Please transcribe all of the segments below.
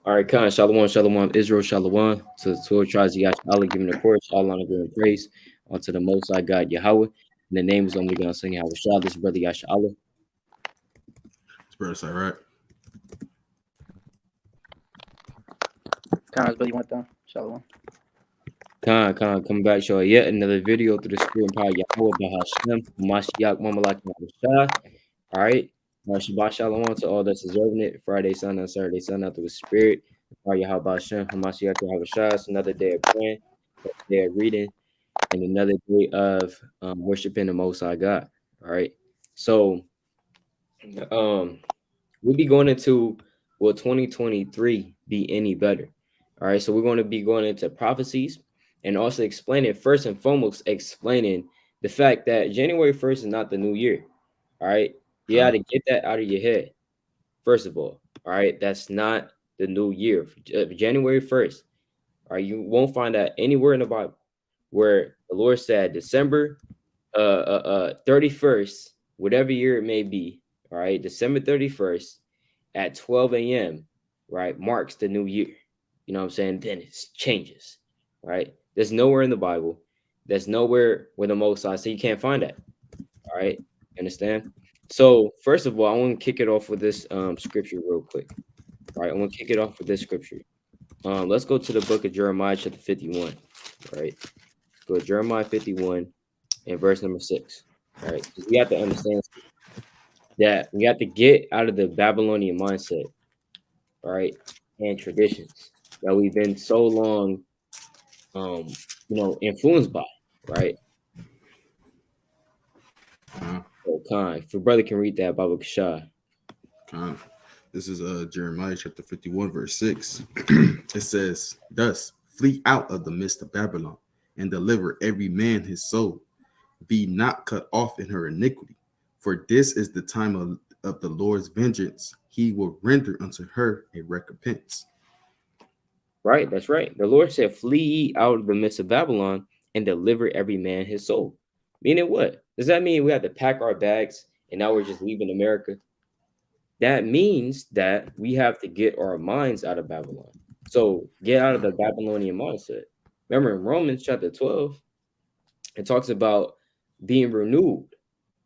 All right, Khan, Shalom, Shalom, Israel, Shalom, to the 12 tribes of Yasharala, giving the course, all honor, glory, and praise unto the Most High God, Yahweh. In the name is only going to sing Yahweh Shah, this is brother Yasharala. It's brother SIRACH. Khan's brother YAWANANTHAN. Shalom. Khan, coming back, show yet another video through the spirit and power of Yahweh, Bahashem, Mashiach, Mamalak, Yahweh Shah. All right, Shabbat Shalom to all that's observing it. Friday, Sunday, Saturday, Sunday, through the spirit, the power of Yahweh, Bahashem, Mashiach, Yahweh Shah. It's another day of praying, another day of reading, and another day of worshiping the Most High God. All right, so we'll be going into, will 2023 be any better? All right, so we're going to be going into prophecies and also explaining, first and foremost, explaining the fact that January 1st is not the new year. All right, you got to get that out of your head, first of all. All right, that's not the new year. January 1st. All right, you won't find that anywhere in the Bible where the Lord said December 31st, whatever year it may be. All right, December 31st at 12 a.m., right, marks the new year. You know what I'm saying? Then it changes, right? There's nowhere in the Bible. There's nowhere where the Most High, so you can't find that. All right, understand? So first of all, I want to kick it off with this scripture real quick. All right, I want to kick it off with this scripture. Let's go to the book of Jeremiah, chapter 51. All right, go to Jeremiah 51 and verse number 6. All right, we have to understand that we have to get out of the Babylonian mindset, all right, and traditions that we've been so long, influenced by, right? So, Khan, if your brother can read that, Baba Kashah. Khan. This is Jeremiah chapter 51, verse 6. It says, "Thus flee out of the midst of Babylon, and deliver every man his soul. Be not cut off in her iniquity, for this is the time of the Lord's vengeance. He will render unto her a recompense." Right, that's right. The Lord said, "Flee ye out of the midst of Babylon, and deliver every man his soul." Meaning what? Does that mean we have to pack our bags and now we're just leaving America? That means that we have to get our minds out of Babylon. So get out of the Babylonian mindset. Remember in Romans chapter 12, it talks about being renewed,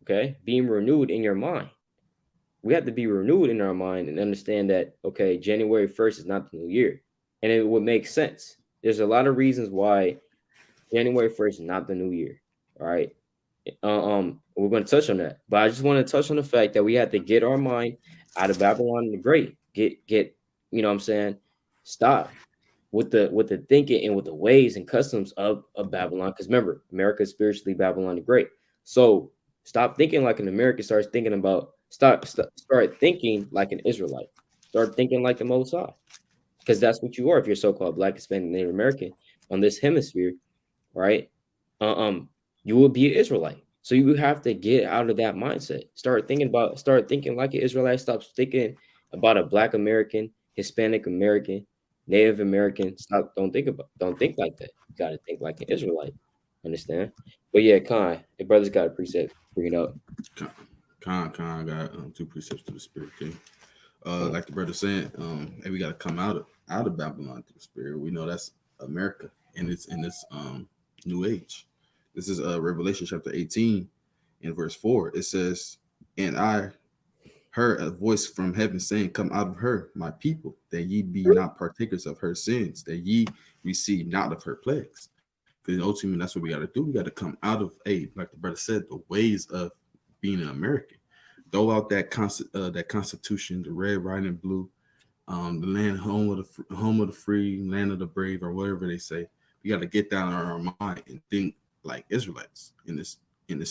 okay? Being renewed in your mind. We have to be renewed in our mind and understand that, okay, January 1st is not the new year. And it would make sense. There's a lot of reasons why January 1st is not the new year, all right? We're going to touch on that. But I just want to touch on the fact that we have to get our mind out of Babylon the Great. Get, you know what I'm saying? Stop with the thinking and with the ways and customs of Babylon. Because remember, America is spiritually Babylon the Great. So stop thinking like an American. Start thinking like an Israelite. Start thinking like the Most High. Because that's what you are if you're so-called Black, Hispanic, Native American on this hemisphere, right? You will be an Israelite. So you have to get out of that mindset. Start thinking like an Israelite. Stop thinking about a Black American, Hispanic American, Native American. Don't think like that. You gotta think like an Israelite. Understand? But yeah, Khan, your brother's got a precept. Bring it up. Khan got two precepts to the spirit king. Like the brother said, and we got to come out of Babylon through the spirit. We know that's America, and it's in this new age. This is Revelation chapter 18 in verse 4. It says, "And I heard a voice from heaven saying, Come out of her, my people, that ye be not partakers of her sins, that ye receive not of her plagues." Because ultimately, that's what we got to do. We got to come out of like the brother said, the ways of being an American. Throw out that Constitution, the red, white, and blue, the land, home of the free, land of the brave, or whatever they say. We got to get down on our mind and think like Israelites in this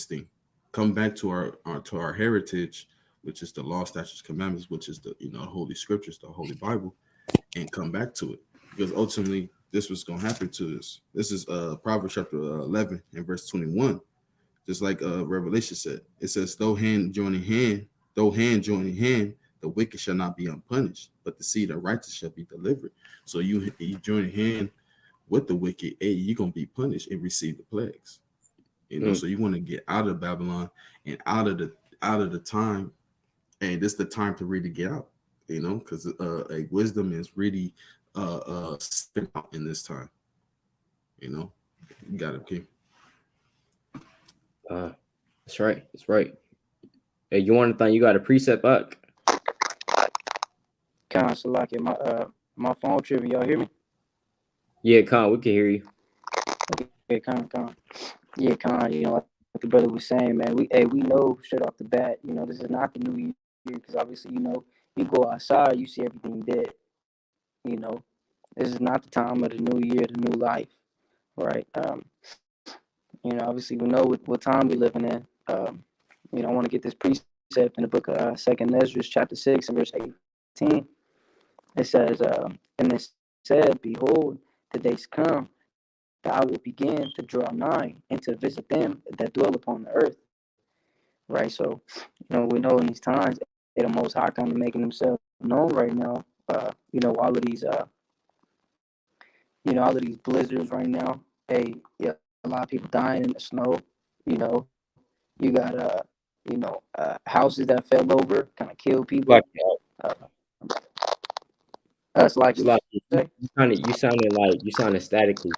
thing. Come back to our heritage, which is the law, statutes, commandments, which is the holy scriptures, the holy Bible, and come back to it. Because ultimately, this was going to happen to us. This is Proverbs chapter 11 and verse 21. Just like Revelation said, it says, though hand joining hand, the wicked shall not be unpunished, but the seed of righteous shall be delivered. So you join hand with the wicked, you're gonna be punished and receive the plagues. So you want to get out of Babylon and out of the time, and this is the time to really get out. because like wisdom is really spin out in this time. You know, you got it, King. That's right. That's right. Hey, you want to think you got a precept up? Con, so like my phone tripping. Y'all hear me? Yeah, Con, we can hear you. Okay, con. Yeah, con. Like the brother was saying, man. We know straight off the bat. This is not the new year because obviously, you go outside, you see everything dead. You know, this is not the time of the new year, the new life, right? Obviously, we know what time we're living in. I want to get this precept in the book of Second Ezra, chapter 6 and verse 18. It says, and it said, "Behold, the days come that I will begin to draw nigh and to visit them that dwell upon the earth." Right. So, we know in these times, they the Most High kind of making themselves known right now. All of these blizzards right now. Hey, yeah, a lot of people dying in the snow. You know, you got houses that fell over, kind of killed people. Like, Uh, that's like it's like you sounded statically.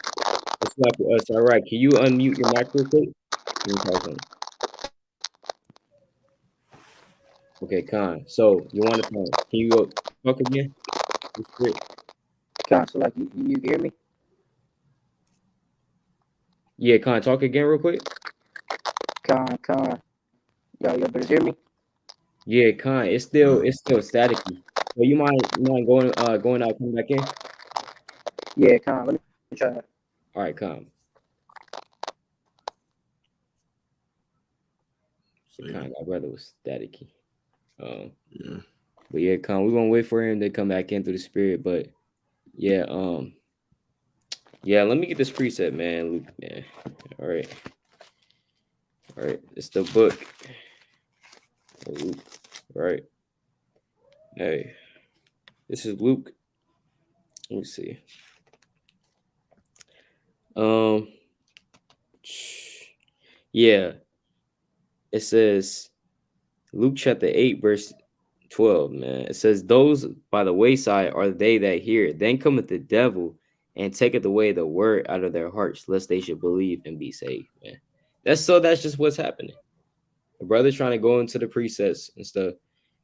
It's like us. All right. Can you unmute your mic real quick? Let me try something. Okay, Con. So you want to talk? Can you go talk again? It's great. So like you hear me? Yeah, Con. Talk again real quick. Con. Y'all better hear me? Yeah, Con. It's still staticky. So you mind going out, come back in? Yeah, Con. Let me try that. All right, Con. So Con, my brother was staticky. yeah, But yeah, Con. We're gonna wait for him to come back in through the spirit. But yeah, yeah. Let me get this preset, man. Luke, man. All right, all right. It's the book. Luke. All right. Hey, this is Luke. Let me see. Um, yeah, it says Luke chapter 8, verse 12, man. It says, "Those by the wayside are they that hear. Then cometh the devil and taketh away the word out of their hearts, lest they should believe and be saved." Man, that's just what's happening. The brother's trying to go into the precepts and stuff.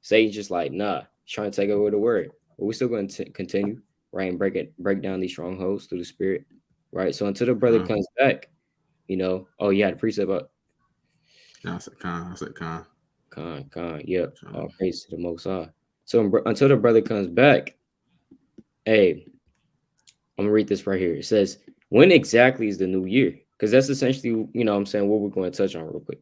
Satan's just like, nah, he's trying to take away the word. But we're still going to continue, right, and break down these strongholds through the spirit, right? So until the brother comes back, oh yeah, the precept up. I said Con. I said Con. Yep. All praise to the Most High. So until the brother comes back, hey, I'm gonna read this right here. It says, "When exactly is the new year?" Because that's essentially, what I'm saying, what we're going to touch on real quick.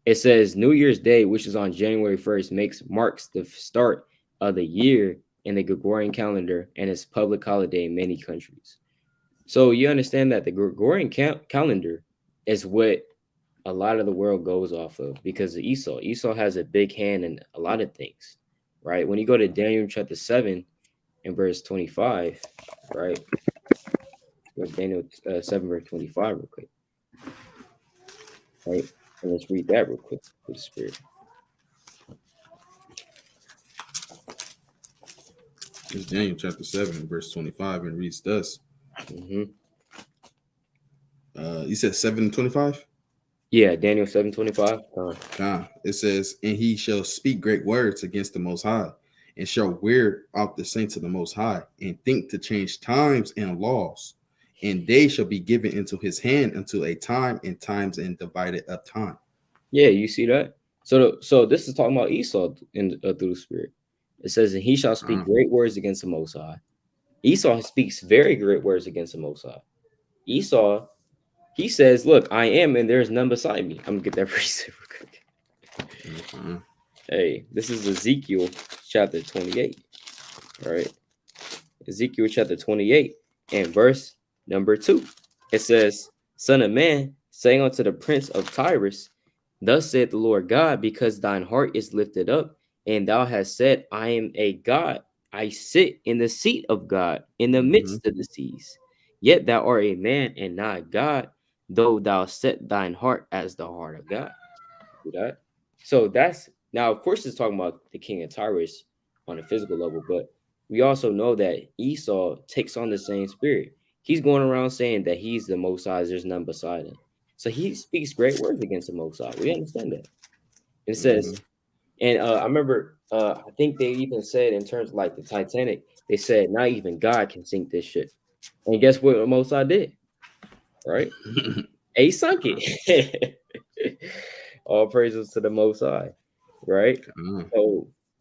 It says New Year's Day, which is on January 1st, marks the start of the year in the Gregorian calendar and is public holiday in many countries. So you understand that the Gregorian calendar is what a lot of the world goes off of because of Esau. Esau has a big hand in a lot of things, right? When you go to Daniel chapter 7 and verse 25, right? Daniel 7 verse 25 real quick, right? And let's read that real quick with the spirit. It's Daniel chapter 7, verse 25, and reads thus. Mm-hmm. You said 7:25? Yeah, Daniel 7:25. It says, "And he shall speak great words against the Most High, and shall wear out the saints of the Most High, and think to change times and laws. And they shall be given into his hand until a time and times and divided up time." Yeah, you see that? So this is talking about Esau through the spirit. It says, "And he shall speak great words against the Most High." Esau speaks very great words against the Most High. Esau, he says, "Look, I am, and there is none beside me." I'm gonna get that precept real quick. Hey, this is Ezekiel chapter 28. All right, Ezekiel chapter 28 and verse number 2. It says, "Son of man, saying unto the prince of Tyrus, Thus saith the Lord God, because thine heart is lifted up, and thou hast said, I am a God. I sit in the seat of God in the midst of the seas. Yet thou art a man and not God, though thou set thine heart as the heart of God." See that? So that's now, of course, it's talking about the king of Tyrus, on a physical level, but we also know that Esau takes on the same spirit. He's going around saying that he's the Most High, there's none beside him. So he speaks great words against the Most High. We understand that. It says, and I remember, I think they even said in terms of like the Titanic, they said not even God can sink this ship. And guess what Most High did? Right? He sunk it. All praises to the Most High. Right?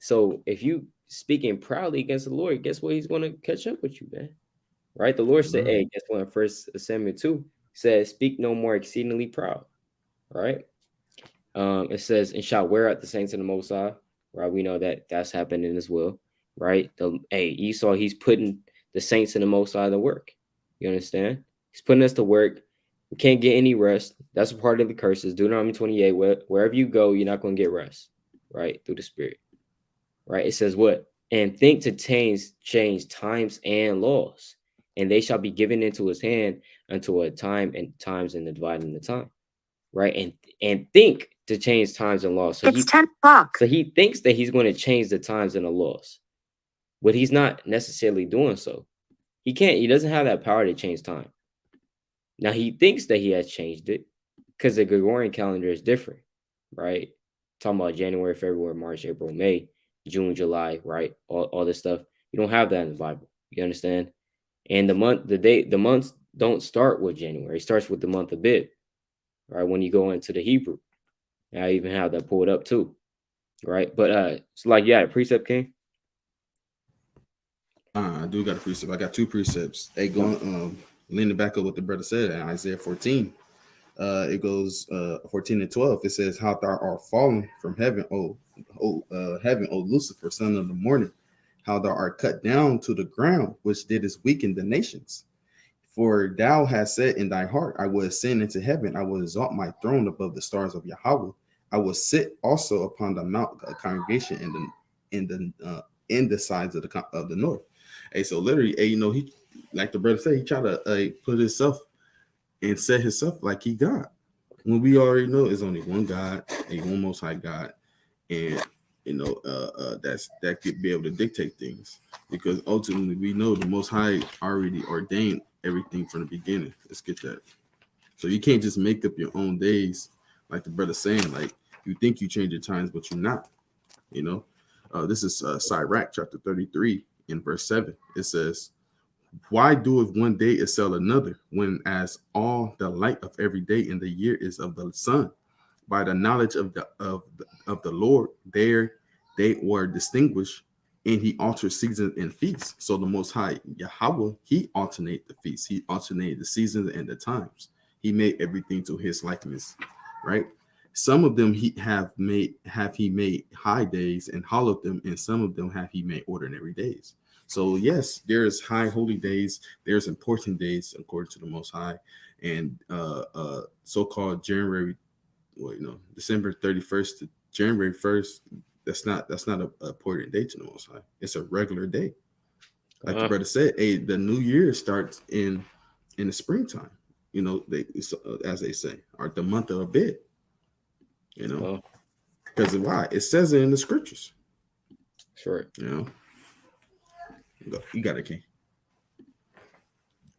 So if you speaking proudly against the Lord, guess what? He's going to catch up with you, man. Right? The Lord said, hey, guess what? In 1 Samuel 2 says, speak no more exceedingly proud. Right? It says, and shall wear out the saints of the Most High. Right? We know that that's happening as well. Right? Esau, he's putting the saints in the Most High to work. You understand? He's putting us to work. We can't get any rest. That's a part of the curses. Deuteronomy 28, wherever you go, you're not going to get rest. Right? Through the Spirit. Right? It says what? And think to change times and laws, and they shall be given into his hand until a time and times and the dividing the time. Right? And think to change times and laws. So it's 10 o'clock. So he thinks that he's going to change the times and the laws, but he's not necessarily doing so. He can't. He doesn't have that power to change time. Now he thinks that he has changed it because the Gregorian calendar is different, right? Talking about January, February, March, April, May, June, July, right? All this stuff. You don't have that in the Bible. You understand? And the months don't start with January. It starts with the month of Bib, right? When you go into the Hebrew. I even have that pulled up too, right? But it's like, yeah, precept, King. I do got a precept. I got two precepts. They going leaning back up what the brother said in Isaiah 14. It goes 14 and 12. It says, how thou art fallen from heaven, heaven, O Lucifer, son of the morning, how thou art cut down to the ground, which didst weaken the nations. For thou hast said in thy heart, I will ascend into heaven, I will exalt my throne above the stars of Yahweh. I will sit also upon the mount congregation in the sides of the north. Hey, so literally, hey, he, like the brother said, he tried to put himself and set himself like he God. When we already know it's only one God, a one Most High God, and that could be able to dictate things, because ultimately we know the Most High already ordained everything from the beginning. Let's get that. So you can't just make up your own days, like the brother saying, like you think you change your times, but you're not. This is SIRACH chapter 33 in verse 7. It says, why doeth one day excel another, when as all the light of every day in the year is of the sun? By the knowledge of the Lord, there they were distinguished, and he altered seasons and feasts. So the Most High Yahweh, he alternated the feasts, he alternated the seasons and the times. He made everything to his likeness, right? Some of them he made high days and hollowed them, and some of them have he made ordinary days. So yes, there's high holy days, there's important days according to the Most High, and so-called January, December 31st to January 1st. That's not an important day to the Most High. It's a regular day. Like the brother said, the new year starts in the springtime. As they say, or the month of Abib. Because why? It says it in the scriptures. Sure. You got it, King.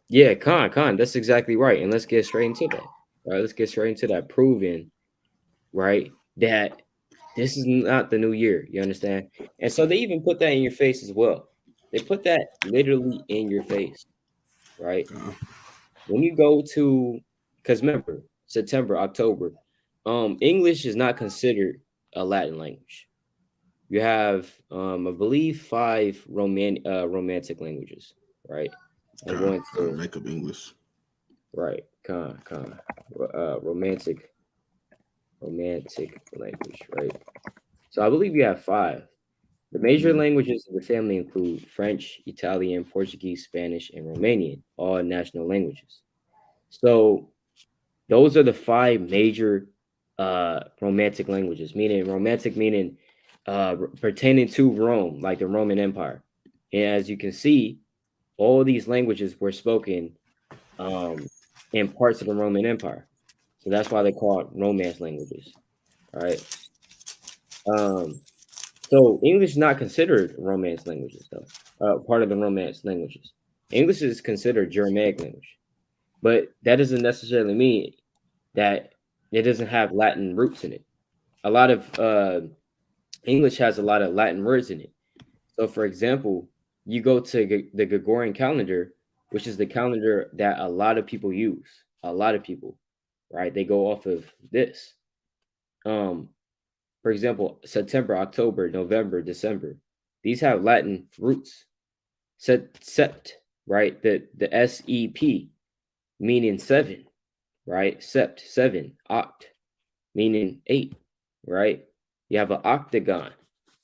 Yeah, Khan. That's exactly right. And let's get straight into that. Right. Let's get straight into that. Proving, right, that this is not the new year. You understand? And so they even put that in your face as well. They put that literally in your face, right? When you go to, because remember, September, October, English is not considered a Latin language. You have, I believe, 5 romantic languages, right? I'm going to make up English. Right, romantic language, right? So I believe you have 5. The major languages of the family include French, Italian, Portuguese, Spanish, and Romanian, all national languages. So those are the 5 major romantic languages, meaning pertaining to Rome, like the Roman Empire. And as you can see, all these languages were spoken in parts of the Roman Empire. So that's why they're called Romance languages. All right. So English is not considered Romance languages, though. Part of the Romance languages. English is considered Germanic language, but that doesn't necessarily mean that it doesn't have Latin roots in it. A lot of English has a lot of Latin words in it. So, for example, you go to the Gregorian calendar, which is the calendar that a lot of people use. A lot of people, right? They go off of this. Um, for example, September, October, November, December. These have Latin roots. Sept, right? The SEP meaning seven, right? Sept, seven, oct, meaning eight, right? You have an octagon.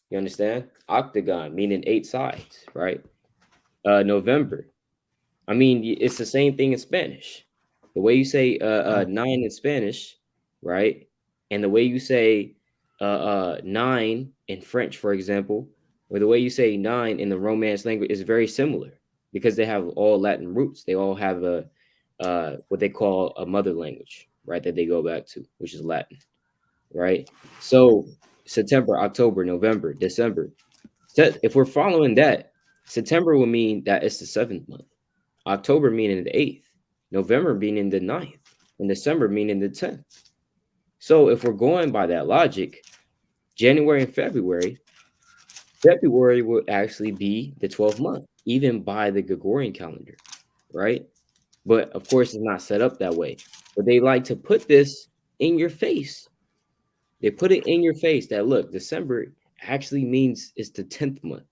You understand? Octagon, meaning eight sides, right? November. I mean, it's the same thing in Spanish. The way you say nine in Spanish, right? And the way you say nine in French, for example, or the way you say nine in the Romance language is very similar because they have all Latin roots. They all have a what they call a mother language, right? That they go back to, which is Latin, right? So September, October, November, December. If we're following that, September will mean that it's the seventh month. October meaning the eighth, November meaning the ninth, and December meaning the 10th. So if we're going by that logic, January and February would actually be the 12th month, even by the Gregorian calendar, right? But of course, it's not set up that way. But they like to put this in your face. They put it in your face that look, December actually means it's the 10th month.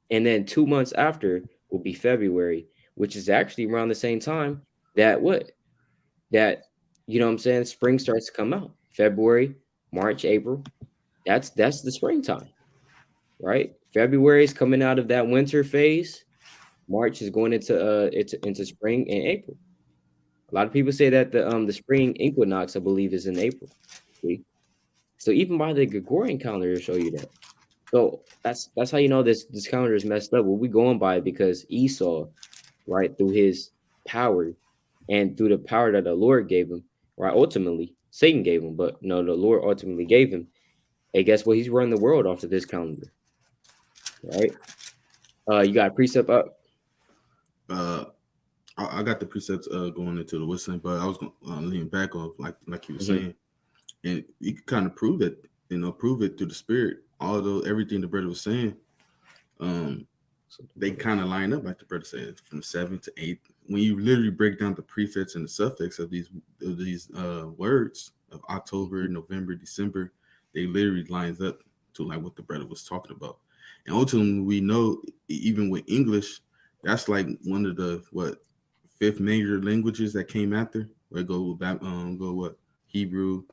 And then 2 months after will be February, which is actually around the same time that what? That you know what I'm saying? Spring starts to come out. February, March, April. That's the springtime, right? February is coming out of that winter phase. March is going into spring and April. A lot of people say that the spring equinox, I believe, is in April. See? So even by the Gregorian calendar, it'll show you that. So that's how you know this calendar is messed up. Well, we going by it because Esau, right, through his power and through the power that the Lord gave him, right? Ultimately, Satan gave him, but no, the Lord ultimately gave him. Hey, guess what? He's running the world off of this calendar, right? You got a precept up. Uh, I got the precepts going into the whistling, but I was going to lean back off like you were saying, and you can kind of prove it, prove it through the spirit. Although everything the brother was saying, they kind of line up like the brother said from 7 to 8. When you literally break down the prefix and the suffix of these words of October, November, December, they literally lines up to like what the brother was talking about. And ultimately, we know even with English, that's like one of the fifth major languages that came after. Where go back, go what Hebrew,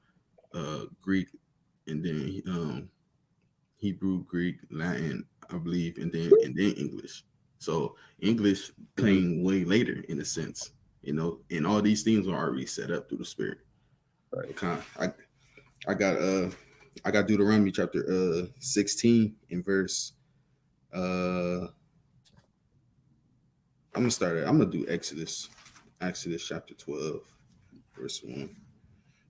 Greek, and then Hebrew, Greek, Latin, I believe, and then English. So English came way later in a sense, and all these things are already set up through the spirit. Right. I got Deuteronomy chapter 16 in verse I'm gonna do Exodus chapter 12 verse 1.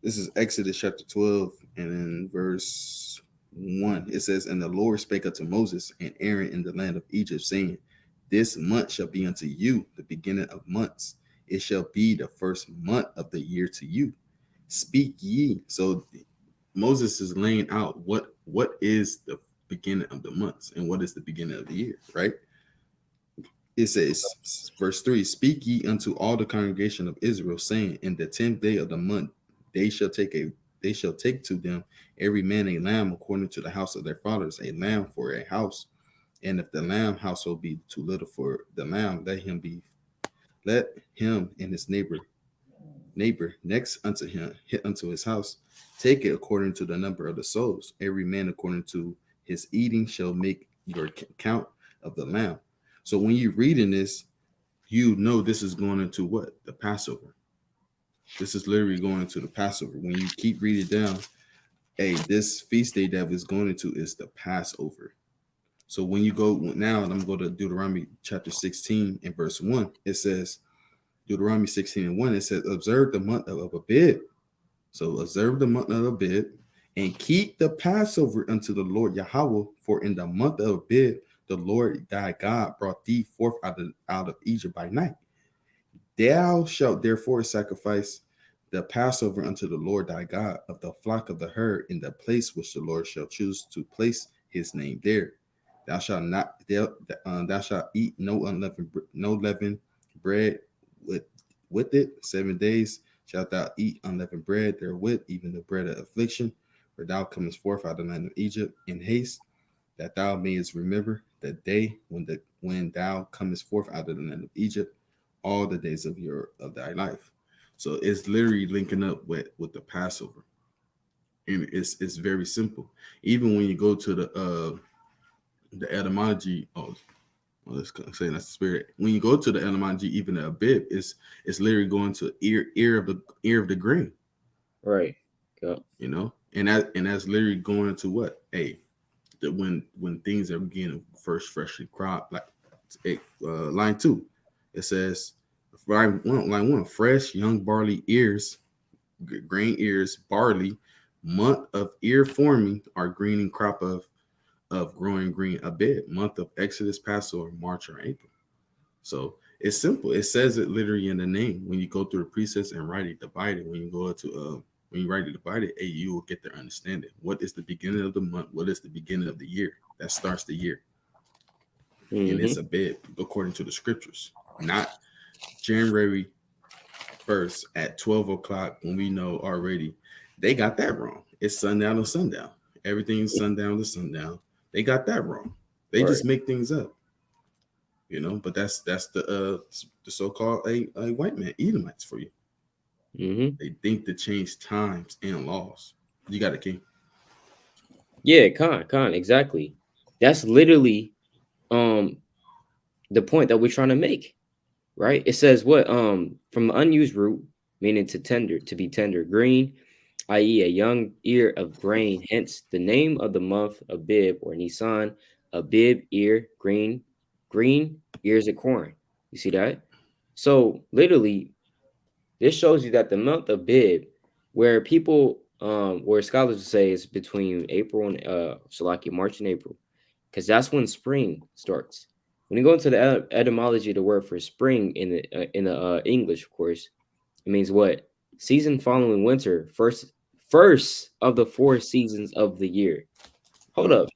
This is Exodus chapter 12 and in verse 1 it says, and the Lord spake unto Moses and Aaron in the land of Egypt, saying, this month shall be unto you the beginning of months. It shall be the first month of the year to you. Speak ye. So Moses is laying out what is the beginning of the months and what is the beginning of the year, right? It says, verse 3, speak ye unto all the congregation of Israel, saying, in the 10th day of the month they shall take to them every man a lamb according to the house of their fathers, a lamb for a house. And if the lamb household be too little for the lamb, let him and his neighbor next unto him hit unto his house take it according to the number of the souls. Every man according to his eating shall make your count of the lamb. So when you're reading this, you know this is going into what? The Passover. This is literally going into the Passover. When you keep reading down, hey, this feast day that was going into is the Passover. So when you go now, and I'm going to go to Deuteronomy chapter 16 and verse 1. It says, Deuteronomy 16 and 1, it says, observe the month of Abib. So observe the month of Abib and keep the Passover unto the Lord Yahweh, for in the month of Abib, the Lord thy God brought thee forth out of Egypt by night. Thou shalt therefore sacrifice the Passover unto the Lord thy God of the flock of the herd in the place which the Lord shall choose to place his name there. Thou shalt not thou shalt eat no leavened bread with it. 7 days shalt thou eat unleavened bread therewith, even the bread of affliction, for thou comest forth out of the land of Egypt in haste, that thou mayest remember the day when thou comest forth out of the land of Egypt, all the days of thy life. So it's literally linking up with the Passover, and it's very simple. Even when you go to the etymology, let's say that's the spirit. When you go to the etymology, even the Abib, it's literally going to ear of the grain, Right. Yeah. you know, and that's literally going to what when things are beginning first freshly crop, like line 2, it says line one, fresh young barley ears, grain ears, barley, month of ear forming are greening crop of growing green Abib, month of Exodus, Passover, March or April. So it's simple. It says it literally in the name. When you go through the precepts and write it divided, when you go to when you write it divided, you will get their understanding. What is the beginning of the month? What is the beginning of the year? That starts the year. And it's a bit according to the scriptures, not January 1st at 12 o'clock when we know already they got that wrong. It's sundown to sundown. Everything's sundown to sundown. They got that wrong. They just make things up, you know. But that's the so-called a white man Edomites for you. They think to change times and laws. You got it, King. Yeah, con, exactly. That's literally the point that we're trying to make, right? It says what from unused root, meaning to be tender, green, i.e., a young ear of grain. Hence the name of the month Abib or Nisan, Abib ear, green ears of corn. You see that? So literally, this shows you that the month of Abib, where people where scholars would say is between April and so like March and April, because that's when spring starts. When you go into the etymology of the word for spring in the English, of course, it means what? Season following winter, first of the 4 seasons of the year. Hold up.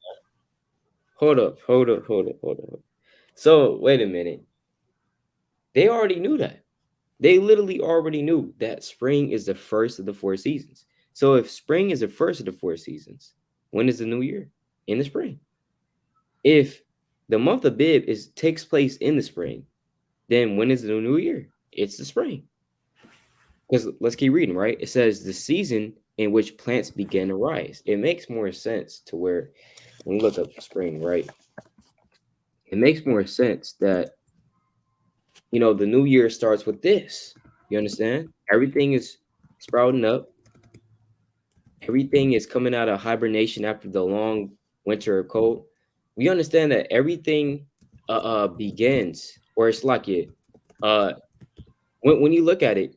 So wait a minute. They already knew that. They literally already knew that spring is the first of the 4 seasons. So if spring is the first of the 4 seasons, when is the new year? In the spring. If the month of Bib takes place in the spring, then when is the new year? It's the spring. Because let's keep reading, right? It says the season in which plants begin to rise. It makes more sense to where when you look up spring, right? It makes more sense that the new year starts with this. You understand? Everything is sprouting up. Everything is coming out of hibernation after the long winter or cold. We understand that everything begins, or it's like it. When you look at it,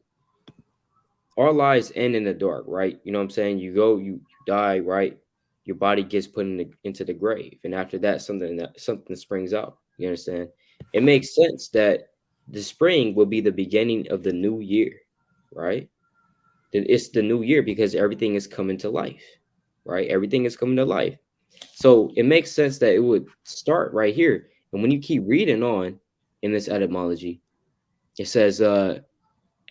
our lives end in the dark, right? You know what I'm saying? You die, right? Your body gets put into the grave, and after that, something springs up. You understand? It makes sense that the spring will be the beginning of the new year, right? It's the new year because everything is coming to life, right? Everything is coming to life. So it makes sense that it would start right here. And when you keep reading on in this etymology, it says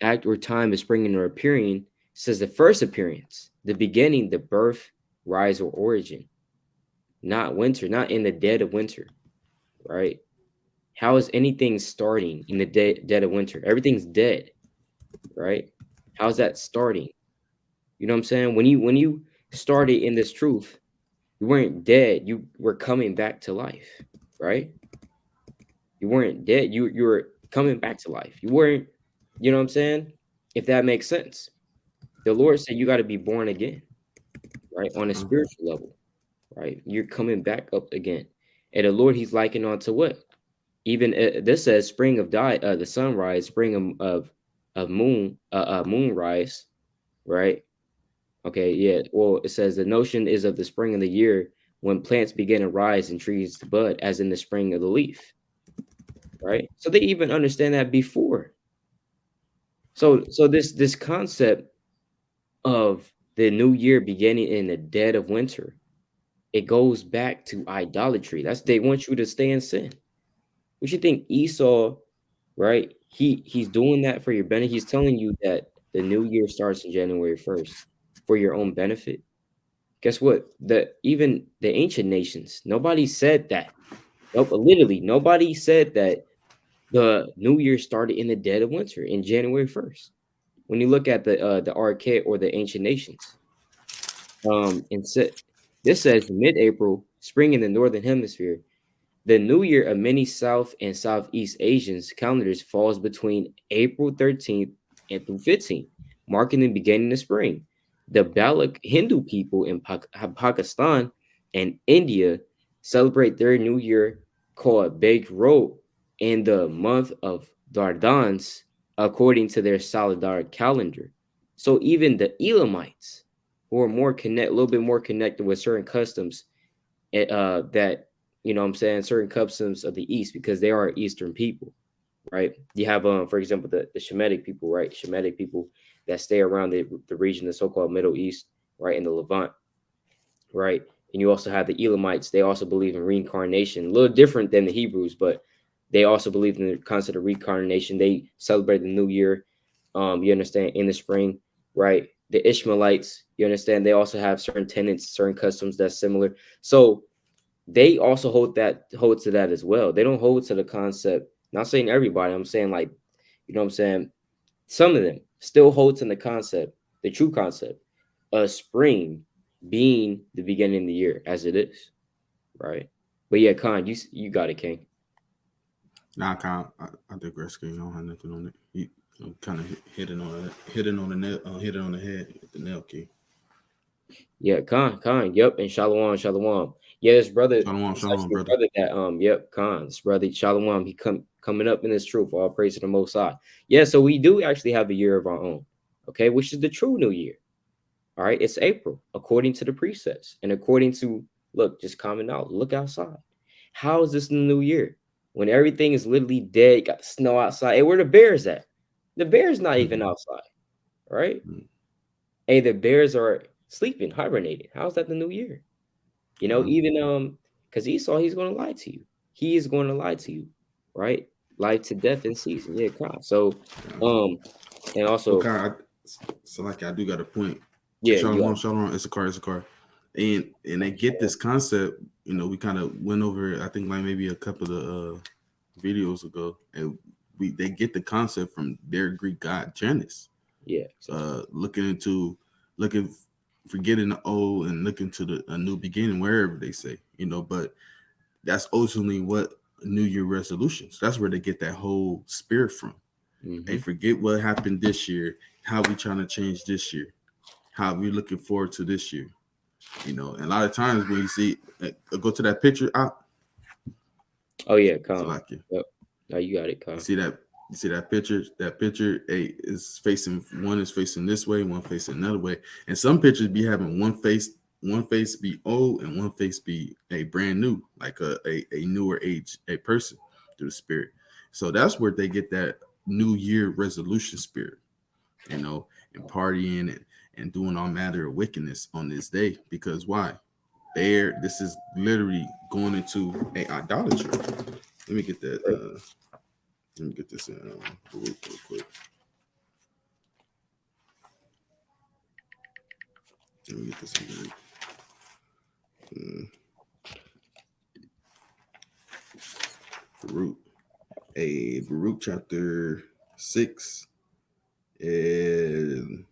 act or time is springing or appearing. It says the first appearance, the beginning, the birth, rise, or origin. Not winter, not in the dead of winter, right? How is anything starting in the dead of winter? Everything's dead, right? How's that starting? You know what I'm saying? When you started in this truth, you weren't dead. You were coming back to life, right? You weren't dead. You were coming back to life. You weren't, you know what I'm saying? If that makes sense. The Lord said you got to be born again, right? On a spiritual level, right? You're coming back up again. And the Lord, he's likened on to what? Even this says spring of the sunrise, spring of moonrise, right? Okay, yeah. Well, it says the notion is of the spring of the year when plants begin to rise and trees to bud, as in the spring of the leaf, right? So they even understand that before. So this concept of the new year beginning in the dead of winter, it goes back to idolatry. That's they want you to stay in sin. What you think Esau, right? He's doing that for your benefit. He's telling you that the new year starts in January 1st for your own benefit. Guess what? The even the ancient nations, nobody said that. Nope, literally nobody said that the new year started in the dead of winter in January 1st. When you look at the archaic or the ancient nations, and this says mid-April, spring in the northern hemisphere. The new year of many South and Southeast Asians calendars falls between April 13th and through 15th, marking the beginning of spring. The Balak Hindu people in Pakistan and India celebrate their new year called Beg Ro in the month of Dardans, according to their Saladar calendar. So even the Elamites, who are a little bit more connected with certain customs, that I'm saying, certain customs of the East, because they are Eastern people, right? You have for example, the Shemitic people, right? Shemitic people that stay around the region, the so-called Middle East, right, in the Levant, right? And you also have the Elamites. They also believe in reincarnation, a little different than the Hebrews, but they also believe in the concept of reincarnation. They celebrate the new year, you understand, in the spring, right? The Ishmaelites, you understand, they also have certain tenets, certain customs that's similar. So they also hold to that as well. They don't hold to the concept. Not saying everybody, I'm saying, like, what I'm saying, some of them still hold to the concept, the true concept of spring being the beginning of the year as it is, right? But yeah, Khan, you got it, King. Nah, Kyle, I digress. King. I don't have nothing on it. You kind of hitting on it, hitting on the nail, hitting on the head with the nail key. Yeah, Khan, yep, and Shalom. Yeah, this brother, Shalom, it's shalom, actually a brother. brother that yep, Khan, this brother Shalom, he coming up in this truth. All praise to the Most High. Yeah, so we do actually have a year of our own, okay, which is the true new year. All right, it's April according to the precepts and according to, look, just common knowledge. Look outside. How is this the new year when everything is literally dead? Got the snow outside. Hey, where the bears at? The bears not even outside, right? Hey, the bears are sleeping, hibernating. How's that the new year? Even because Esau, he's going to lie to you. He is going to lie to you, right? Life to death in season. Yeah, come on. So, and So, also, Kyle, so like I do got a point. yeah, you Shalom, are. shalom. It's a car. It's a car. And they get this concept. We kind of went over it, I think, like maybe a couple of videos ago, and they get the concept from their Greek god Janus. Yeah. Exactly. Looking, forgetting the old and looking to a new beginning, wherever they say, but that's ultimately what New Year resolutions. That's where they get that whole spirit from. Hey, forget what happened this year. How we trying to change this year? How we looking forward to this year? And a lot of times when you see, go to that picture out. Oh yeah, So come. like you, Yep. No, you got it, you come. see that. You see that picture? That picture, is facing, one is facing this way, one facing another way, and some pictures be having one face be old and one face be a brand new, like a newer age, a person through the spirit. So that's where they get that New Year resolution spirit, and partying and doing all matter of wickedness on this day. Because why? This is literally going into a idolatry. Let me get that. Right. Let me get this in real quick. Let me get this in Baruch. Baruch chapter 6 and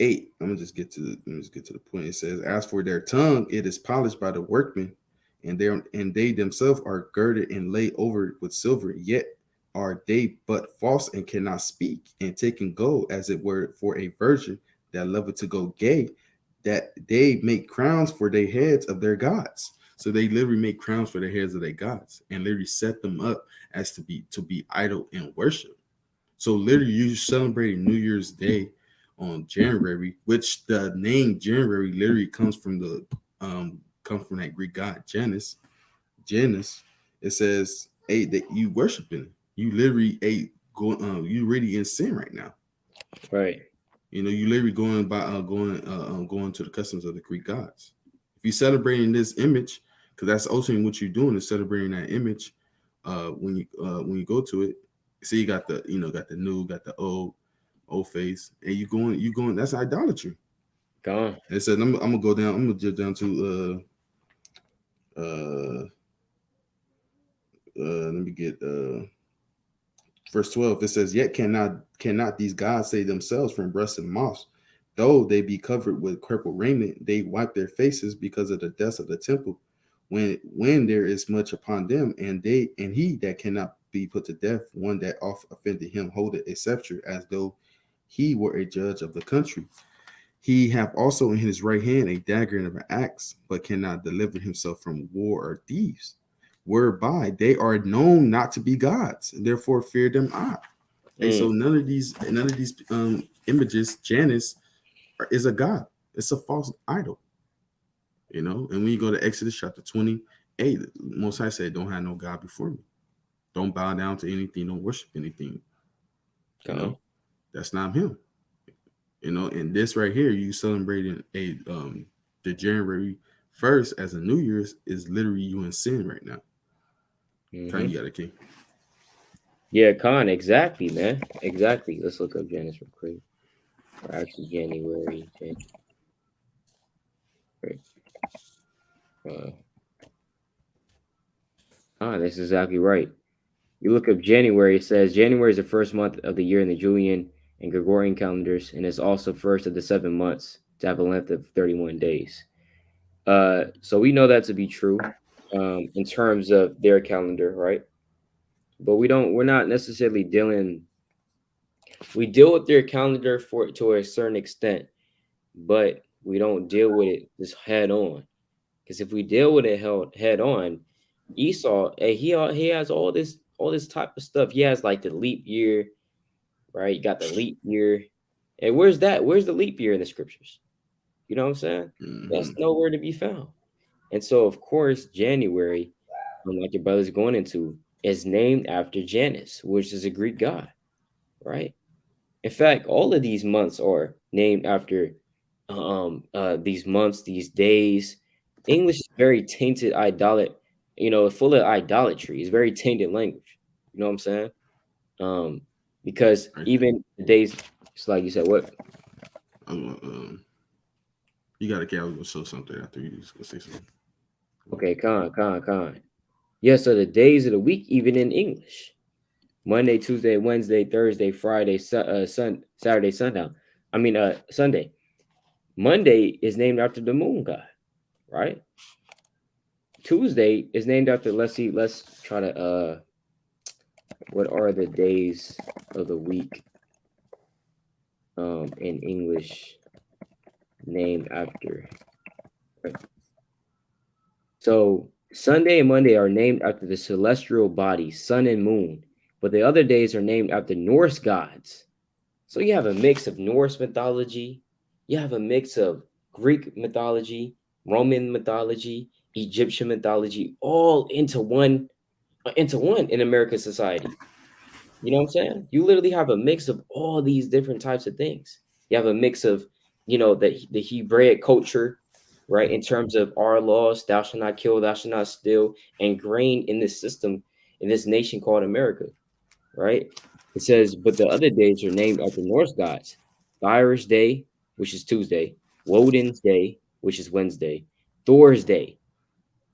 8. Let me just get to the point. It says, "As for their tongue, it is polished by the workmen, and they themselves are girded and laid over with silver. Yet are they but false and cannot speak, and taking gold as it were for a virgin that loveth to go gay, that they make crowns for their heads of their gods." So they literally make crowns for the heads of their gods and literally set them up as to be idol in worship. So literally, you celebrating New Year's Day on January, which the name January literally comes from that Greek god Janus. Janus. It says, "Hey, that you worshiping. You literally going. You really in sin right now. Right. You know, you literally going to the customs of the Greek gods. If you're celebrating this image, because that's ultimately what you're doing is celebrating that image. When you go to it, see you got the new, got the old face, and you going. That's idolatry. Gone. It said, I'm gonna go down. I'm gonna jump down to let me get verse 12. It says, "Yet cannot these gods save themselves from breast and mouths? Though they be covered with purple raiment, they wipe their faces because of the dust of the temple. When there is much upon them, and he that cannot be put to death, one that oft offended him, holdeth a scepter, as though he were a judge of the country. He hath also in his right hand a dagger and an axe, but cannot deliver himself from war or thieves, whereby they are known not to be gods, and therefore fear them not." And so none of these images, Janus is a god. It's a false idol. You know, and when you go to Exodus chapter 28, Most High said, "Don't have no God before me. Don't bow down to anything. Don't worship anything." You know, that's not him. You know, and this right here, you celebrating the January 1st as a New Year's is literally you in sin right now. Khan, you got a king. Yeah, Khan, exactly, man. Exactly. Let's look up Janus real quick. Or actually, January. That's exactly right. You look up January, it says January is the first month of the year in the Julian and Gregorian calendars, and it's also first of the 7 months to have a length of 31 days. So we know that to be true in terms of their calendar, right? But we're not necessarily we deal with their calendar to a certain extent, but we don't deal with it just head on. Because if we deal with it head on, Esau, he has all this type of stuff. He has like the leap year, right? You got the leap year. And where's that? Where's the leap year in the scriptures? You know what I'm saying? That's nowhere to be found. And so, of course, January, like your brother's going into, is named after Janus, which is a Greek god, right? In fact, all of these months are named after these months, these days. English is very tainted full of idolatry. It's very tainted language. You know what I'm saying? Because even the days, it's like you said, what? You got a gal gonna show something after you just gonna say something. Okay, con. Yeah, so the days of the week, even in English. Monday, Tuesday, Wednesday, Thursday, Friday, Saturday, sundown. Sunday. Monday is named after the moon god, right? Tuesday is named after, let's try to what are the days of the week in English named after, right? So Sunday and Monday are named after the celestial bodies, sun and moon, but the other days are named after Norse gods. So you have a mix of Norse mythology, you have a mix of Greek mythology, Roman mythology, Egyptian mythology, all into one in American society. You know what I'm saying? You literally have a mix of all these different types of things. You have a mix of, the Hebraic culture, right? In terms of our laws, thou shalt not kill, thou shalt not steal, ingrained in this system, in this nation called America, right? It says, but the other days are named after Norse gods. Irish Day, which is Tuesday, Woden's Day, which is Wednesday, Thor's Day.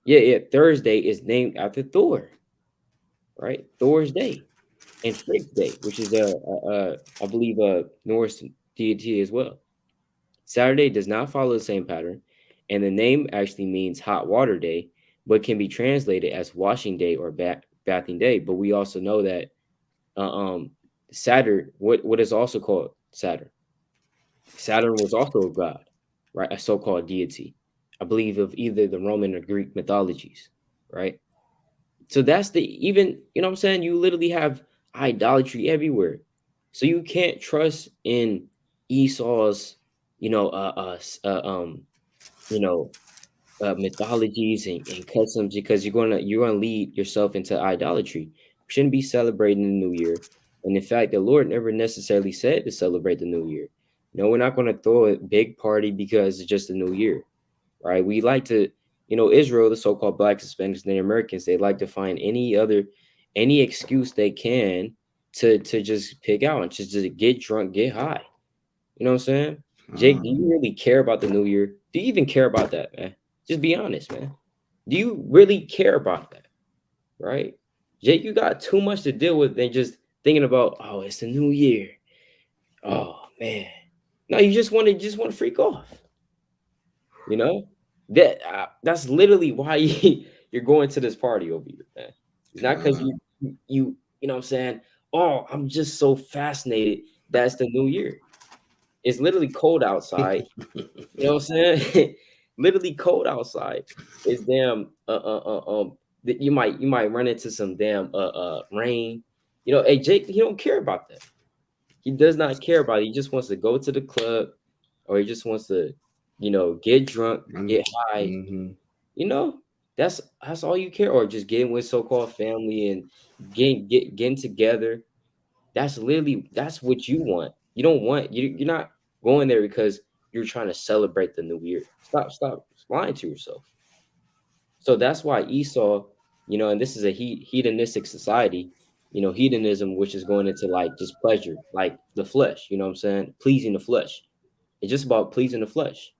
Yeah, Thursday is named after Thor, right? Thor's Day. And Frigg's Day, which is I believe a Norse deity as well. Saturday does not follow the same pattern, and the name actually means hot water day, but can be translated as washing day or bathing day. But we also know that Saturn, what is also called Saturn. Saturn was also a god, right? A so-called deity, I believe, of either the Roman or Greek mythologies, right? So that's you know what I'm saying? You literally have idolatry everywhere. So you can't trust in Esau's, you know, you know, mythologies and customs, because you're gonna lead yourself into idolatry. We shouldn't be celebrating the new year. And in fact, the Lord never necessarily said to celebrate the new year. No, we're not gonna throw a big party because it's just a new year, right? We like to, Israel, the so-called blacks, Hispanics, Native Americans, they like to find any excuse they can to just pick out and just get drunk, get high. You know what I'm saying? Jake, do you really care about the new year? Do you even care about that, man? Just be honest, man. Do you really care about that? Right? Jake, you got too much to deal with than just thinking about, oh, it's the new year. Oh man. No, you just want to freak off. You know? That's literally why you're going to this party over here, man. It's not because you know what I'm saying? Oh, I'm just so fascinated. That's the new year. It's literally cold outside. You know what I'm saying? Literally cold outside. It's damn you might run into some damn rain. Hey Jake, he don't care about that. He does not care about it. He just wants to go to the club, or he just wants to, get drunk, get high. Mm-hmm. You know, that's all you care, or just getting with so-called family and getting together. That's what you want. You don't want you're not going there because you're trying to celebrate the new year. Stop lying to yourself. So that's why Esau, and this is a hedonistic society, hedonism, which is going into like just pleasure, like the flesh, you know what I'm saying? Pleasing the flesh. It's just about pleasing the flesh,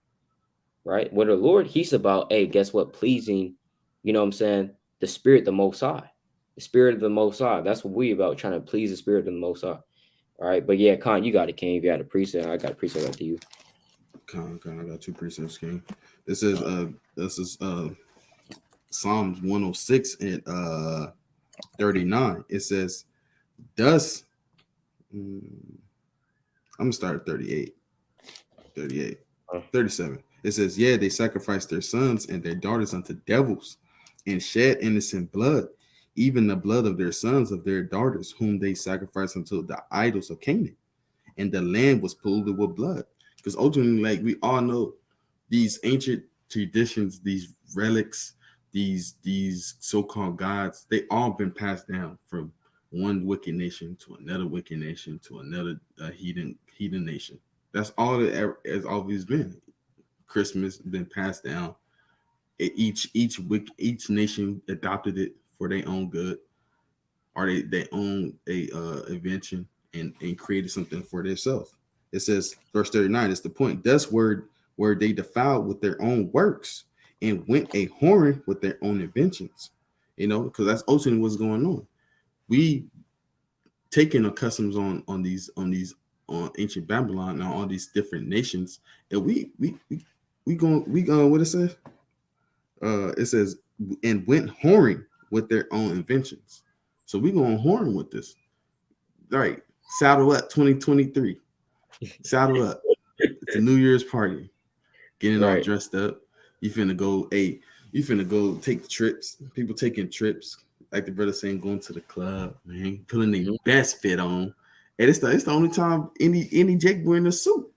right? Where the Lord, he's about, hey, guess what? Pleasing, you know what I'm saying? The spirit, the most high. The spirit of the most high. That's what we about, trying to please the spirit of the most high. All right, but yeah, Con, you got it, King. If you had a preset, I got a preset up to you. I got two precepts, King. This is Psalms 106 and 39. It says, "Thus." I'm gonna start at 38. 38. 37. It says, "Yeah, they sacrificed their sons and their daughters unto devils, and shed innocent blood, even the blood of their sons of their daughters, whom they sacrificed unto the idols of Canaan. And the land was polluted with blood." Because ultimately, like we all know, these ancient traditions, these relics, these so-called gods, they all been passed down from one wicked nation to another wicked nation to another heathen nation. That's all it ever has always been. Christmas been passed down. Each nation adopted it for their own good, or they own a invention and created something for themselves. It says, verse 39 is the point. Thus were they defiled with their own works and went a whoring with their own inventions. Because that's ultimately what's going on. We taking our customs on ancient Babylon and all these different nations, and we going what it says. It says, and went whoring with their own inventions. So we going whoring with this. All right, saddle up 2023. Saddle up. It's a New Year's party. Getting all Right. dressed up. You finna go take trips. People taking trips. Like the brother saying, going to the club, man, putting their Mhm. best fit on. And it's the only time any Jake wearing a suit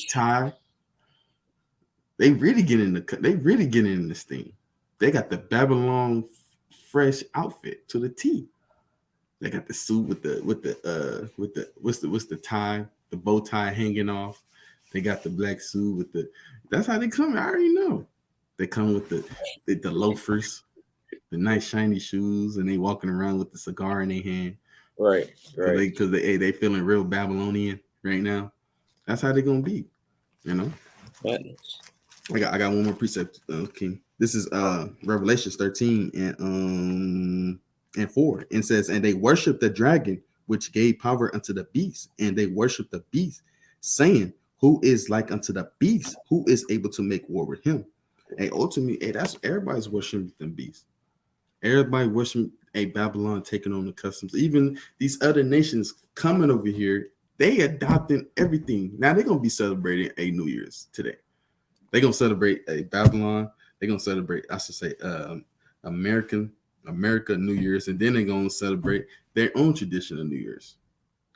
tie. They really getting in this thing. They got the Babylon fresh outfit to the T. They got the suit with the what's the tie, the bow tie hanging off. They got the black suit with the. That's how they come. I already know. They come with the loafers, the nice shiny shoes, and they walking around with the cigar in their hand Right. because Right. they feeling real Babylonian right now. That's how they gonna be. You know. Madness. I got one more precept, King. This is Revelations 13 and 4. It says, "And they worship the dragon, which gave power unto the beast, and they worship the beast, saying, Who is like unto the beast? Who is able to make war with him?" And ultimately, that's everybody's worshiping the beast. Everybody worshiping a Babylon taking on the customs. Even these other nations coming over here, they adopting everything. Now they're gonna be celebrating a New Year's today. They're gonna celebrate a Babylon. They're gonna celebrate, I should say, America New Year's, and then they're gonna celebrate their own tradition of New Year's.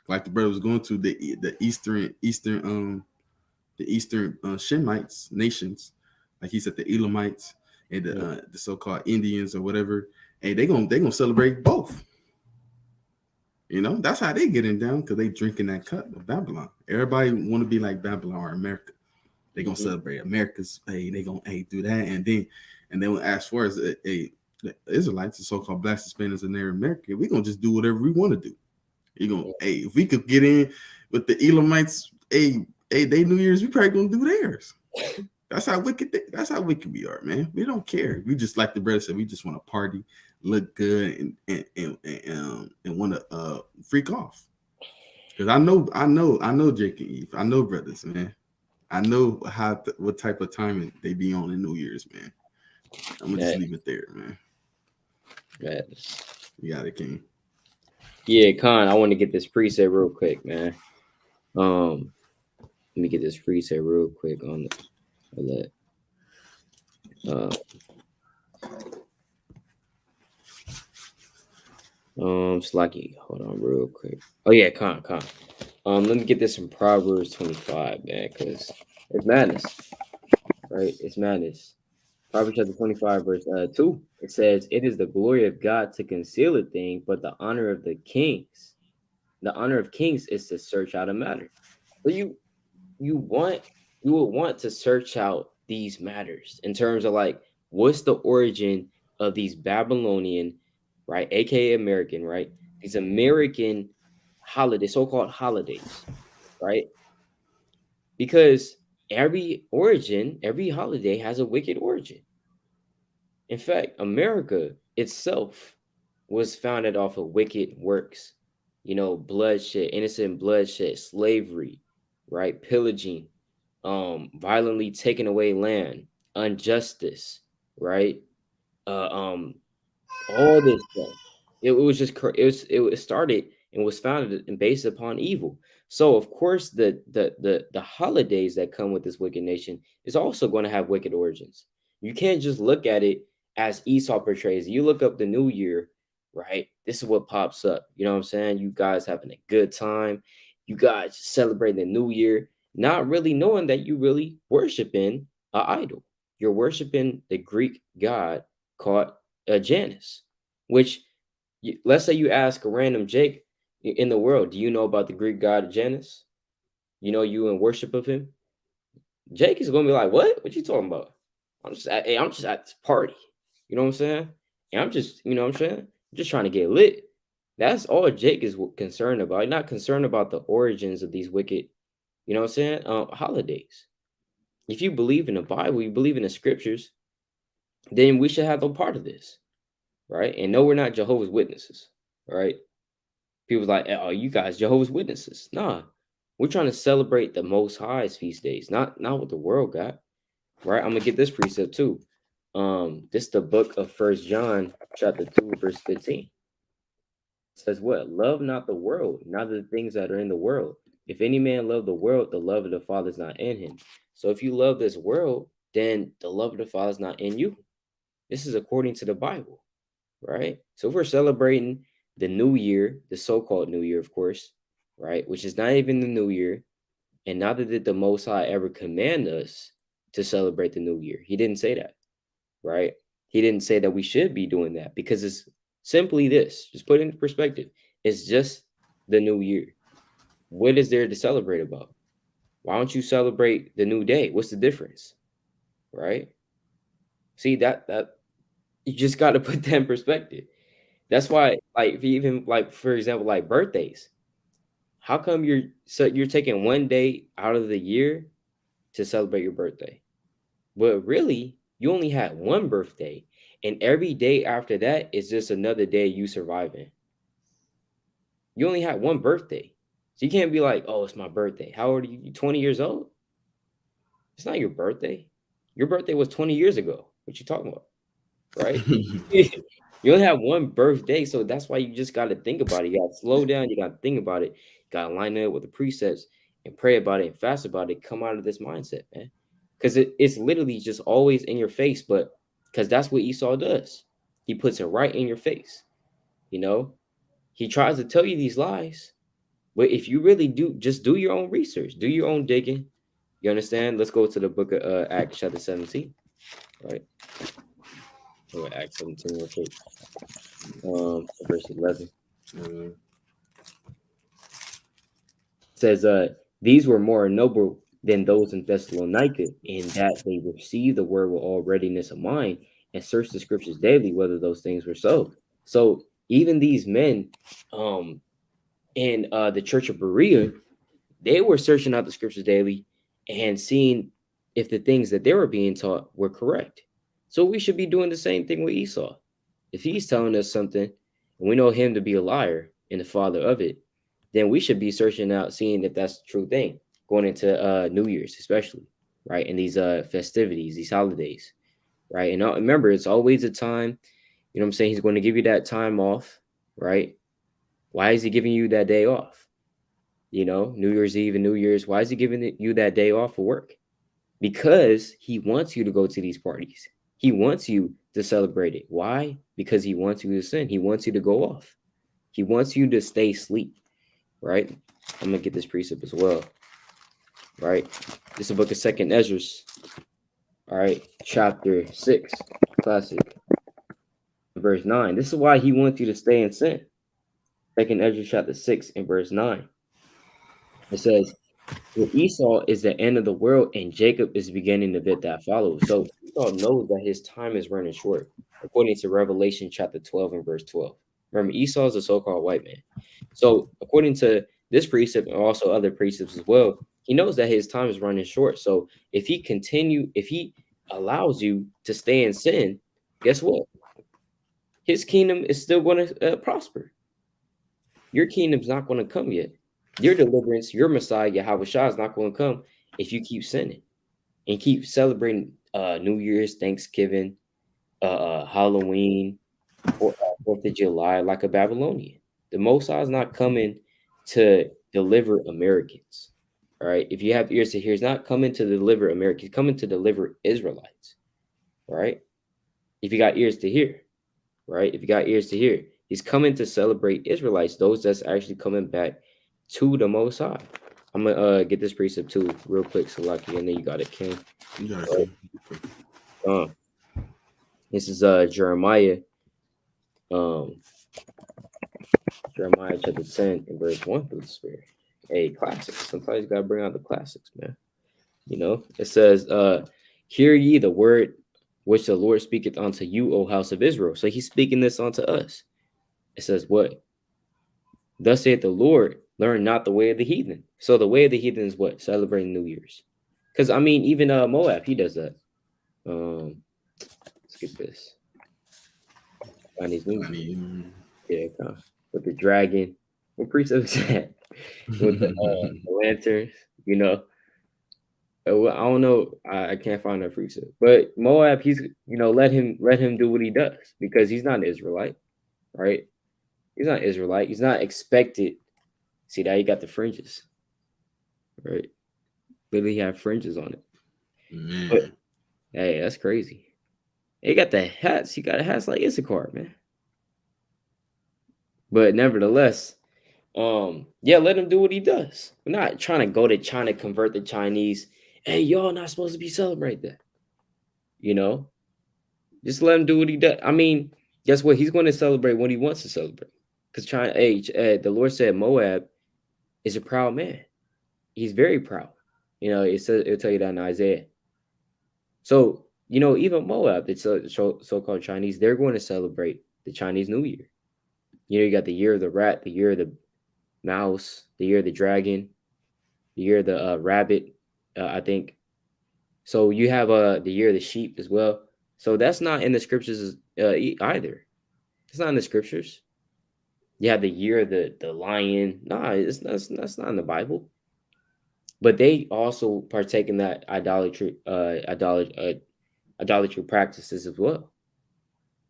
like the brother was going to the eastern Shemites nations, like he said, the Elamites and the so-called Indians or whatever. Hey, they gonna celebrate both. You know, that's how they getting down because they drinking that cup of Babylon. Everybody want to be like Babylon or America. They gonna celebrate America's. Hey, they gonna do that, and then as far as the Israelites, the so-called Black Hispanics in there in America, we gonna just do whatever we want to do. You gonna if we could get in with the Elamites, they New Year's, we probably gonna do theirs. That's how wicked. That's how wicked we are, man. We don't care. We just like the brother said. We just want to party, look good, and want to freak off. Because I know Jake and Eve. I know brothers, man. I know what type of timing they be on in New Year's, man. I'm gonna just leave it there, man. You got it, King. Yeah, Khan, I want to get this preset real quick, man. Let me get this preset real quick on the Slacky, hold on real quick. Oh yeah, Khan. Let me get this in Proverbs 25, man, because it's madness, right? It's madness. Proverbs chapter 25, verse 2. It says, "It is the glory of God to conceal a thing, but the honor of kings is to search out a matter." So you would want to search out these matters in terms of like what's the origin of these Babylonian, right, aka American, right, these American holidays, so-called holidays, right? Because every holiday has a wicked origin. In fact, America itself was founded off of wicked works, bloodshed, innocent bloodshed, slavery, right, pillaging, violently taking away land, injustice, right, all this stuff. It was just it started and was founded and based upon evil. So of course the holidays that come with this wicked nation is also going to have wicked origins. You can't just look at it as Esau portrays. You look up the New Year, right? This is what pops up. You know what I'm saying? You guys having a good time. You guys celebrating the New Year, not really knowing that you really worshiping an idol. You're worshiping the Greek god called Janus, which let's say you ask a random Jake in the world, do you know about the Greek god Janus? You in worship of him? Jake is gonna be like, what you talking about? I'm just at this party. You know what I'm saying? And I'm just, you know what I'm saying? I'm just trying to get lit. That's all Jake is concerned about. He's not concerned about the origins of these wicked, you know what I'm saying? Holidays. If you believe in the Bible, you believe in the scriptures, then we should have no part of this, right? And no, we're not Jehovah's Witnesses, right? People's like, oh, you guys Jehovah's Witnesses. Nah, we're trying to celebrate the Most High's feast days, not what the world got, right? I'm gonna get this precept too. This is the book of First John, chapter 2, verse 15. It says what? Love not the world, neither the things that are in the world. If any man love the world, the love of the Father is not in him. So if you love this world, then the love of the Father is not in you. This is according to the Bible, right? So if we're celebrating the New Year, the so-called New Year, of course, right, which is not even the New Year, and neither did the Most High ever command us to celebrate the New Year. He didn't say that, right? He didn't say that we should be doing that because it's simply this. Just put it into perspective. It's just the New Year. What is there to celebrate about? Why don't you celebrate the new day? What's the difference, right? See that you just got to put that in perspective. That's why, like, if you even like, for example, like birthdays. How come you're taking one day out of the year to celebrate your birthday? But really, you only had one birthday, and every day after that is just another day you surviving. You only had one birthday. So you can't be like, oh, it's my birthday. How old are you? You 20 years old? It's not your birthday. Your birthday was 20 years ago. What you talking about? Right? You only have one birthday, so that's why you just got to think about it. You got to slow down. You got to think about it. You got to line it up with the precepts and pray about it and fast about it. Come out of this mindset, man, because it's literally just always in your face. But because that's what Esau does, he puts it right in your face. He tries to tell you these lies, But if you really do, just do your own research, do your own digging. You understand? Let's go to the book of Acts chapter 17, right? Acts 17 real quick. Verse 11. Mhm. It says, these were more noble than those in Thessalonica, in that they received the word with all readiness of mind and searched the scriptures daily whether those things were so. So even these men in the church of Berea, they were searching out the scriptures daily and seeing if the things that they were being taught were correct. So we should be doing the same thing with Esau. If he's telling us something and we know him to be a liar and the father of it, then we should be searching out, seeing if that's the true thing going into New Year's, especially, right? And these festivities, these holidays, right? And remember, it's always a time, you know what I'm saying? He's going to give you that time off, right? Why is he giving you that day off? You know, New Year's Eve and New Year's, why is he giving you that day off for work? Because he wants you to go to these parties. He wants you to celebrate it. Why? Because he wants you to sin. He wants you to go off. He wants you to stay asleep, right? I'm going to get this precept as well, right? This is the book of Second Ezra, all right, chapter 6, classic, verse 9. This is why he wants you to stay in sin. Second Ezra chapter 6 and verse 9. It says, well, Esau is the end of the world, and Jacob is beginning the bit that follows. So Esau knows that his time is running short, according to Revelation chapter 12 and verse 12. Remember, Esau is a so-called white man. So according to this precept and also other precepts as well, he knows that his time is running short. So if he allows you to stay in sin, guess what? His kingdom is still going to prosper. Your kingdom's not going to come yet. Your deliverance, your Messiah, Yahweh Shah, is not going to come if you keep sinning and keep celebrating New Year's, Thanksgiving, Halloween, 4th of July like a Babylonian. The Most High is not coming to deliver Americans. All right. If you have ears to hear, he's not coming to deliver Americans, he's coming to deliver Israelites. Right. If you got ears to hear, right? If you got ears to hear, he's coming to celebrate Israelites, those that's actually coming back to the Most High. I'm gonna get this precept too, real quick, Salaki, and then you got it, King. You got Right. it. This is Jeremiah, Jeremiah chapter 10 and verse 1 through the Spirit. Hey, classics. Sometimes you gotta bring out the classics, man. You know, it says, hear ye the word which the Lord speaketh unto you, O house of Israel. So he's speaking this unto us. It says, what? Thus saith the Lord, learn not the way of the heathen. So the way of the heathen is what? Celebrating New Year's. Because I mean, even Moab, he does that. Let's get this. Chinese New Year. Yeah, kind of. With the dragon. What precept is that? With the lanterns, you know. I don't know. I can't find that precept. But Moab, he's let him do what he does because he's not an Israelite, right? He's not Israelite. He's not expected. See that he got the fringes, right? Literally have fringes on it. Man. But, hey, that's crazy. He got the hats. He got hats like Issachar, man. But nevertheless, yeah, let him do what he does. We're not trying to go to China, convert the Chinese. Hey, y'all not supposed to be celebrating that. You know, just let him do what he does. I mean, guess what? He's going to celebrate when he wants to celebrate. Because China, the Lord said Moab is a proud man. He's very proud. You know, it'll tell you that in Isaiah. So, even Moab, it's so-called Chinese, they're going to celebrate the Chinese New Year. You got the year of the rat, the year of the mouse, the year of the dragon, the year of the rabbit, I think. So you have the year of the sheep as well. So that's not in the scriptures either. It's not in the scriptures. You have the year of the lion. Nah, that's not in the Bible. But they also partake in that idolatry practices as well.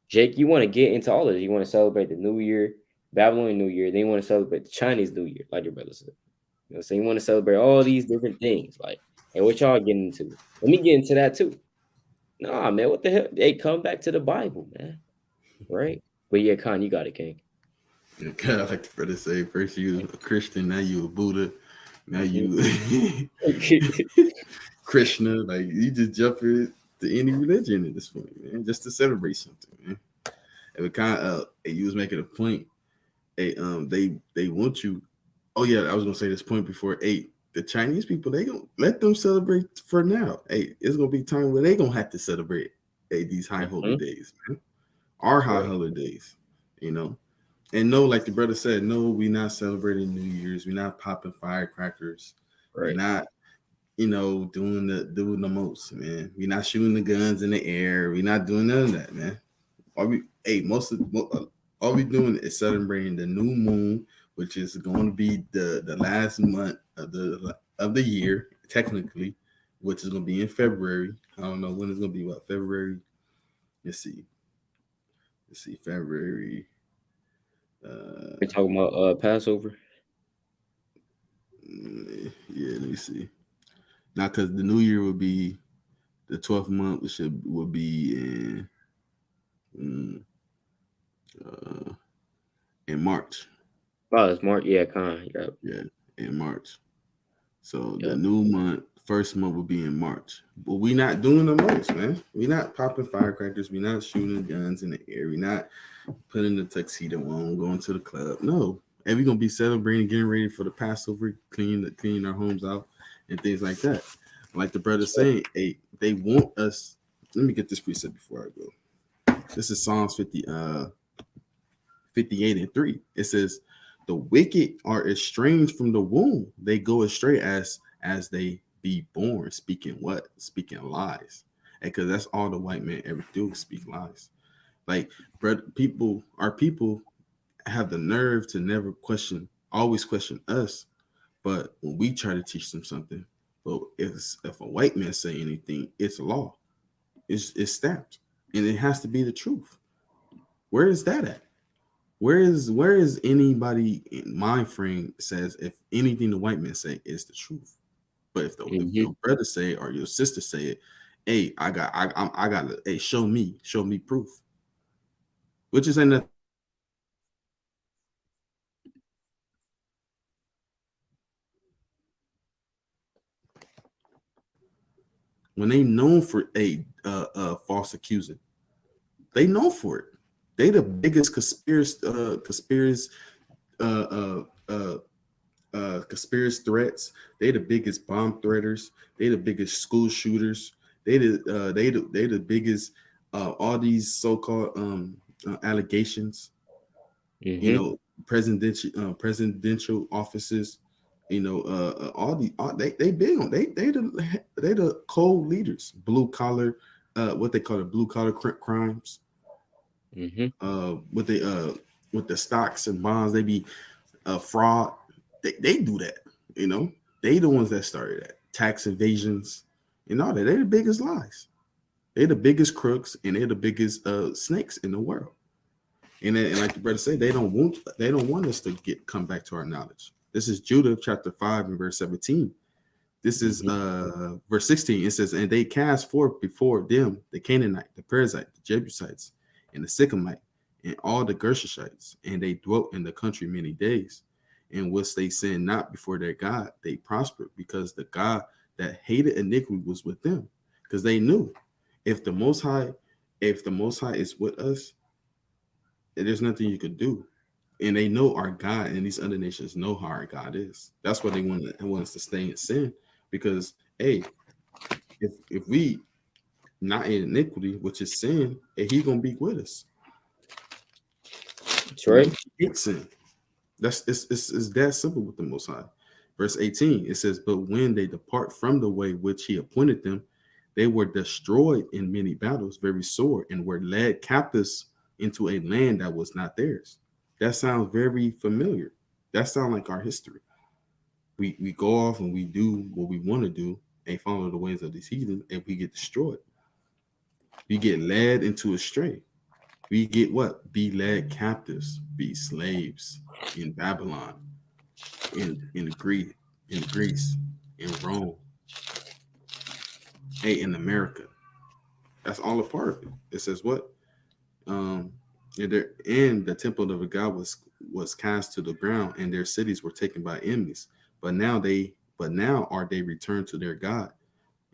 Jake, you want to get into all of this. You want to celebrate the New Year, Babylonian New Year. Then you want to celebrate the Chinese New Year, like your brother said. So you want to celebrate all these different things. Like, hey, what y'all getting into? Let me get into that too. Nah, man, what the hell? Hey, come back to the Bible, man. Right? But yeah, Khan, you got it, King. And kind of like the brother say, first you a Christian, now you a Buddha, now Mm-hmm. you Krishna. Like you just jump into any religion at this point, man, just to celebrate something, man. And it kind of you was making a point. They want you. Oh yeah, I was gonna say this point before 8. The Chinese people, they gonna let them celebrate for now. Hey, it's gonna be time where they gonna have to celebrate these high holy Mm-hmm. days, man. Our That's high right. holy days, you know. And no, like the brother said, no, we not celebrating New Year's. We're not popping firecrackers. We Right. not, doing the most, man. We not shooting the guns in the air. We not doing none of that, man. All we doing is celebrating the new moon, which is going to be the last month of the year, technically, which is going to be in February. I don't know when it's going to be. What, February? Let's see. Let's see. February. We're Uh, talking about Passover. yeah. Let me see. Now, because the new year would be the 12th month, which would be mm, uh, in March. Oh, it's March. Yeah, con. Yep. Yeah, in March. So the Yep. new month, first month will be in March. But we not doing the most, man. We not popping firecrackers. We not shooting guns in the air. We not putting the tuxedo on, going to the club. No. And we gonna be celebrating, getting ready for the Passover, cleaning our homes out and things like that. Like the brother That's right. saying, hey, they want us. Let me get this precept before I go. This is Psalms 58 and 3. It says, the wicked are estranged from the womb. They go astray as they be born, speaking what? Speaking lies. And because that's all the white man ever do, speak lies. Like, our people have the nerve to never question, always question us. But when we try to teach them something, but if a white man say anything, it's law. It's stamped. And it has to be the truth. Where is that at? Where is anybody in mind frame says if anything the white man say is the truth, but if Mm-hmm. your brother say it or your sister say it, hey, I got to, hey, show me proof, which is ain't nothing wrong with that. But when they known for a false accusing, they know for it. They the biggest uh, uh, uh, conspiracy threats. They the biggest bomb threaters. They the biggest school shooters. They the biggest all these so-called allegations. You Mm-hmm. know, presidential offices. You know, they big on they the cold leaders, blue collar, what they call it, blue collar crimes. Mm-hmm. With the stocks and bonds, they be fraud. They do that. You know, they the ones that started that tax evasions and all that. They the biggest lies. They the biggest crooks and they're the biggest snakes in the world. And like the brother said, they don't want us to come back to our knowledge. This is Judah chapter 5 and verse 17. This is Mm-hmm. verse 16. It says, and they cast forth before them the Canaanite, the Perizzite, the Jebusites, and the Sycamite, and all the Gershishites, and they dwelt in the country many days. And was they sinned not before their God, they prospered, because the God that hated iniquity was with them. Because they knew if the most high, if the most high is with us, there's nothing you could do. And they know our God, and these other nations know how our God is. That's why they want us to stay in sin, because hey, if we not in iniquity, which is sin, and He gonna be with us. That's You know, right. He hates sin. It's that simple with the Most High. Verse 18, it says, but when they depart from the way which He appointed them, they were destroyed in many battles, very sore, and were led captives into a land that was not theirs. That sounds very familiar. That sounds like our history. We go off and we do what we want to do and follow the ways of these heathen, and we get destroyed. We get led into a stray. We get what? Be led captives, be slaves in Babylon, in Greece, in Rome, hey, in America. That's all a part of it. It says what? Um, and the temple of the God was cast to the ground, and their cities were taken by enemies. But now are they returned to their God,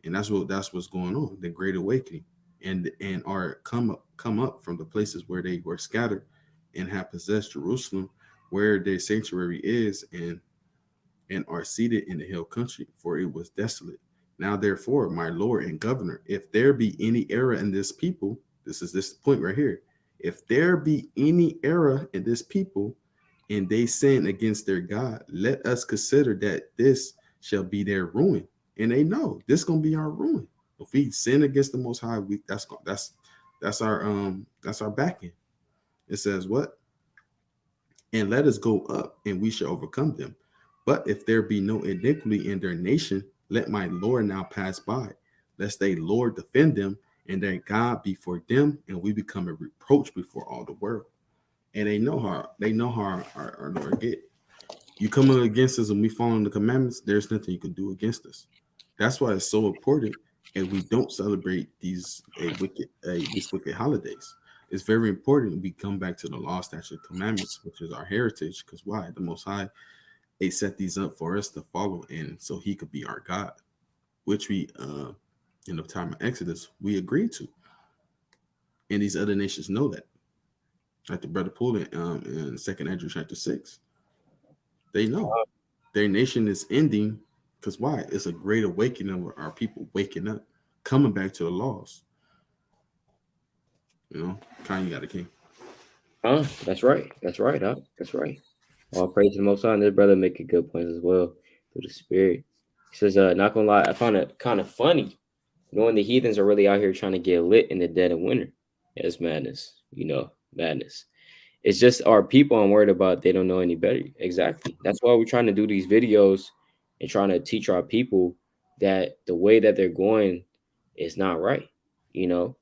and that's what's going on. The Great Awakening, and are come up from the places where they were scattered, and have possessed Jerusalem, where their sanctuary is, and are seated in the hill country, for it was desolate. Now, therefore, my Lord and Governor, if there be any error in this people, this is this point right here. If there be any error in this people, and they sin against their God, let us consider that this shall be their ruin. And they know this gonna be our ruin. If we sin against the Most High, that's our backing. It says what? And let us go up, and we shall overcome them. But if there be no iniquity in their nation, let my Lord now pass by, lest they Lord defend them, and their God be for them, and we become a reproach before all the world. And they know how our Lord get. You come against us and we follow the commandments, there's nothing you can do against us. That's why it's so important, and we don't celebrate these wicked holidays. It's very important we come back to the law, statute, commandments, which is our heritage. Because why? The Most High, they set these up for us to follow, and so He could be our God, which we in the time of Exodus we agreed to, and these other nations know that. Like the brother pulled it in Second Andrew chapter 6, they know their nation is ending. Because why? It's a great awakening of our people waking up, coming back to the laws. Kanye got a king. That's right. That's right. That's right. All praise to the Most High. And this brother making good points as well through the Spirit. He says, not gonna lie, I found it kind of funny knowing the heathens are really out here trying to get lit in the dead of winter. Yeah, it's madness. Madness. It's just our people I'm worried about. They don't know any better. Exactly. That's why we're trying to do these videos and trying to teach our people that the way that they're going is not right. The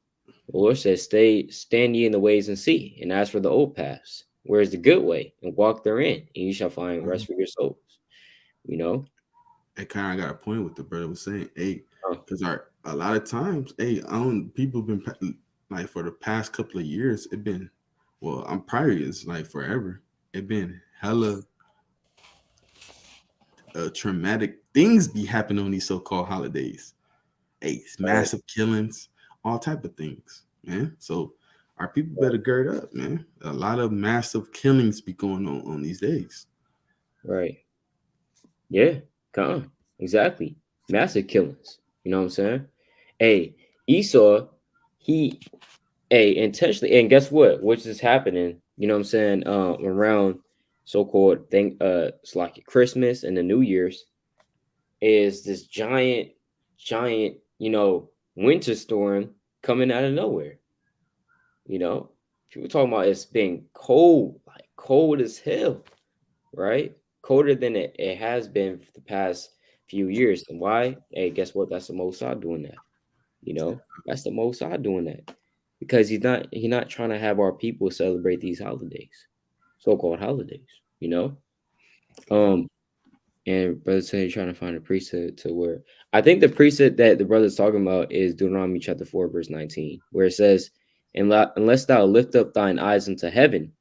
Lord says, stand ye in the ways and see, and ask for the old paths. Where is the good way? And walk therein, and you shall find rest for your souls. It kind of got a point with the brother was saying, hey, Oh, because a lot of times, hey, people been like for the past couple of years, it been, well, I'm probably it's like forever. It been hella traumatic things be happening on these so-called holidays. Hey, massive killings, all type of things, man. So our people better gird up, man. A lot of massive killings be going on these days. right. Yeah, come exactly. Massive killings. You know what I'm saying? Hey, Esau, he intentionally, and guess what? Which is happening, you know what I'm saying? Around so-called thing, it's like Christmas and the New Year's is this giant, winter storm coming out of nowhere. People talking about it's being cold, like cold as hell, right? Colder than it has been for the past few years. And why? Hey, guess what? That's the Most High doing that. That's the Most High doing that because he's not trying to have our people celebrate these holidays, so-called holidays. You know. And brother said he's trying to find a precept to where I think the precept that the brother's talking about is Deuteronomy chapter 4, verse 19, where it says, unless thou lift up thine eyes unto heaven,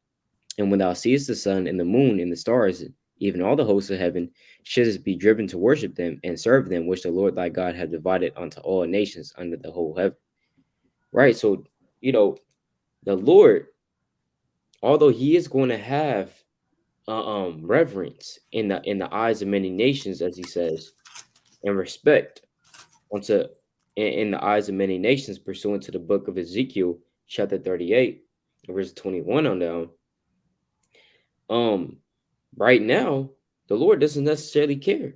and when thou seest the sun and the moon and the stars, even all the hosts of heaven, shouldst be driven to worship them and serve them, which the Lord thy God hath divided unto all nations under the whole heaven. Right? So, the Lord, although he is going to have reverence in the eyes of many nations, as he says, and respect unto in the eyes of many nations, pursuant to the book of Ezekiel, chapter 38, verse 21 on down. Right now, the Lord doesn't necessarily care.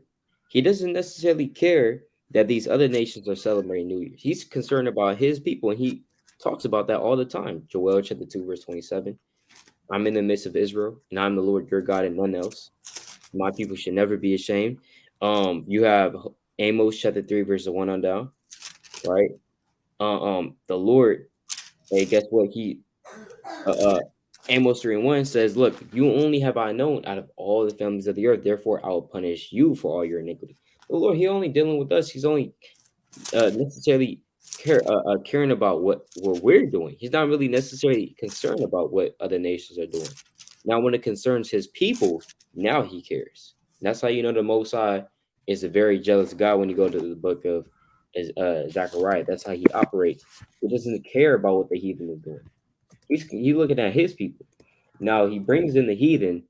He doesn't necessarily care that these other nations are celebrating New Year's. He's concerned about his people, and he talks about that all the time. Joel chapter 2, verse 27. I'm in the midst of Israel, and I'm the Lord your God and none else. My people should never be ashamed. You have Amos chapter 3, verse 1 on down, right? The Lord, hey, guess what? Amos 3 and 1 says, look, you only have I known out of all the families of the earth, therefore I will punish you for all your iniquity. The Lord, he only dealing with us. He's only necessarily caring about what we're doing. He's not really necessarily concerned about what other nations are doing. Now, when it concerns his people, now he cares. And that's how you know the Most High is a very jealous God when you go to the book of Zechariah. That's how he operates. He doesn't care about what the heathen is doing. He's looking at his people. Now he brings in the heathen,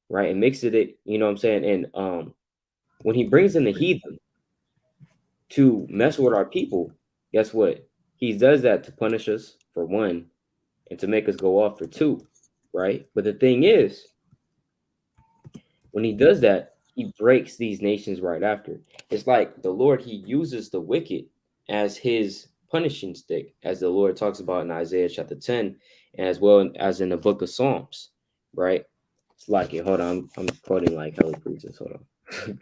right, and mixes it. You know what I'm saying? And when he brings in the heathen to mess with our people, guess what? He does that to punish us for one, and to make us go off for two, right? But the thing is, when he does that, he breaks these nations right after. It's like the Lord, he uses the wicked as his punishing stick, as the Lord talks about in Isaiah chapter 10, and as well as in the book of Psalms, right? It's like, hold on, I'm quoting like hella preachers. Hold on.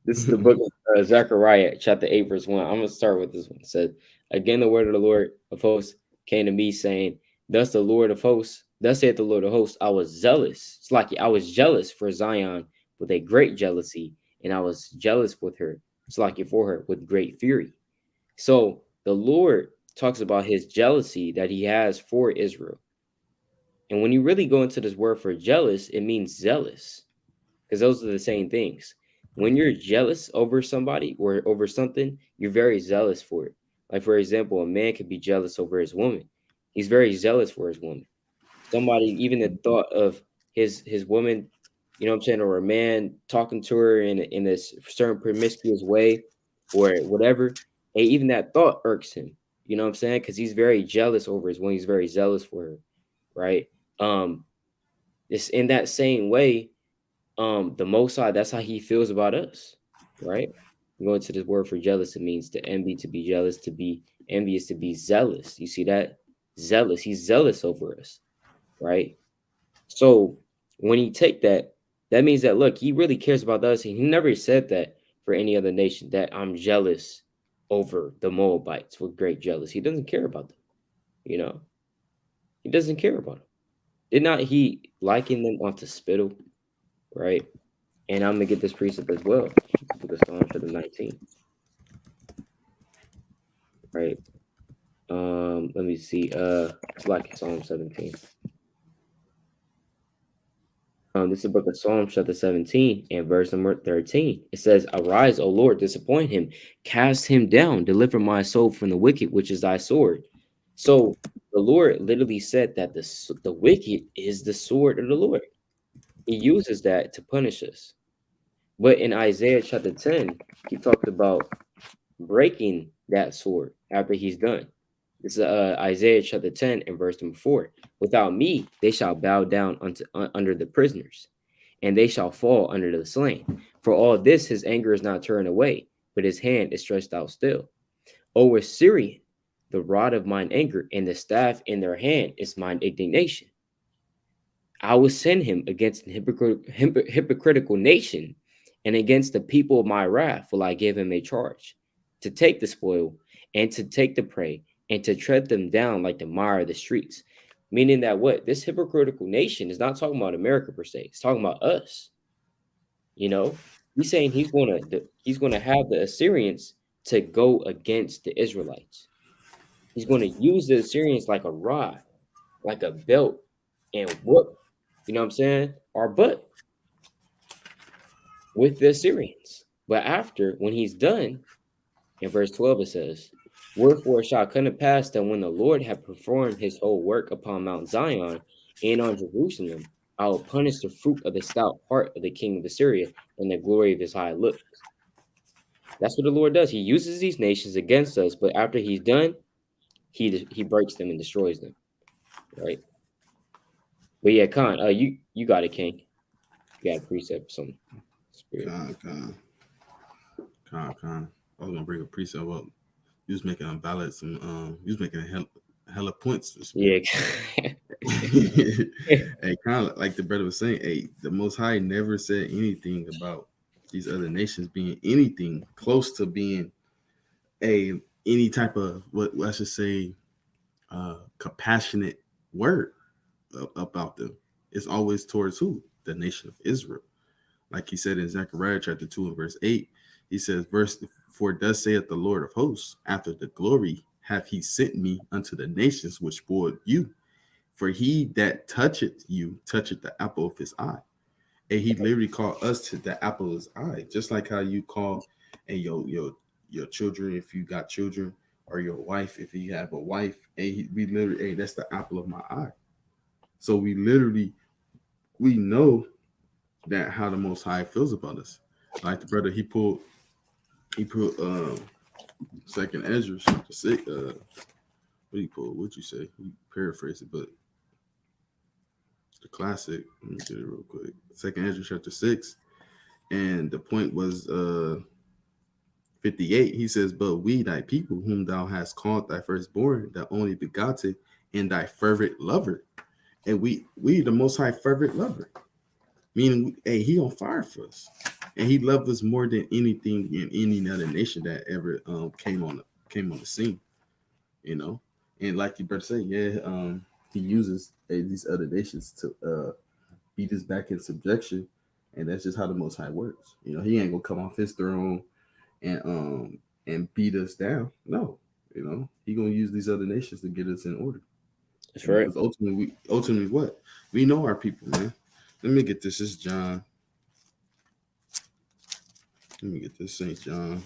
This is the book of Zechariah, chapter 8, verse 1. I'm going to start with this one. It said, again, the word of the Lord of hosts came to me, saying, thus the Lord of hosts, thus saith the Lord of hosts, I was zealous. It's like I was jealous for Zion with a great jealousy, and I was jealous with her. It's like for her with great fury. So the Lord talks about his jealousy that he has for Israel. And when you really go into this word for jealous, it means zealous, because those are the same things. When you're jealous over somebody or over something, you're very zealous for it. Like, for example, a man could be jealous over his woman. He's very zealous for his woman. Somebody, even the thought of his woman, you know what I'm saying, or a man talking to her in a certain promiscuous way or whatever, hey, even that thought irks him. You know what I'm saying? Because he's very jealous over his woman. He's very zealous for her, right? Um, it's in that same way, the Most High, that's how he feels about us, right? Going to this word for jealous, it means to envy, to be jealous, to be envious, to be zealous. You see that? Zealous. He's zealous over us, right? So when he take that, that means that look, he really cares about us. And he never said that for any other nation, that I'm jealous over the Moabites with great jealous. He doesn't care about them, you know. He doesn't care about them. Did not he liken them unto spittle, right? And I'm gonna get this precept as well. Book of Psalms chapter 19. Right. Let me see. It's like Psalm 17. This is the book of Psalms chapter 17 and verse number 13. It says, arise, O Lord, disappoint him, cast him down, deliver my soul from the wicked, which is thy sword. So the Lord literally said that the wicked is the sword of the Lord. He uses that to punish us. But in Isaiah chapter 10, he talked about breaking that sword after he's done. This is Isaiah chapter 10 and verse number 4. Without me, they shall bow down under the prisoners, and they shall fall under the slain. For all this, his anger is not turned away, but his hand is stretched out still. O Assyrian, the rod of mine anger, and the staff in their hand is mine indignation. I will send him against an hypocritical nation, and against the people of my wrath will I give him a charge, to take the spoil, and to take the prey, and to tread them down like the mire of the streets. Meaning that what? This hypocritical nation is not talking about America per se. It's talking about us. You know, he's saying he's gonna have the Assyrians to go against the Israelites. He's going to use the Assyrians like a rod, like a belt, and whoop, you know what I'm saying, our butt with the Assyrians. But after, when he's done, in verse 12 it says, wherefore it shall come to pass that when the Lord hath performed his whole work upon Mount Zion and on Jerusalem, I will punish the fruit of the stout heart of the king of Assyria and the glory of his high looks. That's what the Lord does. He uses these nations against us, but after he's done, he breaks them and destroys them, right? But yeah, Khan, you got it, King. You got a precept, some spirit. Con. I was gonna bring a precept up. You was making valid some. You was making hella points to Yeah. Hey, kind of like the brother was saying. Hey, the Most High never said anything about these other nations being anything close to being any type of what let's just say compassionate word about them. It's always towards who? The nation of Israel. Like he said in Zechariah chapter 2 and verse 8, he says, for thus saith the Lord of hosts, after the glory hath he sent me unto the nations which spoiled you, For he that toucheth you toucheth the apple of his eye. And he literally called us to the apple of his eye, just like how you call and your children if you got children, or your wife if you have a wife. And we literally, hey, that's the apple of my eye. So we know that how the Most High feels about us. Like the brother, he put second Ezra chapter 6. What he pulled? What'd you say? He paraphrased it, but the classic. Let me get it real quick. Second Ezra chapter 6, and the point was 58. He says, "But we, thy people, whom thou hast called thy firstborn, thy only begotten, and thy fervent lover." And we the Most High fervent lover, meaning, hey, he on fire for us, and he loved us more than anything in any other nation that ever came on the scene, you know. And like you better say, yeah, he uses these other nations to beat us back in subjection, and that's just how the Most High works. You know, he ain't gonna come off his throne and beat us down. No, you know, he gonna use these other nations to get us in order. That's You know, right. because ultimately what we know our people, man. Let me get this. This is John. Let me get this St. John.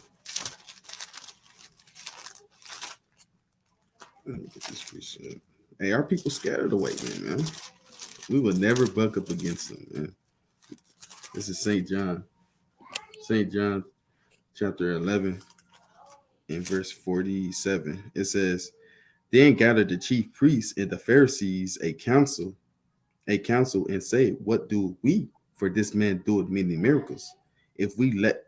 Let me get this precept. Hey, our people scattered away, man. We would never buck up against them, man. This is St. John. St. John chapter 11 and verse 47. It says, "Then gathered the chief priests and the Pharisees a council and say, What do we? For this man doeth many miracles. If we let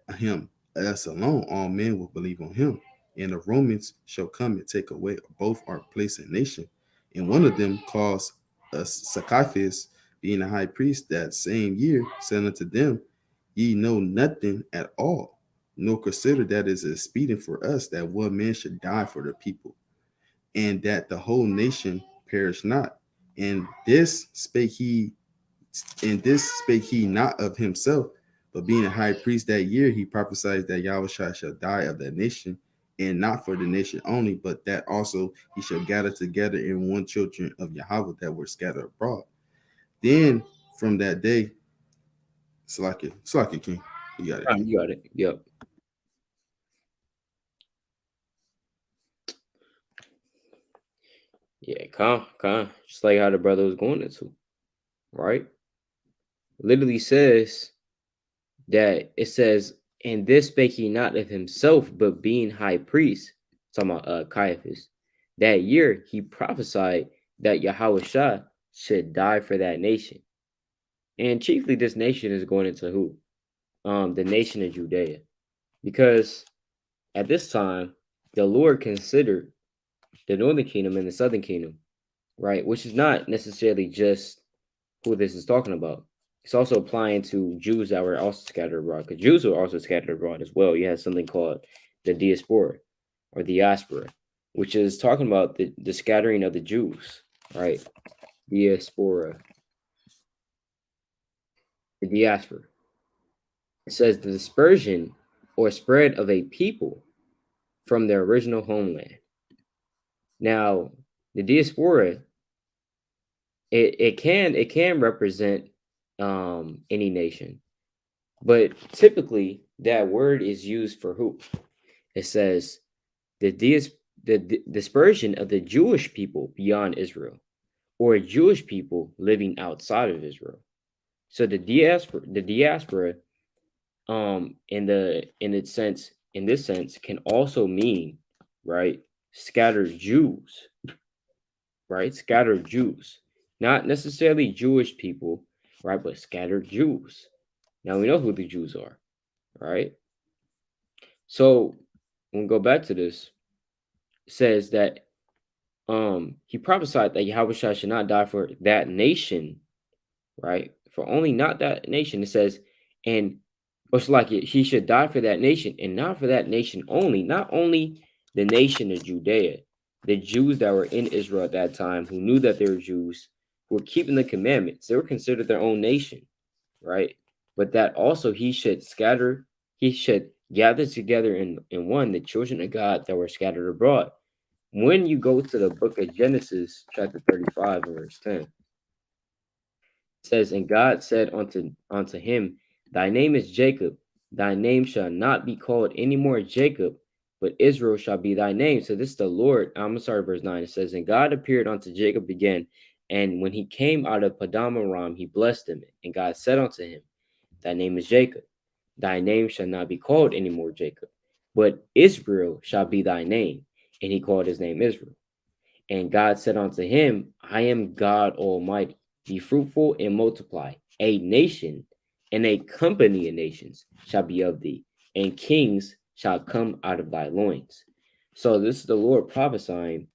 us alone, all men will believe on him. And the Romans shall come and take away both our place and nation. And one of them calls us Sacrifice, being a high priest that same year, said unto them, Ye know nothing at all, nor consider that it is expedient for us that one man should die for the people, and that the whole nation perish not. And this spake he, not of himself, but being a high priest that year, he prophesied that Yahushua shall die of that nation, and not for the nation only, but that also he shall gather together in one children of Yahweh that were scattered abroad. Then from that day, Slack it, King. You got it, King. You got it. Yep. Yeah, just like how the brother was going into, right? Literally says that it says, and this spake he not of himself, but being high priest, talking about Caiaphas, that year he prophesied that Yahushua should die for that nation. And chiefly this nation is going into who? The nation of Judea. Because at this time, the Lord considered the northern kingdom and the southern kingdom, right? Which is not necessarily just who this is talking about. It's also applying to Jews that were also scattered abroad, because Jews were also scattered abroad as well. You had something called the diaspora or diaspora, which is talking about the scattering of the Jews, right? Diaspora, the diaspora. It says the dispersion or spread of a people from their original homeland. Now, the diaspora, it can represent any nation, but typically that word is used for who? It says the dispersion of the Jewish people beyond Israel, or Jewish people living outside of Israel. So the diaspora, in this sense, can also mean, right, scattered Jews, right, scattered Jews, not necessarily Jewish people, right, but scattered Jews. Now we know who the Jews are, right? So when we go back to this, it says that he prophesied that Yahweh should not die for that nation, right? For only not that nation. It says, and it's like he should die for that nation, and not for that nation only, not only the nation of Judea, the Jews that were in Israel at that time who knew that they were Jews, who were keeping the commandments, they were considered their own nation, right? But that also he should gather together in one the children of God that were scattered abroad. when you go to the book of Genesis, chapter 35, verse 10, it says, and God said unto him, thy name is Jacob, thy name shall not be called any more Jacob, but Israel shall be thy name. So this is the Lord. I'm sorry, verse 9. It says, and God appeared unto Jacob again, and when he came out of Padam Aram, he blessed him. And God said unto him, thy name is Jacob. Thy name shall not be called any more Jacob, but Israel shall be thy name. And he called his name Israel. And God said unto him, I am God Almighty. Be fruitful and multiply. A nation and a company of nations shall be of thee, and kings shall come out of thy loins. So this is the Lord prophesying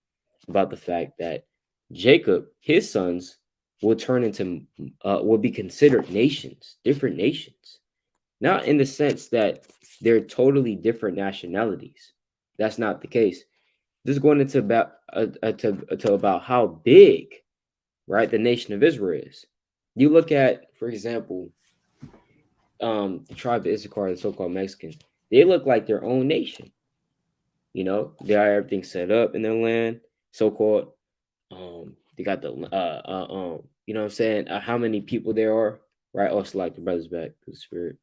about the fact that Jacob, his sons, will turn into, will be considered nations, different nations. Not in the sense that they're totally different nationalities. That's not the case. This is going into about to about how big, right, the nation of Israel is. You look at, for example, the tribe of Issachar, the so-called Mexicans. They look like their own nation. You know, they have everything set up in their land, so-called. They got the you know what I'm saying? How many people there are, right? Also, like the brothers back to the spirit.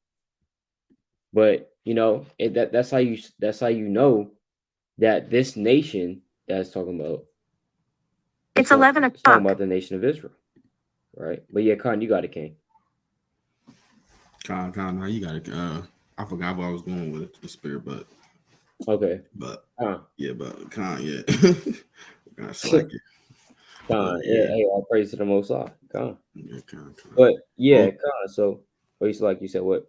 But you know, that's how you know that this nation that's talking about. It's 11 o'clock. It's talking about the nation of Israel, right? But yeah, Khan, you got it, King. Con, how you got it? I forgot where I was going with the spirit, but okay, but Khan. Yeah, but Con, yeah, God slack it. Khan, yeah, hey, all praise to the Most High, Khan. Yeah, Con. But yeah, Khan. So, what you like? You said what?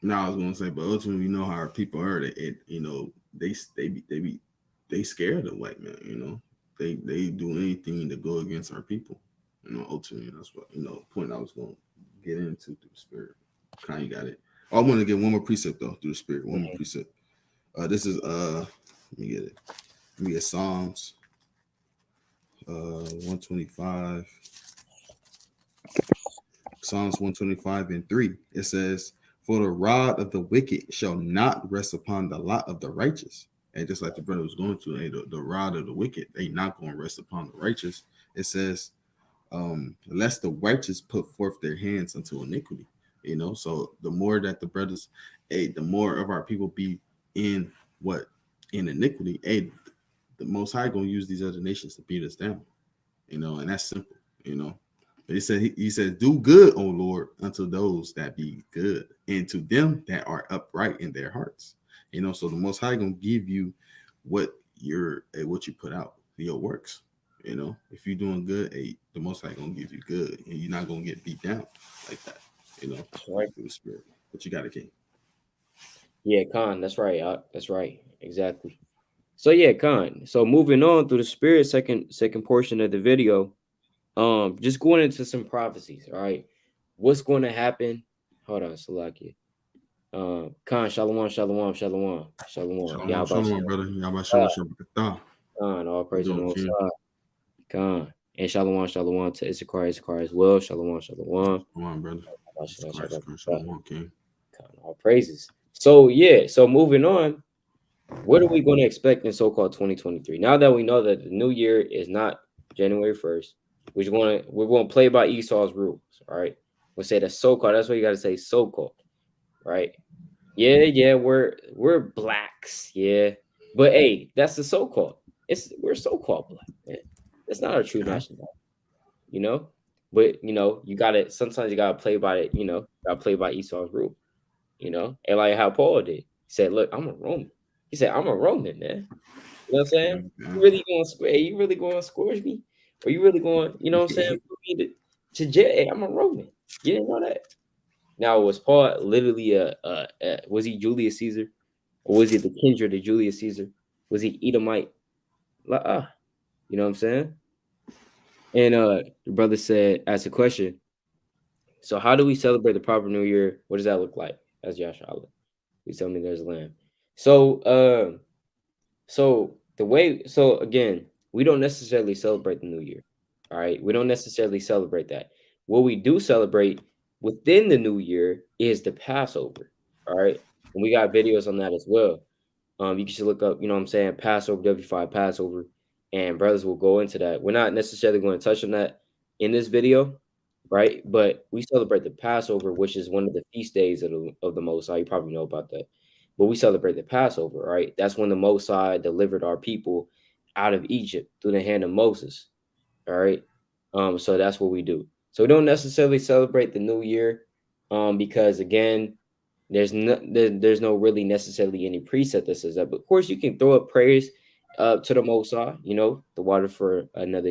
No, I was gonna say, but ultimately, you know how our people are. You know, they scared of white men. You know, they do anything to go against our people. You know, ultimately, that's what point I was gonna get into through the spirit. Kind of got it. Oh, I want to get one more precept though through the spirit. One more precept. This is let me get it. Let me get Psalms 125. Psalms 125 and 3. It says, for the rod of the wicked shall not rest upon the lot of the righteous. And just like the brother was going to, the rod of the wicked, they not going to rest upon the righteous. It says, lest the righteous put forth their hands unto iniquity. You know, so the more that the brothers, the more of our people be in iniquity, the Most High gonna use these other nations to beat us down. You know, and that's simple. You know, but he said, do good, O Lord, unto those that be good, and to them that are upright in their hearts. You know, so the Most High gonna give you what you put out, your works. You know, if you're doing good, the Most High gonna give you good, and you're not gonna get beat down like that. You know, that's right. Through the spirit. But you got a king. Yeah, Khan. That's right. That's right. Exactly. So yeah, Khan. So moving on through the spirit, second portion of the video. Just going into some prophecies. All right, what's going to happen? Hold on, Salaki. Khan, shalom, shalom, shalom, shalom. Shalom, Yahweh shalom, brother. Yahweh shalom, shalom. Khan, all You praise to the doing, Most king? High. Khan. And shalom, shalom to Issachar as well. Shalom, shalom. Come on, brother. Shalom, king. Khan, all praises. So yeah, so moving on, what are we going to expect in so-called 2023? Now that we know that the new year is not January 1st, we're going to play by Esau's rules. All right, we'll say the so-called. That's what you got to say, so-called, right? Yeah, we're blacks, yeah, but hey, that's the so-called. We're so-called black, man. That's not our true nationality, you know. But you know, sometimes you gotta play by it. You know, gotta play by Esau's rule. You know, and like how Paul did. He said, "Look, I'm a Roman." He said, "I'm a Roman, man." You know what I'm saying? You really going to square? You really going to scourge me? Or you really going? You know what I'm saying? Put me to jail? Hey, I'm a Roman. You didn't know that? Now, was Paul literally was he Julius Caesar, or was he the kindred of Julius Caesar? Was he Edomite? Like, you know what I'm saying? And the brother said, asked a question. So, how do we celebrate the proper New Year? What does that look like? As YASHARALA. Please tell me there's a lamb. So, so again, we don't necessarily celebrate the New Year. All right, we don't necessarily celebrate that. What we do celebrate within the New Year is the Passover. All right, and we got videos on that as well. You can just look up, you know what I'm saying, Passover, W5 Passover. and brothers will go into that. We're not necessarily going to touch on that in this video, right? But we celebrate the Passover, which is one of the feast days of the Most High. You probably know about that. But we celebrate the Passover, right? That's when the Most High delivered our people out of Egypt through the hand of Moses. All right. So that's what we do. So we don't necessarily celebrate the new year, because again, there's no really necessarily any preset that says that. But of course, you can throw up praise to the Most High, the water for another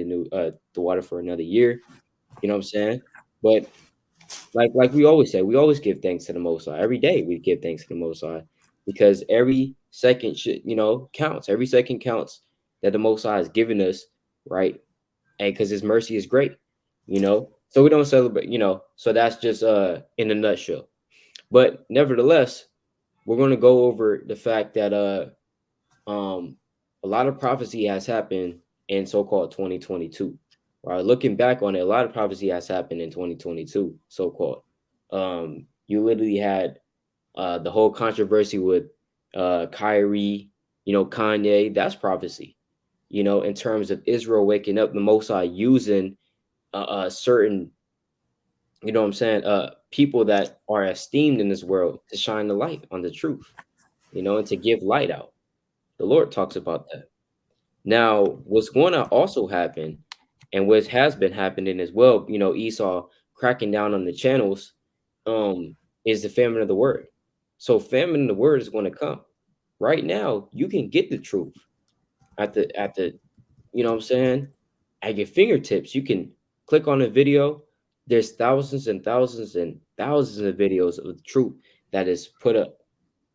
year. You know what I'm saying? But like we always say, we always give thanks to the Most High. Every day we give thanks to the Most High, because every second should counts. Every second counts that the Most High has given us, right? And because His mercy is great, So we don't celebrate, So that's just in a nutshell. But nevertheless, we're going to go over the fact that a lot of prophecy has happened in so-called 2022. Right, looking back on it, a lot of prophecy has happened in 2022, so-called. You literally had the whole controversy with Kyrie, Kanye. That's prophecy. In terms of Israel waking up, the Most High using certain, what I'm saying, people that are esteemed in this world to shine the light on the truth, and to give light out. The Lord talks about that. Now, what's going to also happen, and what has been happening as well, Esau cracking down on the channels, is the famine of the word. So famine of the word is going to come. Right now, you can get the truth at the, what I'm saying, at your fingertips. You can click on a video. There's thousands and thousands and thousands of videos of the truth that is put up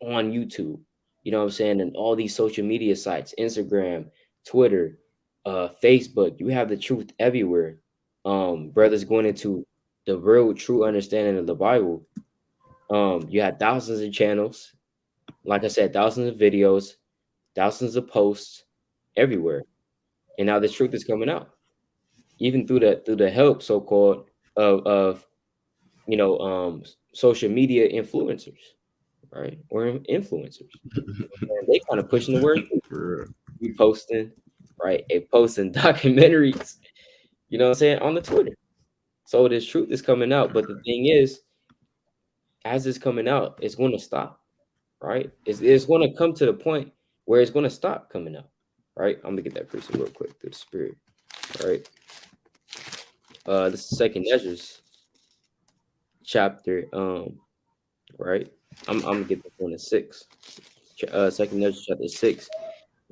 on YouTube, what I'm saying, and all these social media sites, Instagram, Twitter, Facebook. You have the truth everywhere. Brothers going into the real true understanding of the Bible. You had thousands of channels, like I said, thousands of videos, thousands of posts everywhere. And now the truth is coming out. Even through the help, so-called, of social media influencers, right? Or influencers. And they kind of pushing the word, reposting, right? And posting documentaries, what I'm saying, on the Twitter. So this truth is coming out. But the thing is, as it's coming out, it's going to stop, right? It's going to come to the point where it's going to stop coming out, right? I'm gonna get that person real quick through the spirit, all right? This is Second Ezra's chapter, right? I'm gonna get this one to 6. Second Ezra chapter 6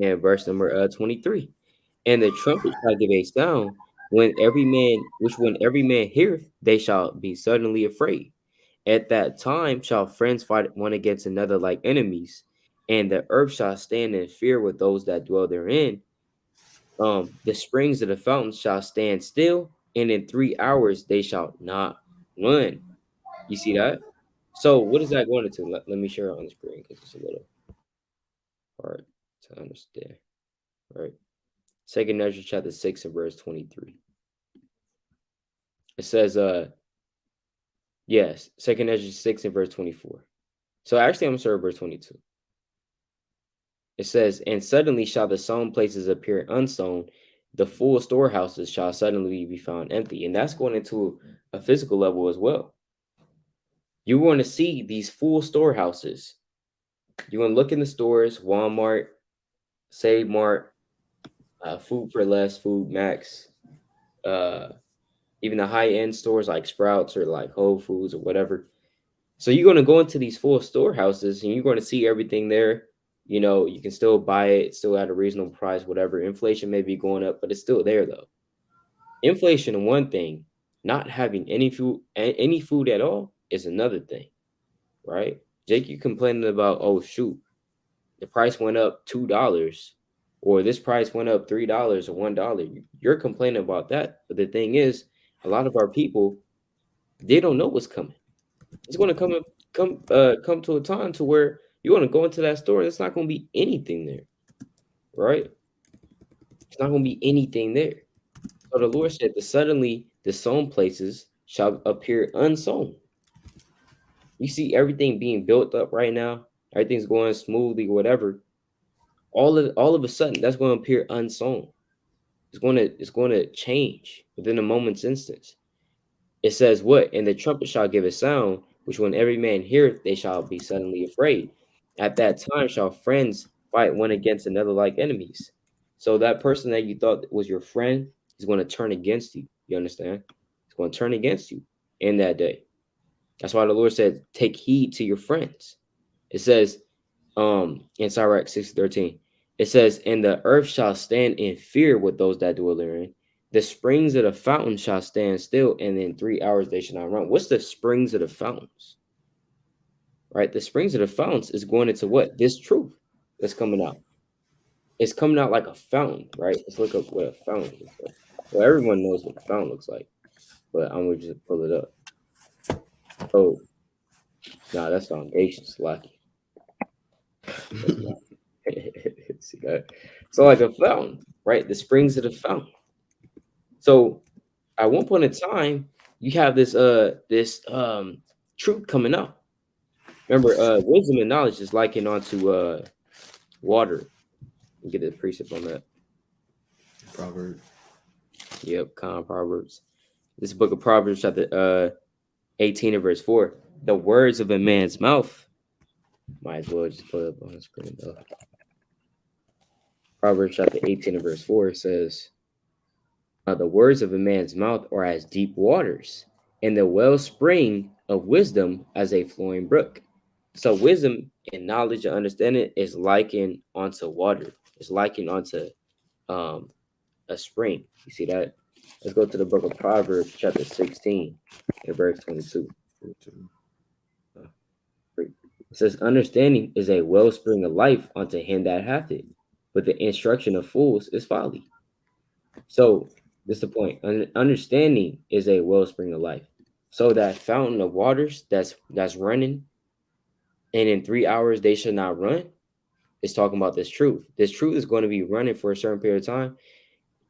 and verse number 23. And the trumpet shall give a sound when every man heareth, they shall be suddenly afraid. At that time shall friends fight one against another like enemies, and the earth shall stand in fear with those that dwell therein. The springs of the fountains shall stand still, and in 3 hours they shall not run. You see that? So what is that going into? Let me share it on the screen because it's a little hard to understand. Right. Second Ezra chapter 6 and verse 23. It says, yes, Second Ezra 6 and verse 24. So actually, I'm sorry, verse 22. It says, and suddenly shall the sown places appear unsown, the full storehouses shall suddenly be found empty. And that's going into a physical level as well. You're going to see these full storehouses. You're going to look in the stores, Walmart, Save Mart, Food for Less, Food Max, even the high-end stores like Sprouts or like Whole Foods or whatever. So you're going to go into these full storehouses and you're going to see everything there. You can still buy it, still at a reasonable price, whatever. Inflation may be going up, but it's still there though. Inflation, one thing, not having any food at all is another thing, right? Jake, you complaining about, oh shoot, the price went up $2, or this price went up $3 or $1. You're complaining about that, but the thing is, a lot of our people, they don't know what's coming. It's going to come to a time to where you're going to go into that store. There's not going to be anything there, right? It's not going to be anything there. So the Lord said that suddenly the sown places shall appear unsown. You see everything being built up right now. Everything's going smoothly, whatever. All of a sudden, that's going to appear unsown. It's going to change within a moment's instance. It says what? And the trumpet shall give a sound, which when every man heareth, they shall be suddenly afraid. At that time shall friends fight one against another like enemies. So that person that you thought was your friend is going to turn against you. You understand? It's going to turn against you in that day. That's why the Lord said, take heed to your friends. It says, in SIRACH 6:13, it says, and the earth shall stand in fear with those that dwell therein. The springs of the fountain shall stand still, and in 3 hours they shall not run. What's the springs of the fountains? Right? The springs of the fountains is going into what? This truth that's coming out. It's coming out like a fountain, right? Let's look up what a fountain looks like. Well, everyone knows what a fountain looks like, but I'm gonna just pull it up. Oh, nah, that's foundations, lucky. That's not. See that? So like a fountain, right? The springs of the fountain. So at one point in time, you have this truth coming up. Remember, wisdom and knowledge is likened onto water. You get a precept on that. Proverb. Yep, common Proverbs. This book of Proverbs, chapter 18 and verse 4. The words of a man's mouth. Might as well just put it up on the screen though. Proverbs chapter 18 and verse 4 says, the words of a man's mouth are as deep waters, and the wellspring of wisdom as a flowing brook. So wisdom and knowledge and understanding is likened onto water. It's likened onto um, a spring. You see that? Let's go to the book of Proverbs, chapter 16, and verse 22. It says, understanding is a wellspring of life unto him that hath it, but the instruction of fools is folly. So this is the point. Understanding is a wellspring of life. So that fountain of waters that's running, and in 3 hours they should not run, is talking about this truth. This truth is going to be running for a certain period of time.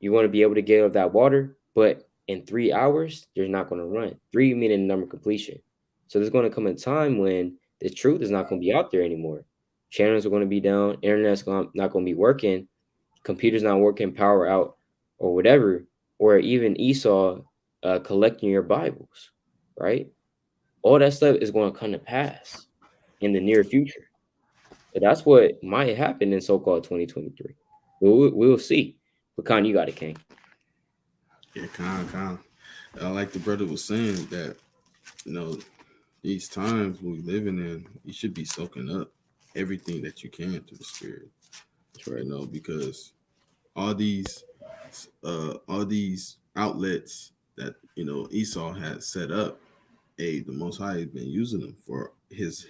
You want to be able to get out of that water, but in 3 hours, they're not going to run. 3 meaning the number completion. So there's going to come a time when the truth is not going to be out there anymore. Channels are going to be down. Internet's not going to be working. Computers not working, power out, or whatever. Or even Esau collecting your Bibles, right? All that stuff is going to come to pass in the near future. But that's what might happen in so-called 2023. We'll see. But Khan, you got it, King. Yeah, Con. Like the brother was saying that, these times we living in, you should be soaking up everything that you can through the spirit. That's right. Because all these outlets that Esau had set up, the Most High has been using them for his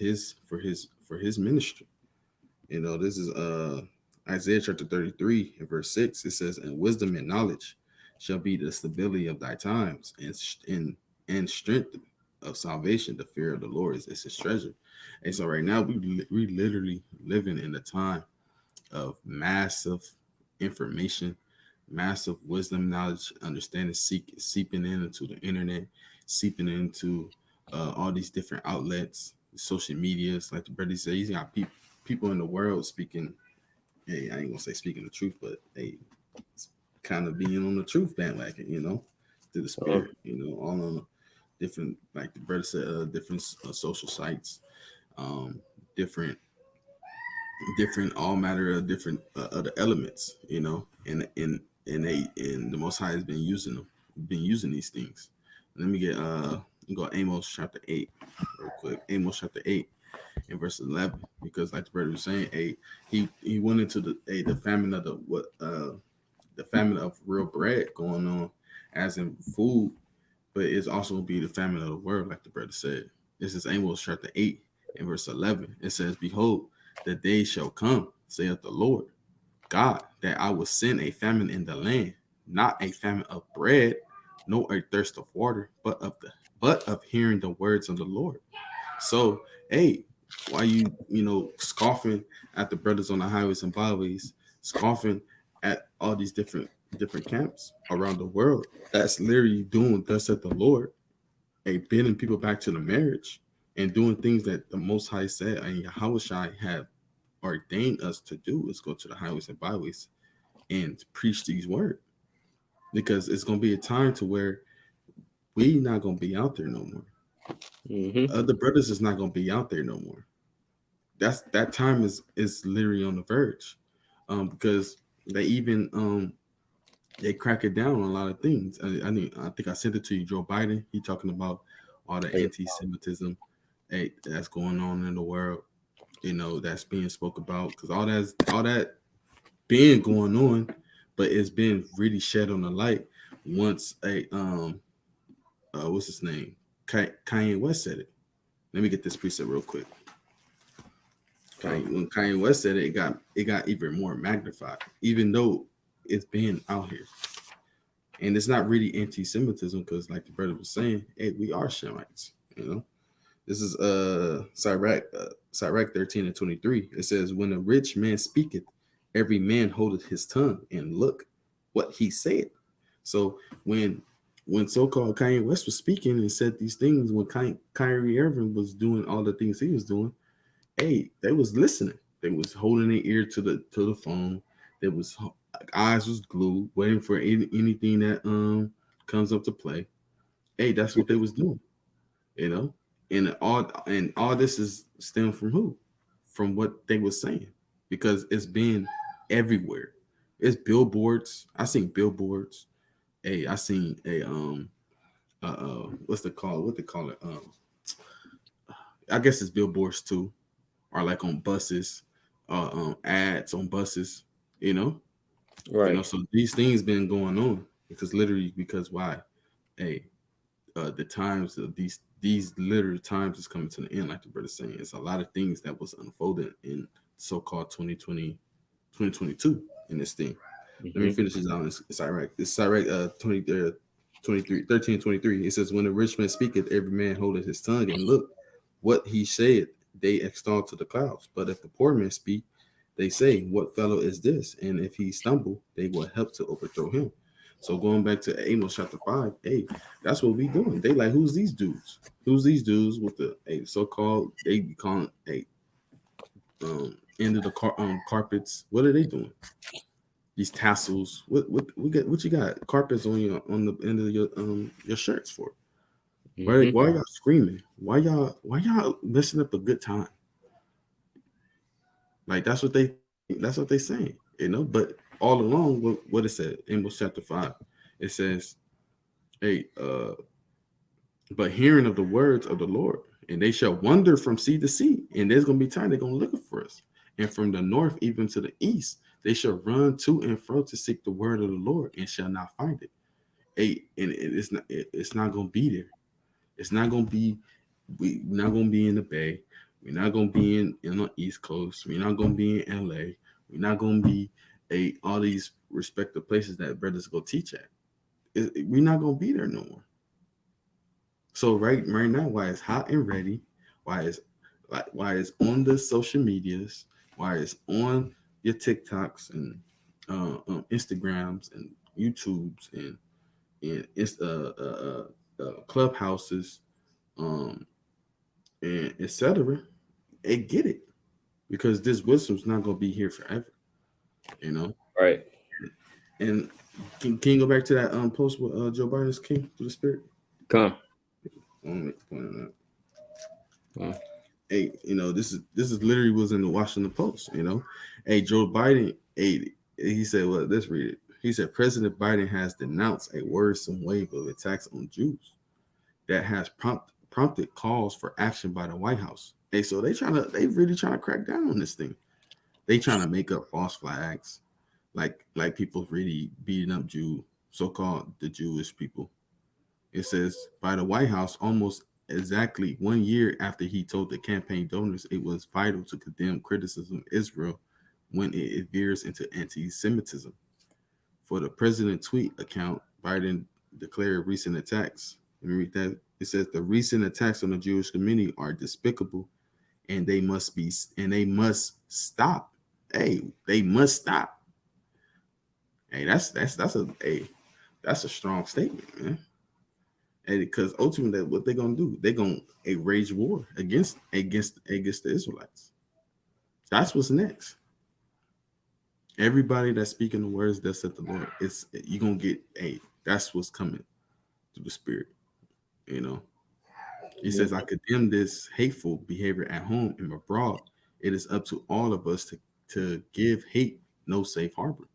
ministry. This is Isaiah chapter 33 and verse 6. It says, and wisdom and knowledge shall be the stability of thy times, and strength of salvation. The fear of the Lord is his treasure. And so right now we literally living in a time of massive information, massive wisdom, knowledge, understanding, seeping into the internet, seeping into all these different outlets, social medias. Like the brother said, he's got people in the world speaking. Hey, I ain't gonna say speaking the truth, but hey, kind of being on the truth bandwagon, through the spirit, all on different, like the brother said, different social sites, different all matter of different other elements, and the Most High has been using these things. Let me go Amos chapter 8 real quick. Amos chapter 8 in verse 11, because like the brother was saying, he went into the famine of the famine of real bread going on, as in food, but it's also be the famine of the word, like the brother said. This is Amos chapter 8 and verse 11. It says, behold, the day shall come, saith the Lord God, that I will send a famine in the land, not a famine of bread, nor a thirst of water, but of hearing the words of the Lord. So, hey, why you scoffing at the brothers on the highways and byways, scoffing at all these different camps around the world that's literally doing thus at the Lord, bending people back to the marriage and doing things that the Most High said and Yahushua have ordained us to do, is go to the highways and byways and preach these words. because it's gonna be a time to where we not gonna be out there no more. Mm-hmm. Other brothers is not gonna be out there no more. That time is literally on the verge, because they even they crack it down on a lot of things. I think I sent it to you, Joe Biden. He talking about all the anti-Semitism, that's going on in the world. That's being spoke about because all that been going on, but it's been really shed on the light once a what's his name, Kanye West said it. Let me get this preset real quick. When Kanye West said it, it got even more magnified, even though it's been out here. And it's not really anti-Semitism because, like the brother was saying, hey, we are Shemites. This is Sirach 13:23. It says, "When a rich man speaketh, every man holdeth his tongue, and look what he said." So when so-called Kanye West was speaking and said these things, when Kyrie Irving was doing all the things he was doing, hey, they was listening. They was holding their ear to the phone. They was eyes was glued, waiting for anything that comes up to play. Hey, that's what they was doing, you know. And all this is stemmed from who? From what they was saying, because it's been everywhere. It's billboards. I seen billboards. Hey, I seen a what's the call? What they call it? I guess it's billboards too, or like on buses, ads on buses. You know, Right. So these things been going on because why? Hey, the times of these literal times is coming to the end, like the brother saying. It's a lot of things that was unfolded in so-called 2022 in this thing. Let me Mm-hmm. finish this out. It's Iraq. It's Iraq 23, 13, 23. It says, "When the rich man speaketh, every man holdeth his tongue, and look what he said, they extol to the clouds. But if the poor man speak, they say, what fellow is this? And if he stumble, they will help to overthrow him." So going back to Amos chapter 5, hey, that's what we doing. They like, who's these dudes? Who's these dudes with the so-called, they be calling end of the carpets? What are they doing? These tassels. What you got? Carpets on the end of your shirts for? Why Mm-hmm. why y'all screaming? Why y'all messing up a good time? Like that's what they saying, But all along, what it said, Amos chapter 5, it says, "Hey, but hearing of the words of the Lord, and they shall wander from sea to sea, and there's gonna be time they're gonna look for us, and from the north even to the east, they shall run to and fro to seek the word of the Lord, and shall not find it." Hey, and it's not gonna be there. It's not gonna be. We're not gonna be in the Bay. We're not gonna be in the East Coast. We're not gonna be in LA. We're not gonna be all these respective places that brothers go teach at. We're not gonna be there no more. So right now, why it's hot and ready, why it's on the social medias, why it's on your TikToks and Instagrams and YouTubes and clubhouses, um, and etc. They get it because this wisdom's not gonna be here forever, you know. Right. And can you go back to that post with Joe Biden's king through the spirit? Come. I want to make a point on that. Come. Hey, this is literally was in the Washington Post. Hey, Joe Biden. Hey, he said, "Well, let's read it." He said, "President Biden has denounced a worrisome wave of attacks on Jews that has prompted calls for action by the White House." Hey, so they really trying to crack down on this thing. They trying to make up false flags, like people really beating up so-called the Jewish people. It says by the White House almost exactly 1 year after he told the campaign donors it was vital to condemn criticism of Israel when it veers into anti-Semitism. For the president tweet account, Biden declared recent attacks. Let me read that. It says the recent attacks on the Jewish community are despicable and they must stop. Hey, they must stop. Hey, that's a strong statement, man. And because ultimately, what they're gonna do, they're gonna wage war against the Israelites. That's what's next. Everybody that's speaking the words that said the Lord, it's you gonna get that's what's coming through the spirit. You know, he Yeah. says, I condemn this hateful behavior at home and abroad. It is up to all of us to give hate no safe harbor.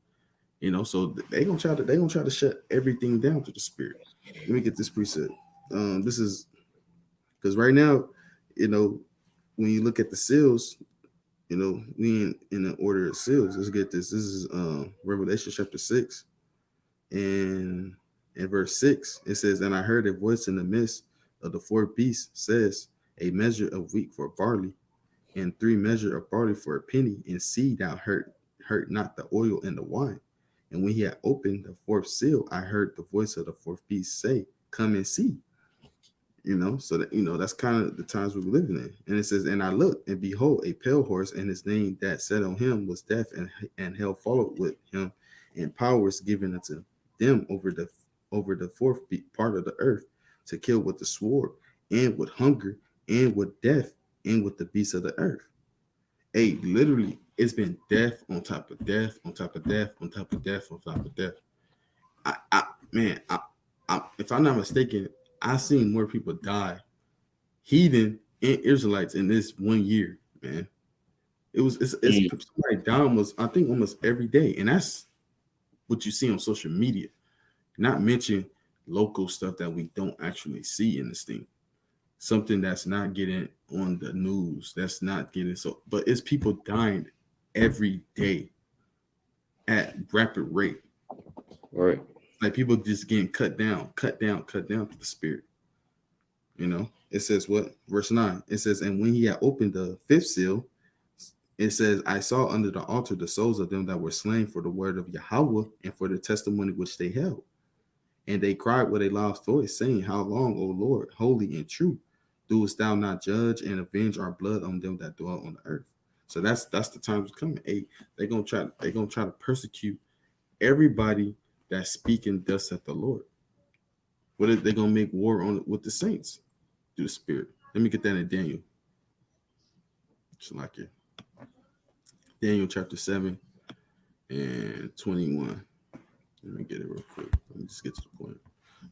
You know, so they gonna try to shut everything down to the spirit. Let me get this precept. This is because right now, you know, when you look at the seals, you know, we in the order of seals. Let's get this. This is Revelation chapter 6 and in verse 6. It says, and I heard a voice in the midst of the fourth beast says, a measure of wheat for barley, and 3 measures of barley for a penny, and see thou hurt not the oil and the wine. And when he had opened the fourth seal, I heard the voice of the fourth beast say, come and see. You know, so that that's kind of the times we were living in. And it says, and I looked, and behold, a pale horse, and his name that sat on him was death, and hell followed with him, and powers given unto them over the fourth part of the earth, to kill with the sword, and with hunger, and with death, and with the beasts of the earth. Hey, literally, it's been death on top of death, on top of death, on top of death, on top of death. I man, if I'm not mistaken, I've seen more people die, heathen and Israelites, in this 1 year, man. It's Mm. somebody dying was, I think, almost every day, and that's what you see on social media. Not mention local stuff that we don't actually see in this thing. Something that's not getting on the news, that's not getting but it's people dying every day at rapid rate. Right. Like people just getting cut down, cut down, cut down to the spirit. You know, it says what? Verse 9. It says, and when he had opened the fifth seal, it says, I saw under the altar the souls of them that were slain for the word of Yahweh and for the testimony which they held. And they cried with a loud voice, saying, how long, O Lord, holy and true, doest thou not judge and avenge our blood on them that dwell on the earth? So that's the times coming. Hey, they're gonna try to persecute everybody that's speaking thus at the Lord. What if they're gonna make war on with the saints through the spirit? Let me get that in Daniel. Just like it. Daniel chapter 7 and 21. Let me get it real quick. Let me just get to the point.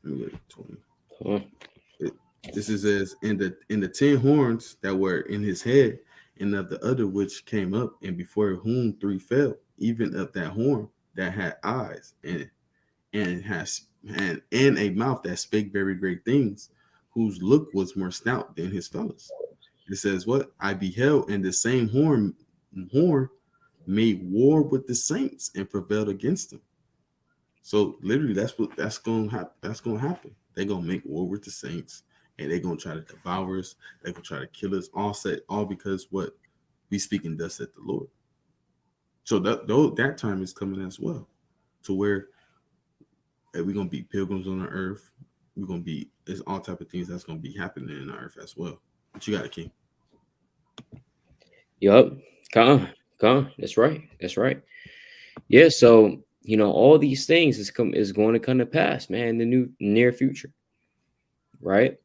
Let me get it 20. Huh. This is as in the 10 horns that were in his head, and of the other which came up, and before whom 3 fell, even of that horn that had eyes, and has and a mouth that spake very great things, whose look was more stout than his fellows. It says, what? I beheld, and the same horn made war with the saints and prevailed against them. So literally, that's gonna happen. That's gonna happen. They're gonna make war with the saints, and they're gonna try to devour us. They're gonna try to kill us. All because what we speaking thus at the Lord. So that time is coming as well, to where we're gonna be pilgrims on the earth. We're gonna be there's all type of things that's gonna be happening in the earth as well. But you got it, King. Yup. Con. That's right. That's right. Yeah. So all these things is going to come to pass, man, in the near future, right?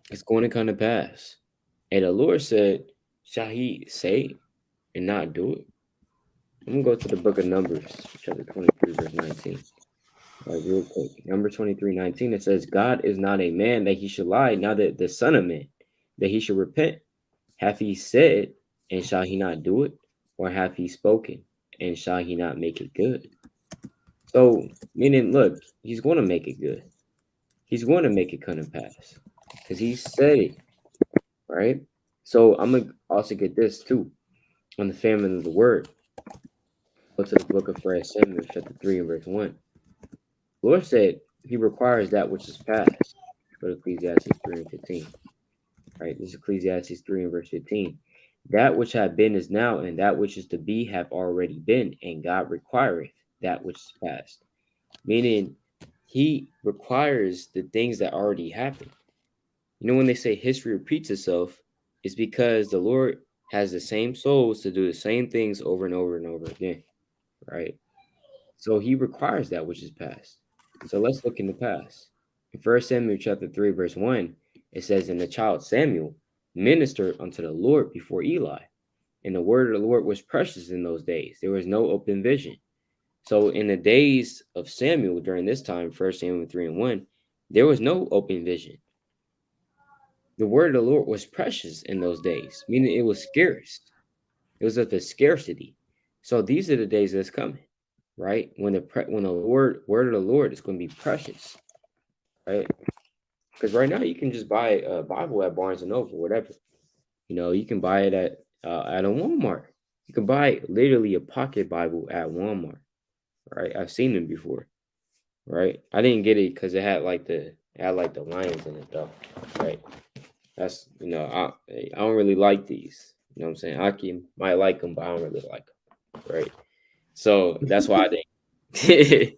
It's going to come to pass. And the Lord said, shall he say and not do it? I'm gonna go to the book of Numbers, chapter 23, verse 19. All right, real quick. Number 23:19, it says, God is not a man that he should lie, neither the son of man that he should repent. Hath he said, and shall he not do it? Or hath he spoken, and shall he not make it good? So, meaning, look, he's going to make it good. He's going to make it come to pass. Because he said it, right? So I'm going to also get this too on the famine of the word. Go to the book of 1 Samuel, chapter 3, and verse 1. The Lord said he requires that which is past. Go to Ecclesiastes 3 and 15. Right? This is Ecclesiastes 3 and verse 15. That which had been is now, and that which is to be have already been, and God requireth that which is past. Meaning, he requires the things that already happened. When they say history repeats itself, it's because the Lord has the same souls to do the same things over and over and over again, right? So he requires that which is past. So let's look in the past. In 1 Samuel chapter 3, verse 1, it says, and the child Samuel ministered unto the Lord before Eli. And the word of the Lord was precious in those days. There was no open vision. So in the days of Samuel during this time, 1 Samuel 3 and 1, there was no open vision. The word of the Lord was precious in those days, meaning it was scarce. It was of the scarcity. So these are the days that's coming, right? When the word of the Lord is going to be precious, right? Because right now you can just buy a Bible at Barnes and Noble, whatever. You can buy it at a Walmart. You can buy literally a pocket Bible at Walmart, right? I've seen them before, right? I didn't get it because it had like the lions in it though, right? That's I don't really like these. You know what I'm saying? Might like them, but I don't really like them, right? So that's why I didn't.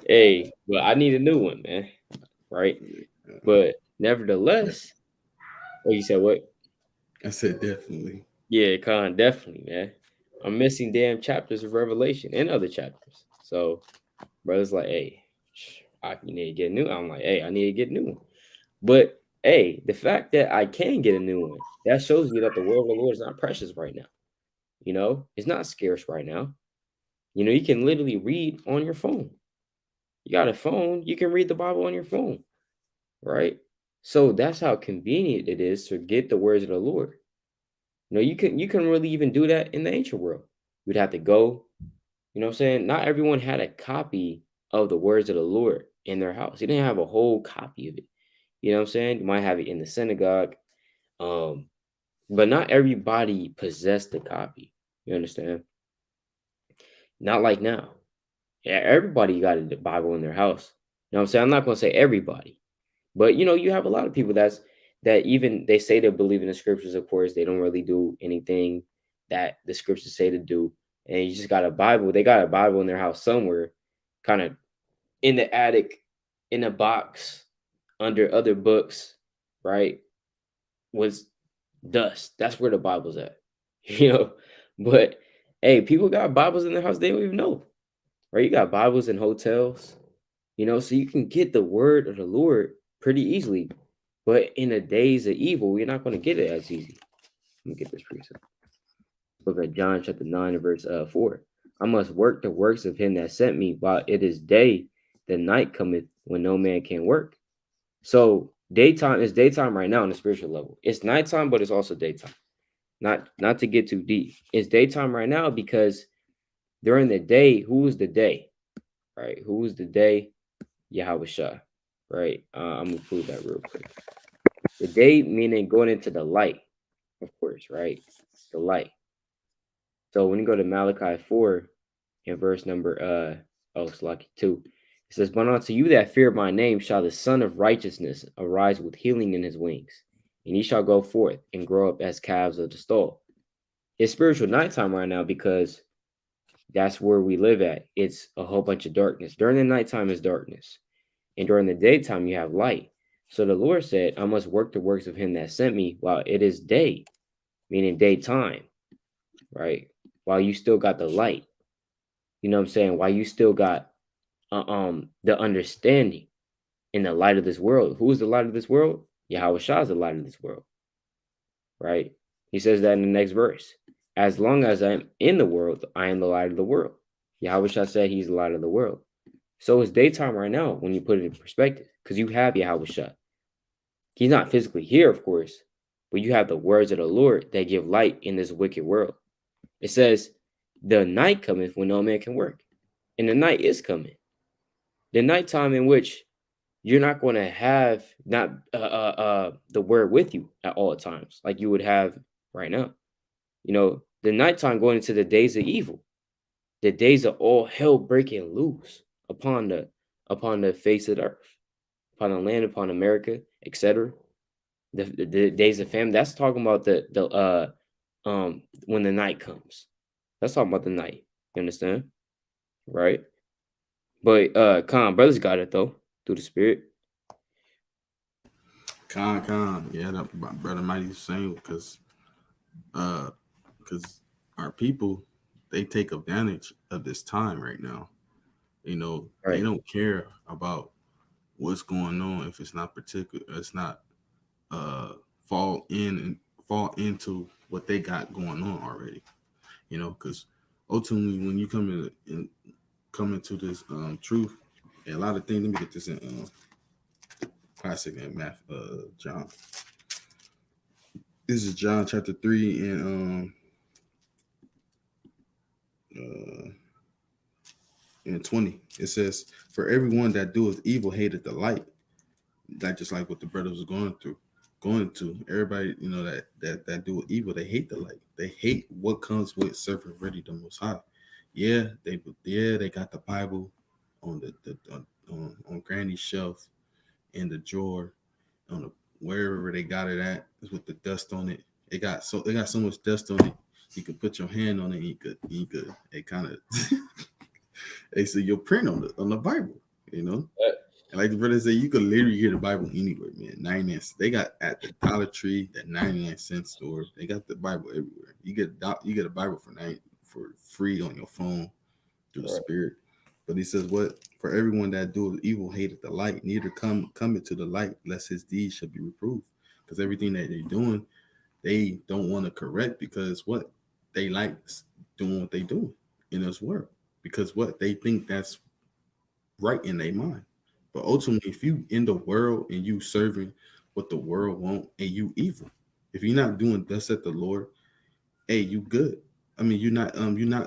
Hey, but I need a new one, man, right? But nevertheless, oh, you said what? I said definitely. Yeah, definitely, man. I'm missing damn chapters of Revelation and other chapters. So, brother's like, hey, you need to get a new. I'm like, hey, I need to get a new one. But hey, the fact that I can get a new one, that shows you that the word of the Lord is not precious right now. It's not scarce right now. You can literally read on your phone. You got a phone, you can read the Bible on your phone, right? So that's how convenient it is to get the words of the Lord. You can really even do that in the ancient world. You'd have to go, you know what I'm saying? Not everyone had a copy of the words of the Lord in their house. You didn't have a whole copy of it. You know what I'm saying? You might have it in the synagogue. But not everybody possessed the copy. You understand? Not like now. Yeah, everybody got a Bible in their house. You know what I'm saying? I'm not gonna say everybody, but you have a lot of people that even they say they believe in the scriptures, of course, they don't really do anything that the scriptures say to do. And you just got a Bible, they got a Bible in their house somewhere, kind of in the attic, in a box, under other books, right? Was dust. That's where the Bible's at. You know, but hey, people got Bibles in their house, they don't even know. Right? You got Bibles in hotels, so you can get the word of the Lord pretty easily. But in the days of evil, you're not going to get it as easy. Let me get this precept. Book of John, chapter 9, and verse 4. I must work the works of him that sent me while it is day. The night cometh when no man can work. So daytime is daytime right now on the spiritual level. It's nighttime, but it's also daytime. Not to get too deep. It's daytime right now because during the day, who is the day? Right? Who is the day? Yahweh Shah. Right? I'm gonna prove that real quick. The day meaning going into the light, of course, right? The light. So when you go to Malachi 4 in verse number it's lucky 2, it says, "But unto you that fear my name shall the Son of Righteousness arise with healing in his wings, and he shall go forth and grow up as calves of the stall." It's spiritual nighttime right now because that's where we live at. It's a whole bunch of darkness. During the nighttime is darkness, and during the daytime you have light. So the Lord said, I must work the works of him that sent me while it is day, meaning daytime, right? While you still got the light. You know what I'm saying? While you still got the understanding in the light of this world. Who is the light of this world? Yahweh Shah is the light of this world, right? He says that in the next verse. As long as I'm in the world, I am the light of the world. Yahweh Shah said he's the light of the world. So it's daytime right now when you put it in perspective, because you have Yahweh Shah. He's not physically here, of course, but you have the words of the Lord that give light in this wicked world. It says, the night cometh when no man can work. And the night is coming. The nighttime in which you're not going to have the word with you at all times, like you would have right now. The nighttime going into the days of evil, the days of all hell breaking loose upon the face of the earth, upon the land, upon America, etc. The days of famine. That's talking about the when the night comes. That's talking about the night. You understand? Right? But brothers got it though, through the spirit. Yeah, that my brother Mighty saying because our people, they take advantage of this time right now. They Right. don't care about what's going on if it's not particular. It's not fall into what they got going on already. Because ultimately, when you come into this truth, and a lot of things. Let me get this in classic and math. John. This is John chapter 3 uh, and 20. It says, "For everyone that doeth evil hated the light." That just like what the brothers was going to everybody, that do evil, they hate the light. They hate what comes with serving ready the Most High. They got the Bible on on Granny's shelf, in the drawer, on the wherever they got it at, is with the dust on it. They got so much dust on it. You could put your hand on it. You could. It kind of they see your print on the Bible. You know. And like the brother said, you could literally get the Bible anywhere, man. 99 cents. They got at the Dollar Tree, that 99-cent store. They got the Bible everywhere. You get a Bible for free on your phone through the Spirit. But he says, "What for everyone that doeth evil hated the light, neither come into the light, lest his deeds should be reproved." Because everything that they're doing, they don't want to correct, because what they like doing what they do in this world, because what they think that's right in their mind. But ultimately, if you in the world and you serving what the world want, and you evil, if you're not doing thus at the Lord, hey, you good. I mean, you're not.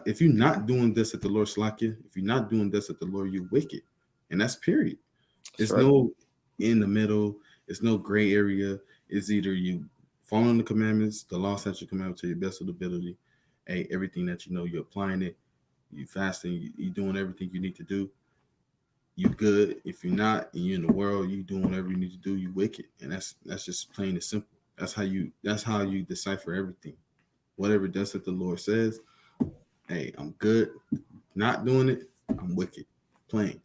If you're not doing this at the Lord, Slakia, if you're not doing this at the Lord, you wicked, and that's period. That's It's right. no in the middle. It's no gray area. It's either you following the commandments, the law, statute, commandment to your best of the ability. Hey, everything that you know, you're applying it. You fasting. You doing everything you need to do. You good. If you're not, and you're in the world, you doing whatever you need to do, you wicked. And that's just plain and simple. That's how you decipher everything. Whatever does that the Lord says, hey, I'm good. Not doing it, I'm wicked. Plain.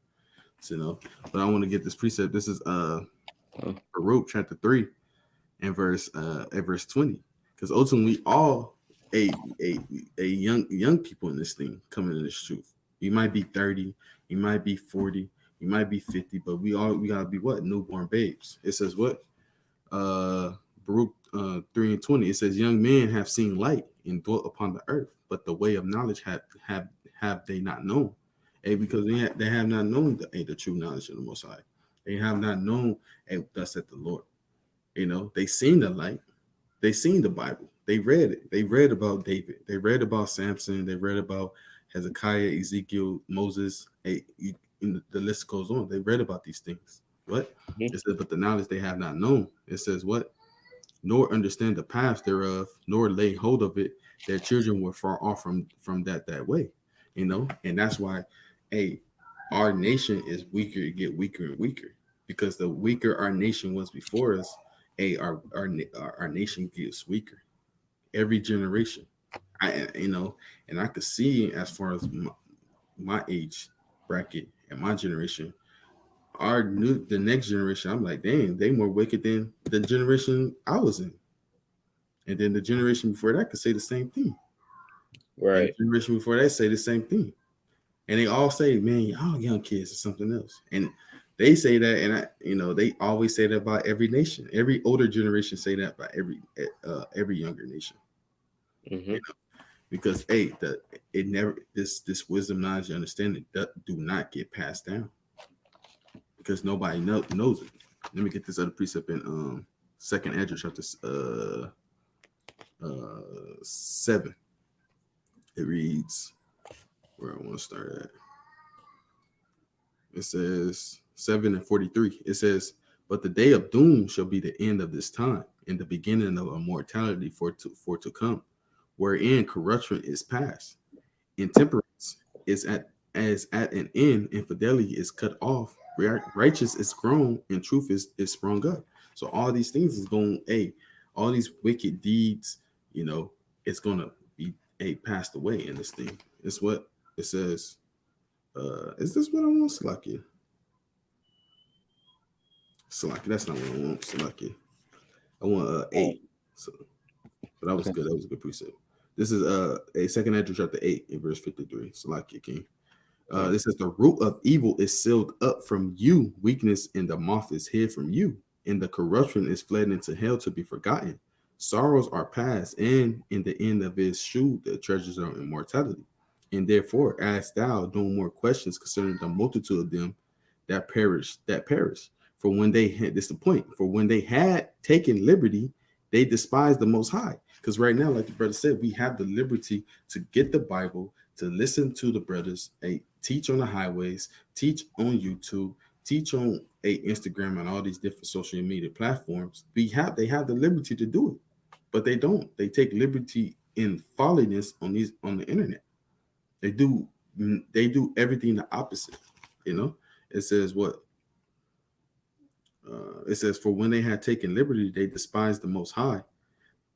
So. But I want to get this precept. This is Baruch chapter 3 and verse 20. Because ultimately all a young people in this thing coming to this truth. You might be 30, you might be 40, you might be 50, but we gotta be what? Newborn babes. It says what? Baruch 3 and 20. It says, "Young men have seen light and dwelt upon the earth, but the way of knowledge have they not known." Because they have not known the true knowledge of the Most High. They have not known thus saith the Lord. They seen the light, they seen the Bible, they read it, they read about David, they read about Samson, they read about Hezekiah, Ezekiel, Moses. The list goes on. They read about these things. What? Mhm. It says, "But the knowledge they have not known." It says what? "Nor understand the path thereof, nor lay hold of it. Their children were far off from that way." And that's why, hey, our nation is weaker, get weaker and weaker, because the weaker our nation was before us, hey, our nation gets weaker every generation. And I could see, as far as my age bracket and my generation, the next generation, I'm like, dang, they more wicked than the generation I was in. And then the generation before that could say the same thing. And Right. the generation before that say the same thing. And they all say, man, y'all young kids or something else. And they say that, and they always say that about every nation. Every older generation say that about every younger nation. Mm-hmm. Because hey, it never this wisdom, knowledge, and understanding do not get passed down, because nobody knows it. Let me get this other precept in Second Ezra chapter 7. It reads, where I want to start at. It says 7:43. It says, "But the day of doom shall be the end of this time, and the beginning of immortality for to come, wherein corruption is past, intemperance is at an end, infidelity is cut off, righteous is grown, and truth is sprung up." So all these things is going, all these wicked deeds, it's gonna be passed away in this thing. It's what it says. Is this what I want, Slakia? Slakia, that's not what I want, Slakia. I want 8. So, but that was Okay. good. That was a good precept. This is a second Ezra chapter 8 in verse 53. Salakia King. This says, "The root of evil is sealed up from you, weakness, and the moth is hid from you, and the corruption is fled into hell to be forgotten. Sorrows are past, and in the end of his shoe, the treasures of immortality. And therefore, ask thou no more questions concerning the multitude of them that perish. For when they had this the point, for when they had taken liberty, they despised the most high. Because right now, like the brother said, we have the liberty to get the Bible, to listen to the brothers, teach on the highways, teach on YouTube, teach on Instagram and all these different social media platforms. They have the liberty to do it, but they don't. They take liberty in folliness on the internet. They do everything the opposite. You know, it says what? It says, for when they had taken liberty, they despised the Most High,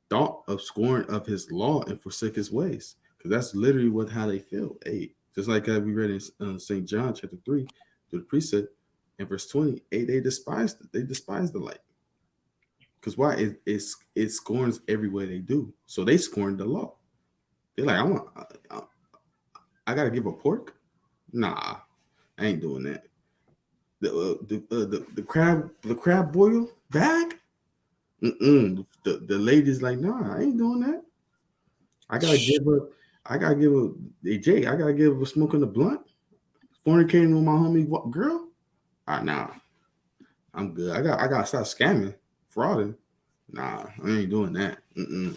thought of scorn of His law, and forsook His ways. Because that's literally how they feel. Hey, just like we read in St. John chapter 3, through the precept, in verse 20, they despised it. They despised the light. Because why? It scorns every way they do. So they scorned the law. They're like, I gotta give a pork? Nah, I ain't doing that. The crab boil bag? The lady's like, nah, I ain't doing that. I gotta give her. Hey Jay, I gotta give her smoking the blunt. Fornicating with my homie girl? Nah, I'm good. I gotta stop scamming, frauding. Nah, I ain't doing that. You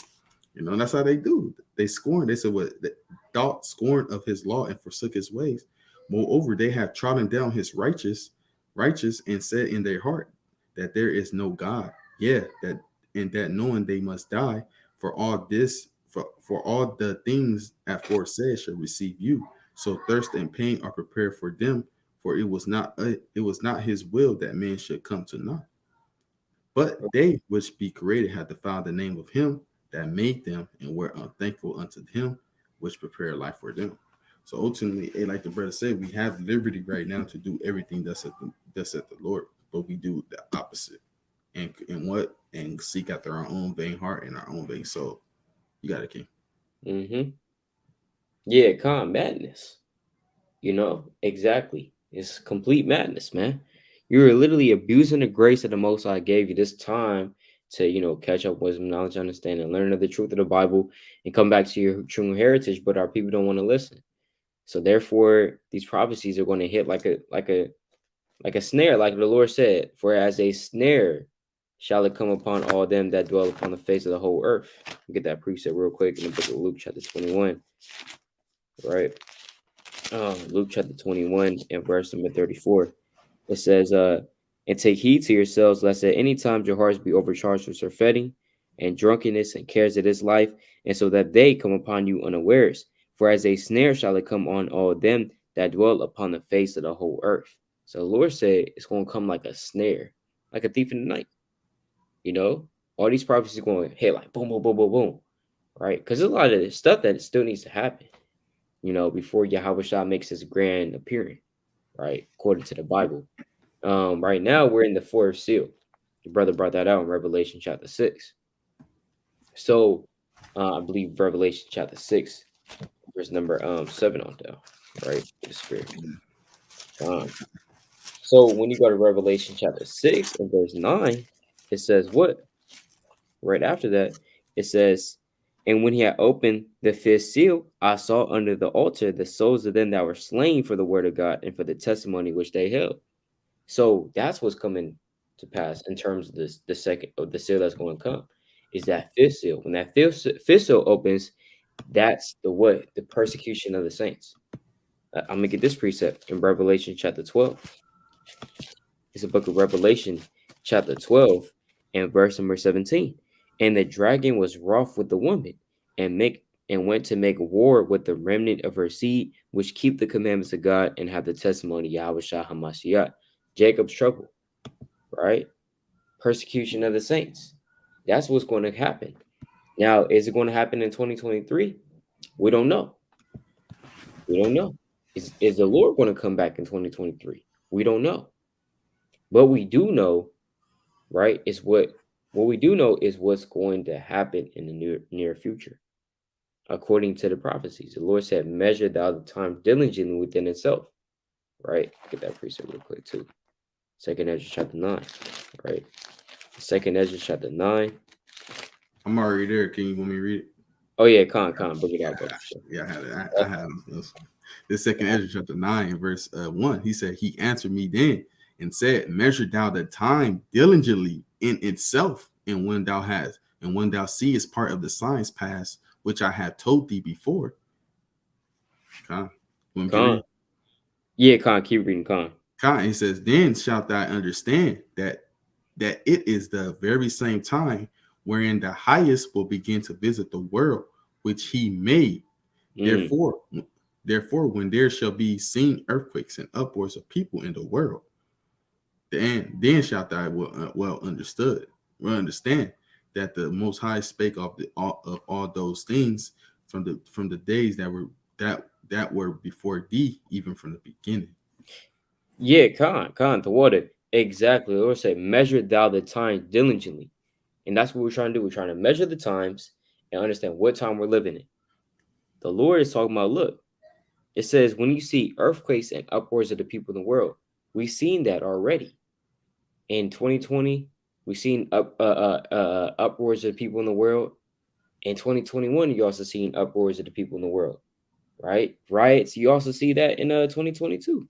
know, that's how they do. They scorn. They said what? They thought scorn of His law and forsook His ways. Moreover, they have trodden down His righteous, and said in their heart that there is no God. Yeah, that knowing they must die for all this, for all the things aforesaid shall receive you. So thirst and pain are prepared for them, for it was not His will that man should come to naught. But they which be created have defiled the name of Him that made them, and were unthankful unto Him which prepared life for them. So ultimately, like the brother said, we have liberty right now to do everything that's at the Lord, but we do the opposite. And seek after our own vain heart and our own vain soul. You got it, King. Mm-hmm. Yeah, calm madness. Exactly. It's complete madness, man. You're literally abusing the grace that the Most High gave you this time to, catch up wisdom, knowledge, understanding, learn of the truth of the Bible, and come back to your true heritage. But our people don't want to listen. So therefore, these prophecies are going to hit like a snare, like the Lord said. For as a snare shall it come upon all them that dwell upon the face of the whole earth. Get that precept real quick in the book of Luke, chapter 21. Right. Luke chapter 21 and verse number 34. It says, and take heed to yourselves, lest at any time your hearts be overcharged with surfeiting and drunkenness and cares of this life, and so that they come upon you unawares. For as a snare shall it come on all them that dwell upon the face of the whole earth. So the Lord said it's going to come like a snare, like a thief in the night. All these prophecies are going to hit like boom, boom, boom, boom, boom, right? Because there's a lot of stuff that still needs to happen, before Yahweh Shah makes his grand appearance, right? According to the Bible. Right now, we're in the fourth seal. Your brother brought that out in Revelation chapter 6. So, I believe Revelation chapter 6, verse number 7 on down, right? The Spirit. So, when you go to Revelation chapter 6 and verse 9, it says what? Right after that, it says, and when he had opened the fifth seal, I saw under the altar the souls of them that were slain for the word of God and for the testimony which they held. So that's what's coming to pass in terms of the second of the seal that's going to come, is that fifth seal. When that fifth seal opens, that's the persecution of the saints. I'm gonna get this precept in Revelation chapter 12. It's a book of Revelation chapter 12 and verse number 17. And the dragon was wroth with the woman and went to make war with the remnant of her seed, which keep the commandments of God and have the testimony Yahweh Shah Hamashiach. Jacob's trouble, right? Persecution of the saints. That's what's going to happen. Now, is it going to happen in 2023? We don't know. We don't know. Is the Lord going to come back in 2023? We don't know. But we do know, right, is what we do know is what's going to happen in the near future. According to the prophecies, the Lord said, measure thou the time diligently within itself, right? Get that precept real quick too. 2nd Ezra chapter 9, right? 2nd Ezra chapter 9 I'm already there. Can you want me to read it? Oh yeah, con, bring it Yeah, out, brother. Sure. yeah, I have it. I have this. This second Ezra chapter 9, verse 1. He said, he answered me then and said, measure thou the time diligently in itself, and when thou seest part of the signs pass, which I have told thee before. Con. Want me to Con. read? Yeah, con, keep reading, con. Con. He says, then shalt thou understand that it is the very same time wherein the highest will begin to visit the world which he made. Mm. Therefore, when there shall be seen earthquakes and upwards of people in the world, then shalt thou well understand that the Most High spake of all those things from the days that were before thee, even from the beginning. Yeah, con, the water. Exactly. The Lord said, measure thou the times diligently. And that's what we're trying to do. We're trying to measure the times and understand what time we're living in. The Lord is talking about, look, it says, when you see earthquakes and upwards of the people in the world, we've seen that already. In 2020, we've seen upwards of the people in the world. In 2021, you also seen upwards of the people in the world, right? Riots, you also see that in 2022,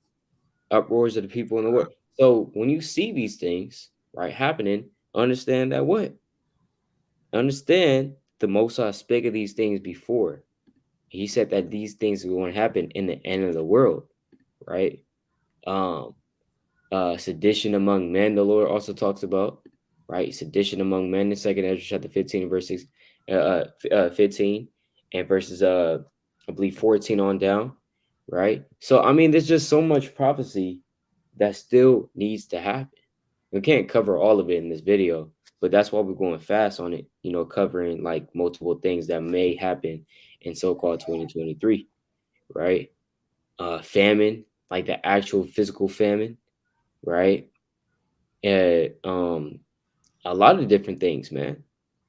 upwards of the people in the world. So when you see these things, right, happening, understand that what? Understand the Most High spake of these things before. He said that these things are going to happen in the end of the world, right? Um, Sedition among men, the Lord also talks about, right? Sedition among men in Second Ezra chapter 15 and verse 6, 15 and verses I believe 14 on down, right? So I mean, there's just so much prophecy that still needs to happen. We can't cover all of it in this video, but that's why we're going fast on it, covering like multiple things that may happen in so-called 2023, right? Famine, like the actual physical famine, right? And a lot of different things, man.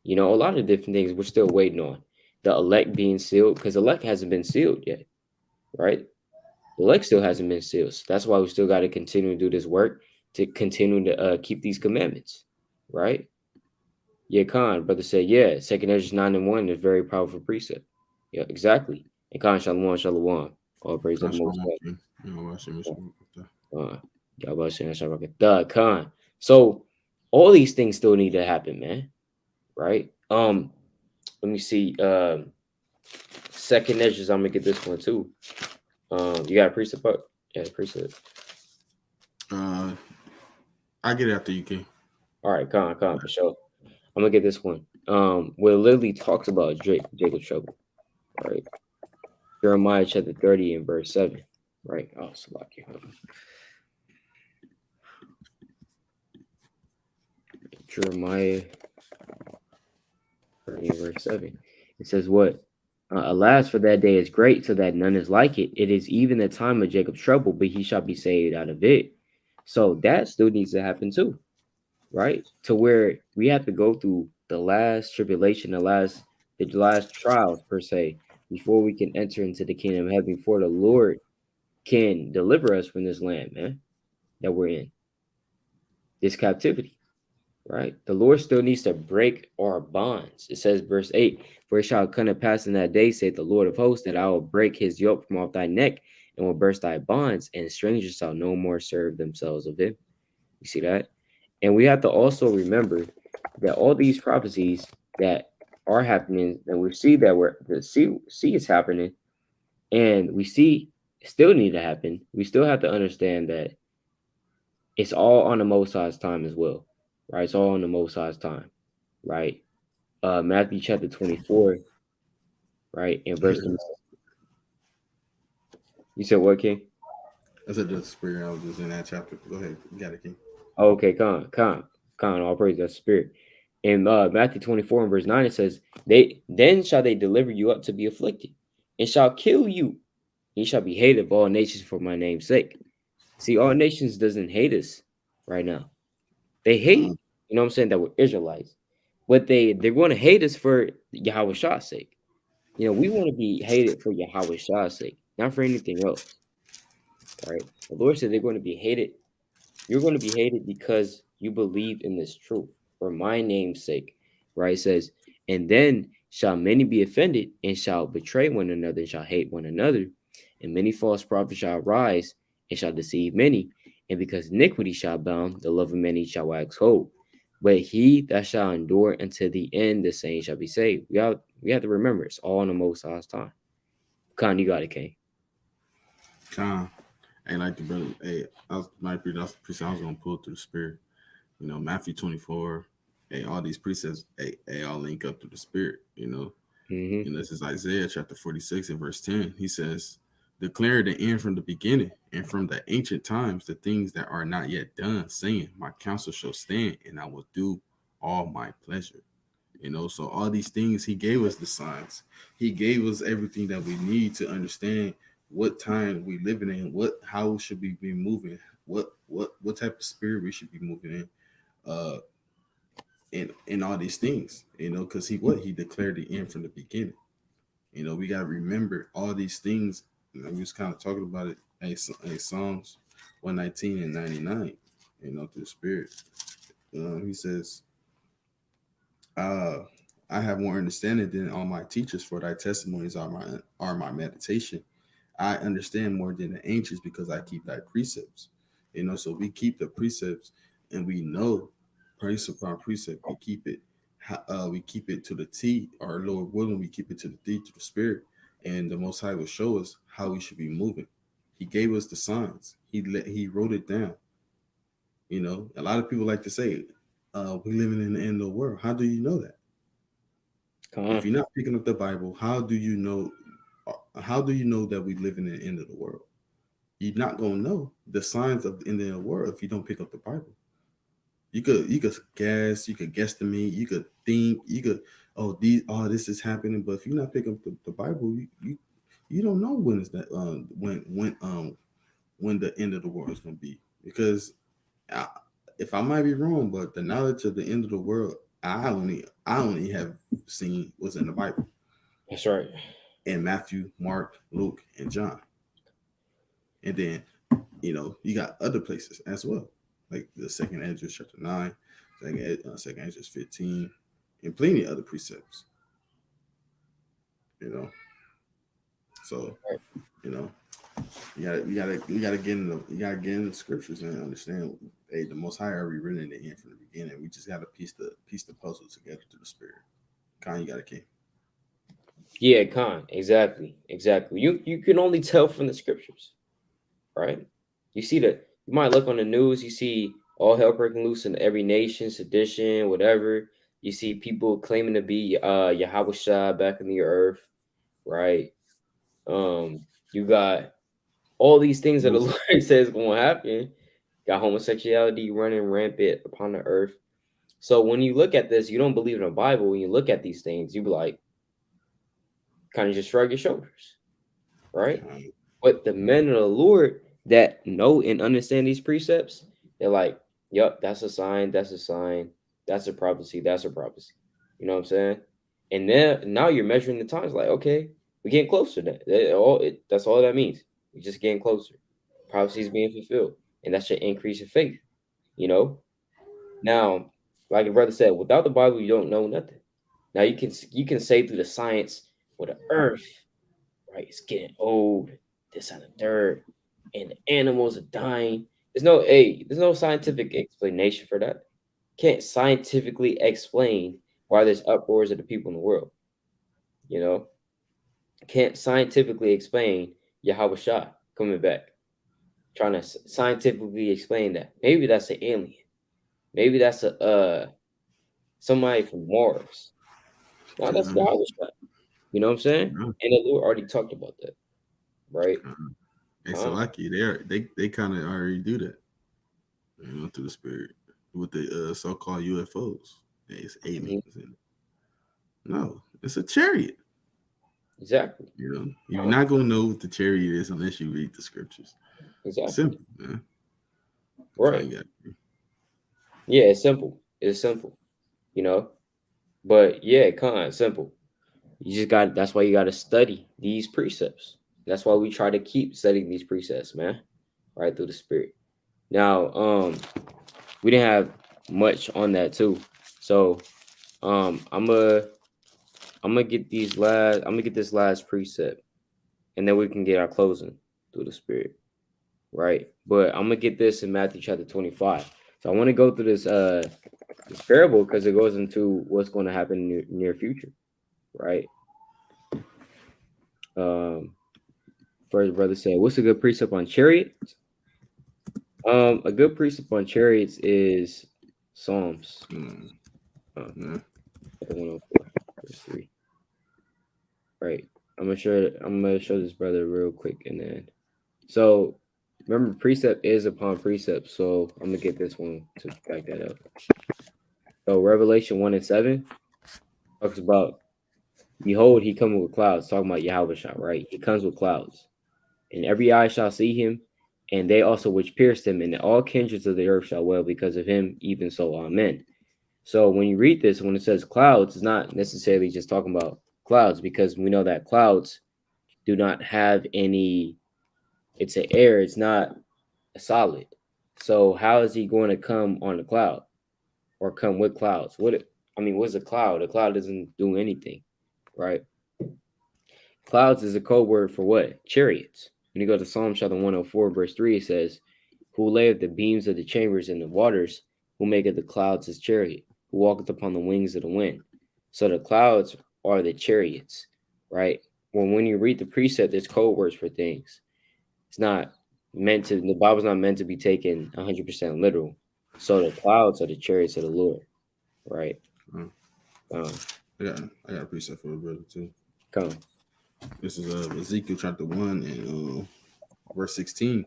A lot of different things we're still waiting on. The elect being sealed, because elect hasn't been sealed yet, right? The elect still hasn't been sealed. So that's why we still got to continue to do this work to continue to keep these commandments, right? Yeah, Khan, brother said, yeah, Second Ezra 9 and 1 is very powerful precept. Yeah, exactly. And Khan, shalom, shalom. All praise of the most high. Y'all saying Khan. So all these things still need to happen, man. Right? Let me see. Second Ezra, I'm gonna get this one too. You got a precept up? Yeah, precept. I get it after you, King. All right, Khan, for sure. I'm gonna get this one. Where it literally talks about Jacob's trouble, right? Jeremiah chapter 30 and verse 7, right? Oh, Salaki. Jeremiah 30 and verse 7. It says what? Alas, for that day is great, so that none is like it. It is even the time of Jacob's trouble, but he shall be saved out of it. So that still needs to happen too, right? To where we have to go through the last tribulation, the last trials per se, before we can enter into the kingdom of heaven, before the Lord can deliver us from this land, man, that we're in, this captivity, right? The Lord still needs to break our bonds. It says, verse 8, for it shall come to pass in that day, saith the Lord of hosts, that I will break his yoke from off thy neck and will burst thy bonds, and strangers shall no more serve themselves of him. You see that? And we have to also remember that all these prophecies that are happening, and we see that the see is happening, and we see still need to happen. We still have to understand that it's all on the Most High's time as well, right? It's all on the Most High's time, right? Matthew chapter 24, right? And verse number. You said what, King? I said the spirit. I was just in that chapter. Go ahead. You got it, King. Oh, okay, all praise that spirit. In Matthew 24 and verse 9, it says, then shall they deliver you up to be afflicted, and shall kill you. Ye shall be hated of all nations for my name's sake. See, all nations doesn't hate us right now. They hate, you know what I'm saying, that we're Israelites. But they're going to hate us for Yahweh Shah's sake. We want to be hated for Yahweh Shah's sake, not for anything else. Right? The Lord said they're going to be hated. You're going to be hated because you believe in this truth for my name's sake. Right? It says, And then shall many be offended, and shall betray one another, and shall hate one another. And many false prophets shall rise, and shall deceive many. And because iniquity shall abound, the love of many shall wax cold. But he that shall endure until the end, the same shall be saved. We have to remember it's all in the Most High's time. Con, you got it, King. Con. Hey, like the brother, hey, I was my precepts I was gonna pull through the spirit. You know, Matthew 24, hey, all these precepts, hey, all link up to the spirit, you know. Mm-hmm. You know, this is Isaiah chapter 46 and verse 10. He says, declare the end from the beginning and from the ancient times the things that are not yet done, saying, my counsel shall stand and I will do all my pleasure. You know, so all these things, he gave us the signs. He gave us everything that we need to understand what time we living in, how should we be moving, what type of spirit we should be moving in, uh, and all these things. You know, because he declared the end from the beginning. You know, we got to remember all these things. You know, we was kind of talking about it. A Psalms 119 and 99. You know, through the spirit. He says, uh, I have more understanding than all my teachers, for thy testimonies are my meditation. I understand more than the ancients because I keep thy precepts. You know, so we keep the precepts and we know precept upon precept. We keep it to the T, our Lord willing, we keep it to the D, to the spirit. And the Most High will show us how we should be moving. He gave us the signs. He wrote it down. You know, a lot of people like to say, we living in the end of the world. How do you know that? If Con. you're not picking up the Bible, how do you know? How do you know that we live in the end of the world? You're not gonna know the signs of the end of the world if you don't pick up the Bible. You could guess, you could guesstimate, you could think, you could this is happening, but if you're not picking up the Bible, you don't know when is that when the end of the world is gonna be. Because I, if I might be wrong, but the knowledge of the end of the world, I only have seen what's in the Bible That's right. in Matthew, Mark, Luke, and John. And then, you know, you got other places as well, like the second Ezra chapter 9, second Ezra 15, and plenty of other precepts, you know. So, Right. you know, you gotta get in the scriptures and understand, hey, the Most High already written in the end from the beginning. We just gotta piece the puzzle together through the spirit. Khan, you got a king. Yeah, Con. Exactly. Exactly. You can only tell from the scriptures, right? You see that you might look on the news, you see all hell breaking loose in every nation, sedition, whatever. You see people claiming to be Yahweh Shah back in the earth, right? You got all these things that the Most Lord says going to happen. Got homosexuality running rampant upon the earth. So when you look at this, you don't believe in the Bible. When you look at these things, you be like, kind of just shrug your shoulders, right? Khan, But the men of the Lord that know and understand these precepts, they're like, yep, that's a sign, that's a sign, that's a prophecy, that's a prophecy. You know what I'm saying? And then now you're measuring the times, like, okay, we're getting closer to that. That's all that means. We're just getting closer. Prophecies being fulfilled. And that should increase your faith, you know? Now, like the brother said, without the Bible, you don't know nothing. Now you can say through the science with the earth, right? It's getting old, this and the third, and the animals are dying. There's no scientific explanation for that. Can't scientifically explain why there's uproars of the people in the world. You know, can't scientifically explain Yahweh Shah coming back. Trying to scientifically explain that. Maybe that's an alien. Maybe that's a somebody from Mars. No, that's Khan, Yahweh Shah. You know what I'm saying? Khan, And the Lord already talked about that, right? Khan. Hey, Huh? Salaki, they kind of already do that, you know, through the spirit with the so-called UFOs. Hey, it's Mhm. aliens, and no, it's a chariot. Exactly. You know, you're Huh? not gonna know what the chariot is unless you read the scriptures. Exactly. Simple, man. Right. Kind of Yeah, it's simple. It's simple, you know. But yeah, simple. You just got that's why you gotta study these precepts. That's why we try to keep studying these precepts, man. Right through the spirit. Now, we didn't have much on that too. So I'm gonna I'm gonna get this last precept, and then we can get our closing through the Spirit, right? But I'm gonna get this in Matthew chapter 25. So I want to go through this parable because it goes into what's going to happen in the near future, right? First brother said, "What's a good precept on chariots?" A good precept on chariots is Psalms. Yeah. 104, verse 3. Right. I'm gonna show this brother real quick, and then so remember, precept is upon precept. So I'm gonna get this one to back that up. So Revelation 1:7 talks about, behold, he coming with clouds, talking about Yahushua, right? He comes with clouds, and every eye shall see him, and they also which pierced him, and all kindreds of the earth shall wail because of him, even so, amen. So when you read this, when it says clouds, it's not necessarily just talking about clouds, because we know that clouds do not have any, it's an air, it's not a solid. So how is he going to come on a cloud or come with clouds? What's a cloud? A cloud doesn't do anything, right? Clouds is a code word for what? Chariots. When you go to Psalm chapter 104, verse 3, it says, who layeth the beams of the chambers in the waters, who maketh the clouds his chariot, who walketh upon the wings of the wind. So the clouds are the chariots, right? When you read the precept, there's code words for things. It's not meant to, the Bible's not meant to be taken 100% literal. So the clouds are the chariots of the Lord, right? I got a precept for the brother too. Come. This is Ezekiel chapter 1 and verse 16.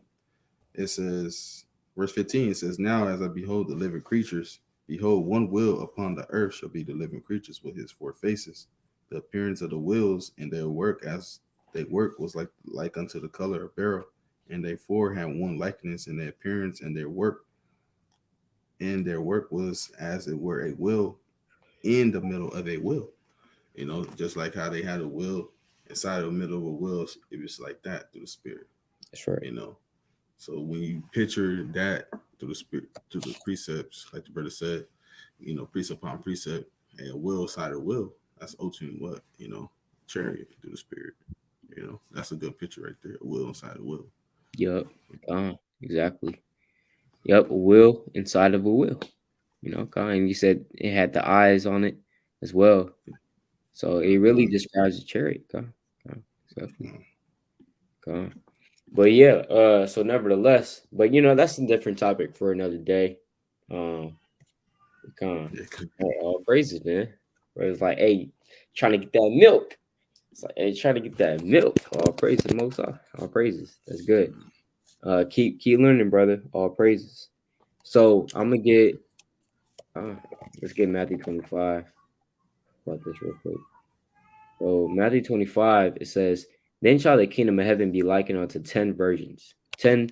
It says, verse 15, it says, now as I behold the living creatures, behold, one wheel upon the earth shall be the living creatures with his four faces. The appearance of the wheels and their work as they work was like unto the color of beryl, and they four had one likeness in their appearance and their work. And their work was as it were a wheel in the middle of a wheel. You know, just like how they had a wheel inside the middle of a wheel, it was like that through the Spirit. That's right. You know, so when you picture that through the Spirit, through the precepts, like the brother said, you know, precept upon precept, and a wheel side of wheel, that's ultimately what, you know, chariot through the Spirit. You know, that's a good picture right there. A wheel inside a wheel. Yup. Exactly. Yep, a wheel inside of a wheel. You know, and you said it had the eyes on it as well. So it really describes a chariot. Exactly. But yeah, so nevertheless, but you know, that's a different topic for another day. All praises, man. Where it's like, hey, trying to get that milk. It's like, hey, trying to get that milk. All praises, Most High. All praises. That's good. Keep learning, brother. All praises. So I'm gonna get let's get Matthew 25. About this real quick. So Matthew 25, it says, then shall the kingdom of heaven be likened unto 10 virgins, 10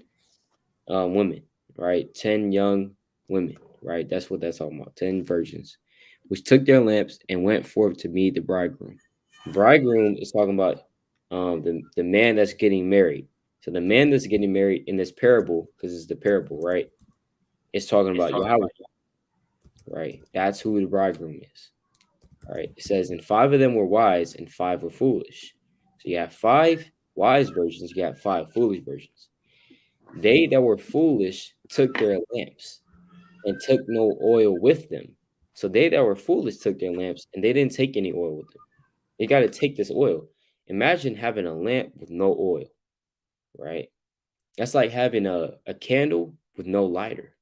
women, right? 10 young women, right? That's what that's talking about. 10 virgins, which took their lamps and went forth to meet the bridegroom. Bridegroom is talking about the man that's getting married. So the man that's getting married in this parable, because it's the parable, right? It's talking about Yahweh, right? That's who the bridegroom is. All right. It says, and 5 of them were wise and 5 were foolish. So you have 5 wise virgins, you got 5 foolish virgins. They that were foolish took their lamps and took no oil with them. So they that were foolish took their lamps and they didn't take any oil with them. They got to take this oil. Imagine having a lamp with no oil, right? That's like having a candle with no lighter,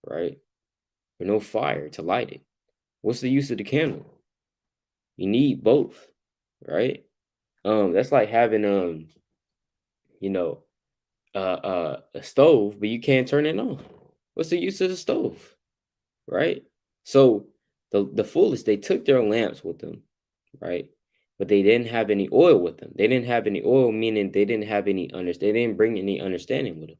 right? Or no fire to light it. What's the use of the candle? You need both, right? That's like having you know, a stove, but you can't turn it on. What's the use of the stove, right? So the foolish, they took their lamps with them, right? But they didn't have any oil with them. They didn't have any oil, meaning they didn't have any they didn't bring any understanding with them,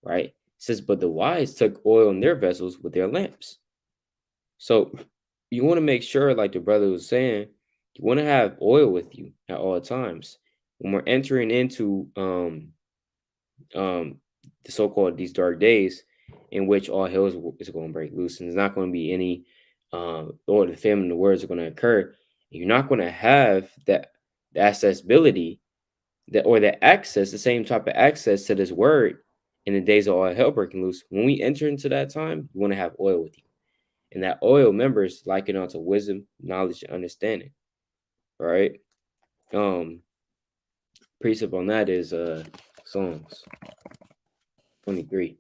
right? It says, but the wise took oil in their vessels with their lamps. So you want to make sure, like the brother was saying, you want to have oil with you at all times. When we're entering into the so-called these dark days in which all hell is going to break loose, and there's not going to be any or the famine of the words are going to occur. You're not going to have the accessibility that or the access, the same type of access to this word in the days of all hell breaking loose. When we enter into that time, you want to have oil with you. And that oil, members, likened onto wisdom, knowledge, and understanding. Right? Um, Precept on that is Psalms 23.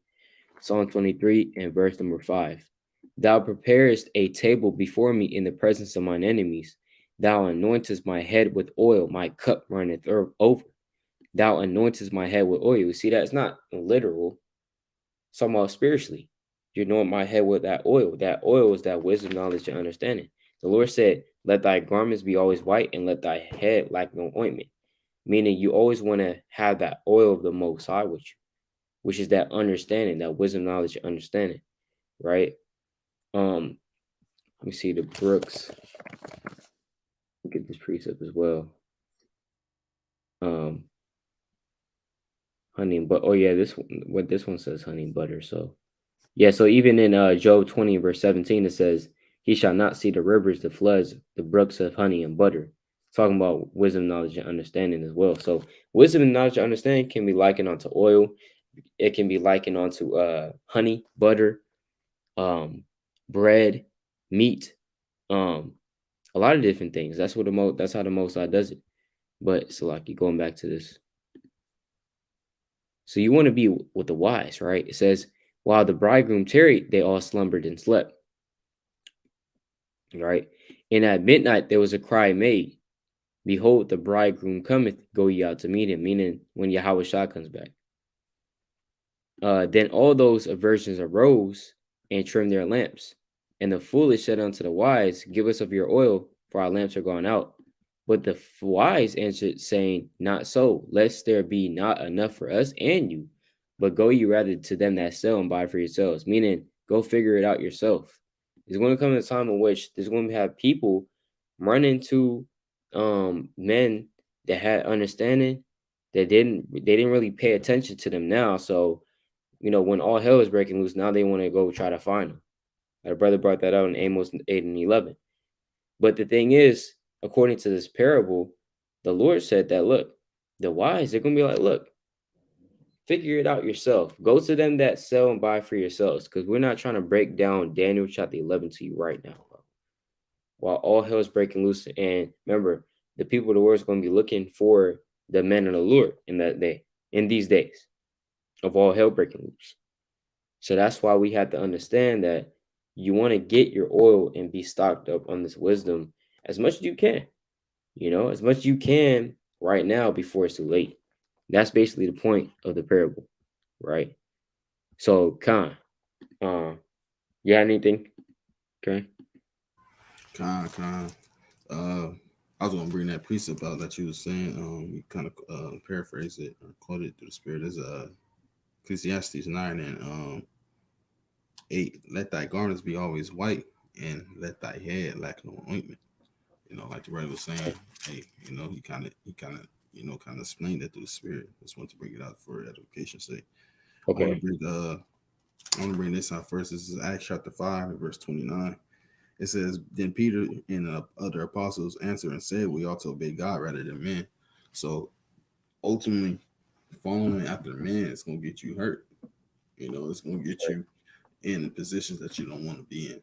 Psalm 23 and verse number 5. Thou preparest a table before me in the presence of mine enemies. Thou anointest my head with oil, my cup runneth over. Thou anointest my head with oil. You see, that's not literal, somehow spiritually. You anoint my head with that oil. That oil is that wisdom, knowledge, and understanding. The Lord said, let thy garments be always white, and let thy head lack no ointment. Meaning you always want to have that oil of the Most High with you, which is that understanding, that wisdom, knowledge, and understanding, right? Let me see the Brooks. Look at this precept as well. Honey and butter. Oh yeah, this one says honey and butter. So yeah, so even in Job 20 verse 17 it says, "He shall not see the rivers, the floods, the brooks of honey and butter." Talking about wisdom, knowledge, and understanding as well. So wisdom and knowledge and understanding can be likened onto oil. It can be likened onto honey, butter, um, bread, meat, a lot of different things. That's how the Most High does it. But so like you going back to this. So you want to be with the wise, right? It says, while the bridegroom tarried, they all slumbered and slept. Right? And at midnight there was a cry made, behold, the bridegroom cometh, go ye out to meet him, meaning when Yahweh Shah comes back. Then all those virgins arose and trimmed their lamps. And the foolish said unto the wise, give us of your oil, for our lamps are gone out. But the wise answered, saying, not so, lest there be not enough for us and you. But go ye rather to them that sell and buy for yourselves. Meaning, go figure it out yourself. There's going to come a time in which there's going to have people run into men that had understanding that they didn't really pay attention to them now. So when all hell is breaking loose, now they want to go try to find them. My brother brought that out in Amos 8 and 11. But the thing is, according to this parable, the Lord said that, look, the wise, they're going to be like, look, figure it out yourself. Go to them that sell and buy for yourselves, because we're not trying to break down Daniel chapter 11 to you right now, bro. While all hell is breaking loose. And remember, the people of the world is going to be looking for the men of the Lord in that day, in these days of all hell breaking loose. So that's why we have to understand that you want to get your oil and be stocked up on this wisdom as much as you can, as much as you can right now before it's too late. That's basically the point of the parable, right? So, Khan, you have anything? Okay. Con. I was gonna bring that precept out that you was saying. You kind of paraphrase it or quote it through the spirit. There's Ecclesiastes 9 and 8. Let thy garments be always white, and let thy head lack no ointment. Like the brother was saying, hey, he kind of explained that through the spirit. Just want to bring it out for edification's sake. I want Okay. to bring this out first. This is Acts chapter 5, verse 29. It says, then Peter and other apostles answered and said, we ought to obey God rather than men. So ultimately, following after men is going to get you hurt. It's going to get you in positions that you don't want to be in.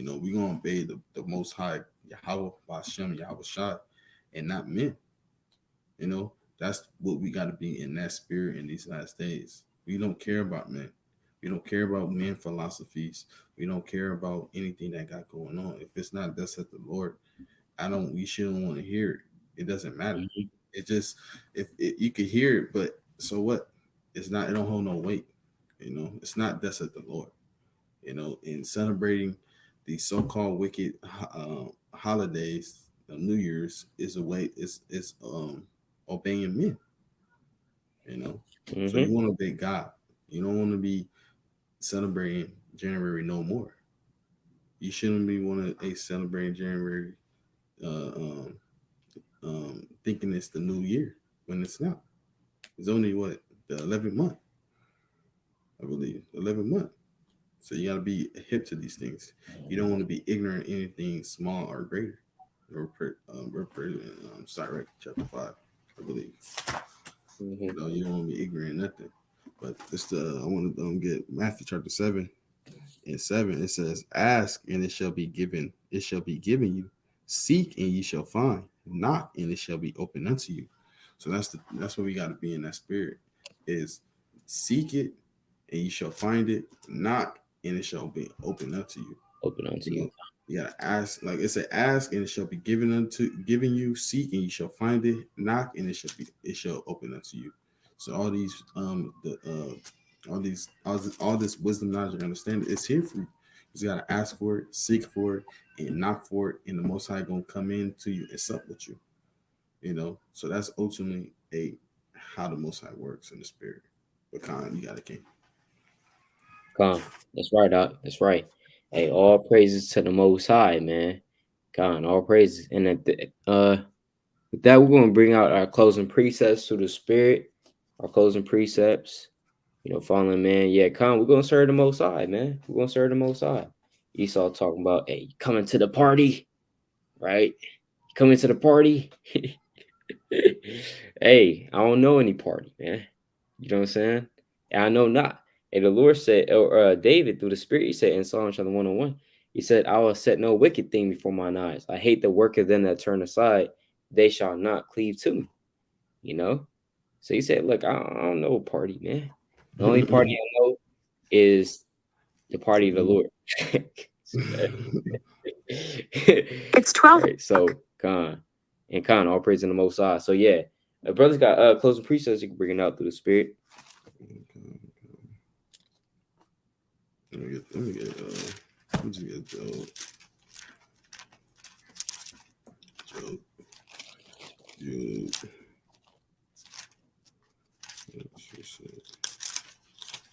We're going to obey the Most High, Yahweh, Bashem, Yahweh Shai, and not men. That's what we got to be in that spirit in these last days. We don't care about men. We don't care about men philosophies. We don't care about anything that got going on. If it's not thus saith the Lord, we shouldn't want to hear it. It doesn't matter. Mm-hmm. It just, you could hear it, but so what? It don't hold no weight. It's not thus saith the Lord. In celebrating the so-called wicked holidays, New Year's is a way, is obeying men. So Mm-hmm. you want to obey God. You don't want to be celebrating January no more. You shouldn't be celebrating January, uh, um, thinking it's the new year when it's not. It's only the 11th month, I believe, 11th month. So you got to be hip to these things. You don't want to be ignorant of anything small or greater. We're pretty in SIRACH chapter 5, I believe. Mm-hmm. You don't want to be ignorant of nothing. But this I want to get Matthew chapter 7 and 7. It says, "Ask and it shall be given. It shall be given you. Seek and ye shall find. Knock and it shall be opened unto you." So that's what we got to be in that spirit. Is seek it and you shall find it. Knock and it shall be opened unto you. Open unto You you. know, you gotta ask, like it said, ask and it shall be given you, seek and you shall find it, knock and it shall open unto you. So all these all this wisdom, knowledge, and understanding is here for you. You gotta ask for it, seek for it, and knock for it, and the most high gonna come in to you and sup with you. So that's ultimately a how the most high works in the spirit. But Khan, you got a king. Con. That's right, Doc. That's right. Hey, all praises to the Most High, man. Con, all praises. And with that, we're going to bring out our closing precepts to the Spirit. Our closing precepts. Fallen man. Yeah, Con, we're going to serve the Most High, man. We're going to serve the Most High. Esau talking about, hey, coming to the party, right? Coming to the party. Hey, I don't know any party, man. You know what I'm saying? And I know not. And the Lord said, or David through the Spirit, he said in Psalm chapter 101, he said, I will set no wicked thing before mine eyes. I hate the work of them that turn aside. They shall not cleave to me. You know? So he said, look, I don't know a party, man. The only party I know is the party of the Lord. It's 12. Right, so, Khan. And Khan, all praise in the Most High. So, yeah. Brother's got closing precepts you can bring it out through the Spirit. Let me get Job.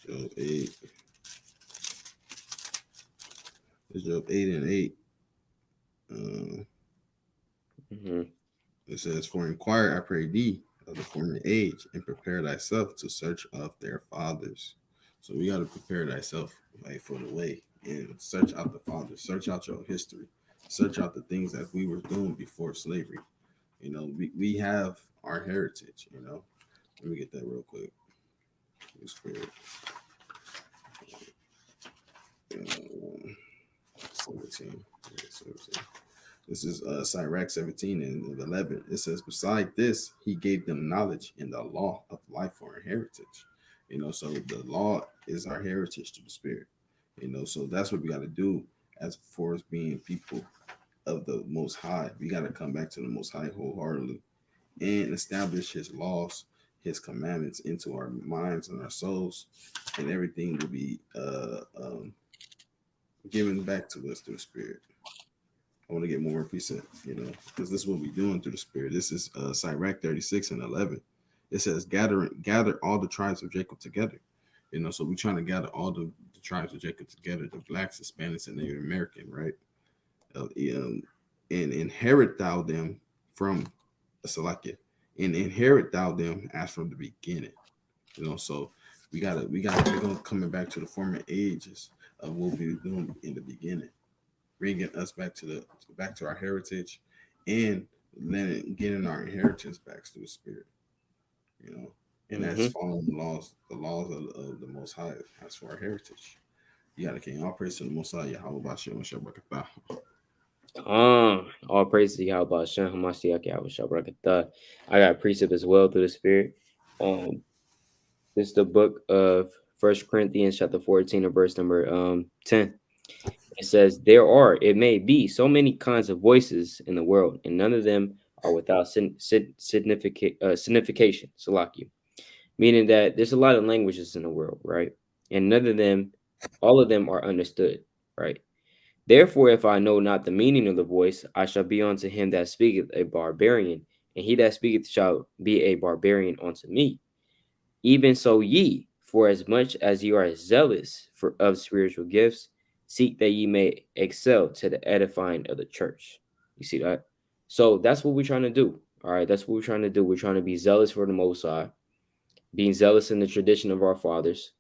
Job 8. It's Job 8 and 8. It says, "For inquire, I pray thee, of the former age, and prepare thyself to search of their fathers." So we got to prepare thyself, like, for the way, and search out the fathers, search out your history, search out the things that we were doing before slavery. We have our heritage. Let me get that real quick. Spirit. 17. This is SIRACH 17 and 11. It says, "Beside this, he gave them knowledge in the law of life for our heritage." So the law is our heritage to the spirit. So that's what we got to do as far as being people of the Most High. We got to come back to the Most High wholeheartedly and establish his laws, his commandments into our minds and our souls, and everything will be given back to us through the spirit. I want to get more precept, because this is what we're doing through the spirit. This is SIRACH 36 and 11. It says, gather all the tribes of Jacob together. So we're trying to gather all the tribes of Jacob together, the blacks, Hispanics, and Native American, right? And inherit thou them from Salakia, and inherit thou them as from the beginning. So we're gonna coming back to the former ages of what we were doing in the beginning, bringing us back to our heritage, and then getting our inheritance back to the spirit. And that's following the laws of the Most High as for our heritage. You got a king. All praise to the Most High. Yahweh Bashem and Shabbat. All praise to Yahweh Hashem, Hamashiach, Yahweh Shabbat. I got a precept as well through the Spirit. This is the book of 1 Corinthians chapter 14 and verse number 10. It says, there are, it may be, so many kinds of voices in the world, and none of them are without signification, Salaki. Meaning that there's a lot of languages in the world, right? And none of them, all of them are understood, right? Therefore, if I know not the meaning of the voice, I shall be unto him that speaketh a barbarian, and he that speaketh shall be a barbarian unto me. Even so ye, for as much as ye are zealous of spiritual gifts, seek that ye may excel to the edifying of the church. You see that? So that's what we're trying to do. All right, that's what we're trying to do. We're trying to be zealous for the Most High, being zealous in the tradition of our fathers,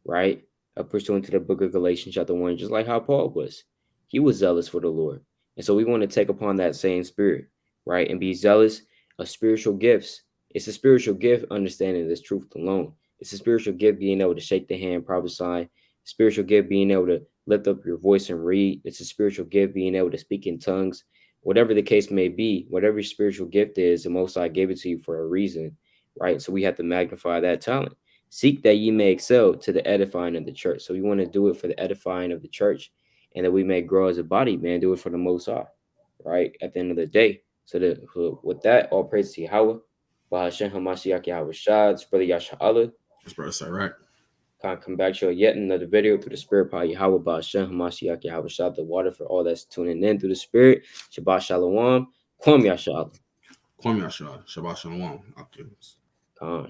right? Pursuant to the book of Galatians chapter 1, just like how Paul was. He was zealous for the Lord. And so we want to take upon that same spirit, right? And be zealous of spiritual gifts. It's a spiritual gift, understanding this truth alone. It's a spiritual gift, being able to shake the hand, prophesy. Spiritual gift, being able to lift up your voice and read. It's a spiritual gift, being able to speak in tongues. Whatever the case may be, whatever your spiritual gift is, the Most High gave it to you for a reason, right? So we have to magnify that talent. Seek that ye may excel to the edifying of the church. So we want to do it for the edifying of the church, and that we may grow as a body, man. Do it for the Most High, right? At the end of the day. So with that, all praise to Yahweh. Bahashem Hamashiach Yahweh Shad, brother YASHARALA. That's brother SIRACH. Come back to yet another video through the Spirit by Yahweh Bahashem Hamashiach Yahweh Shad, the water for all that's tuning in through the Spirit. Shabbat Shalom. Kwam YASHARALA. Kwame Yashar. Shabbat Shalom. Khan.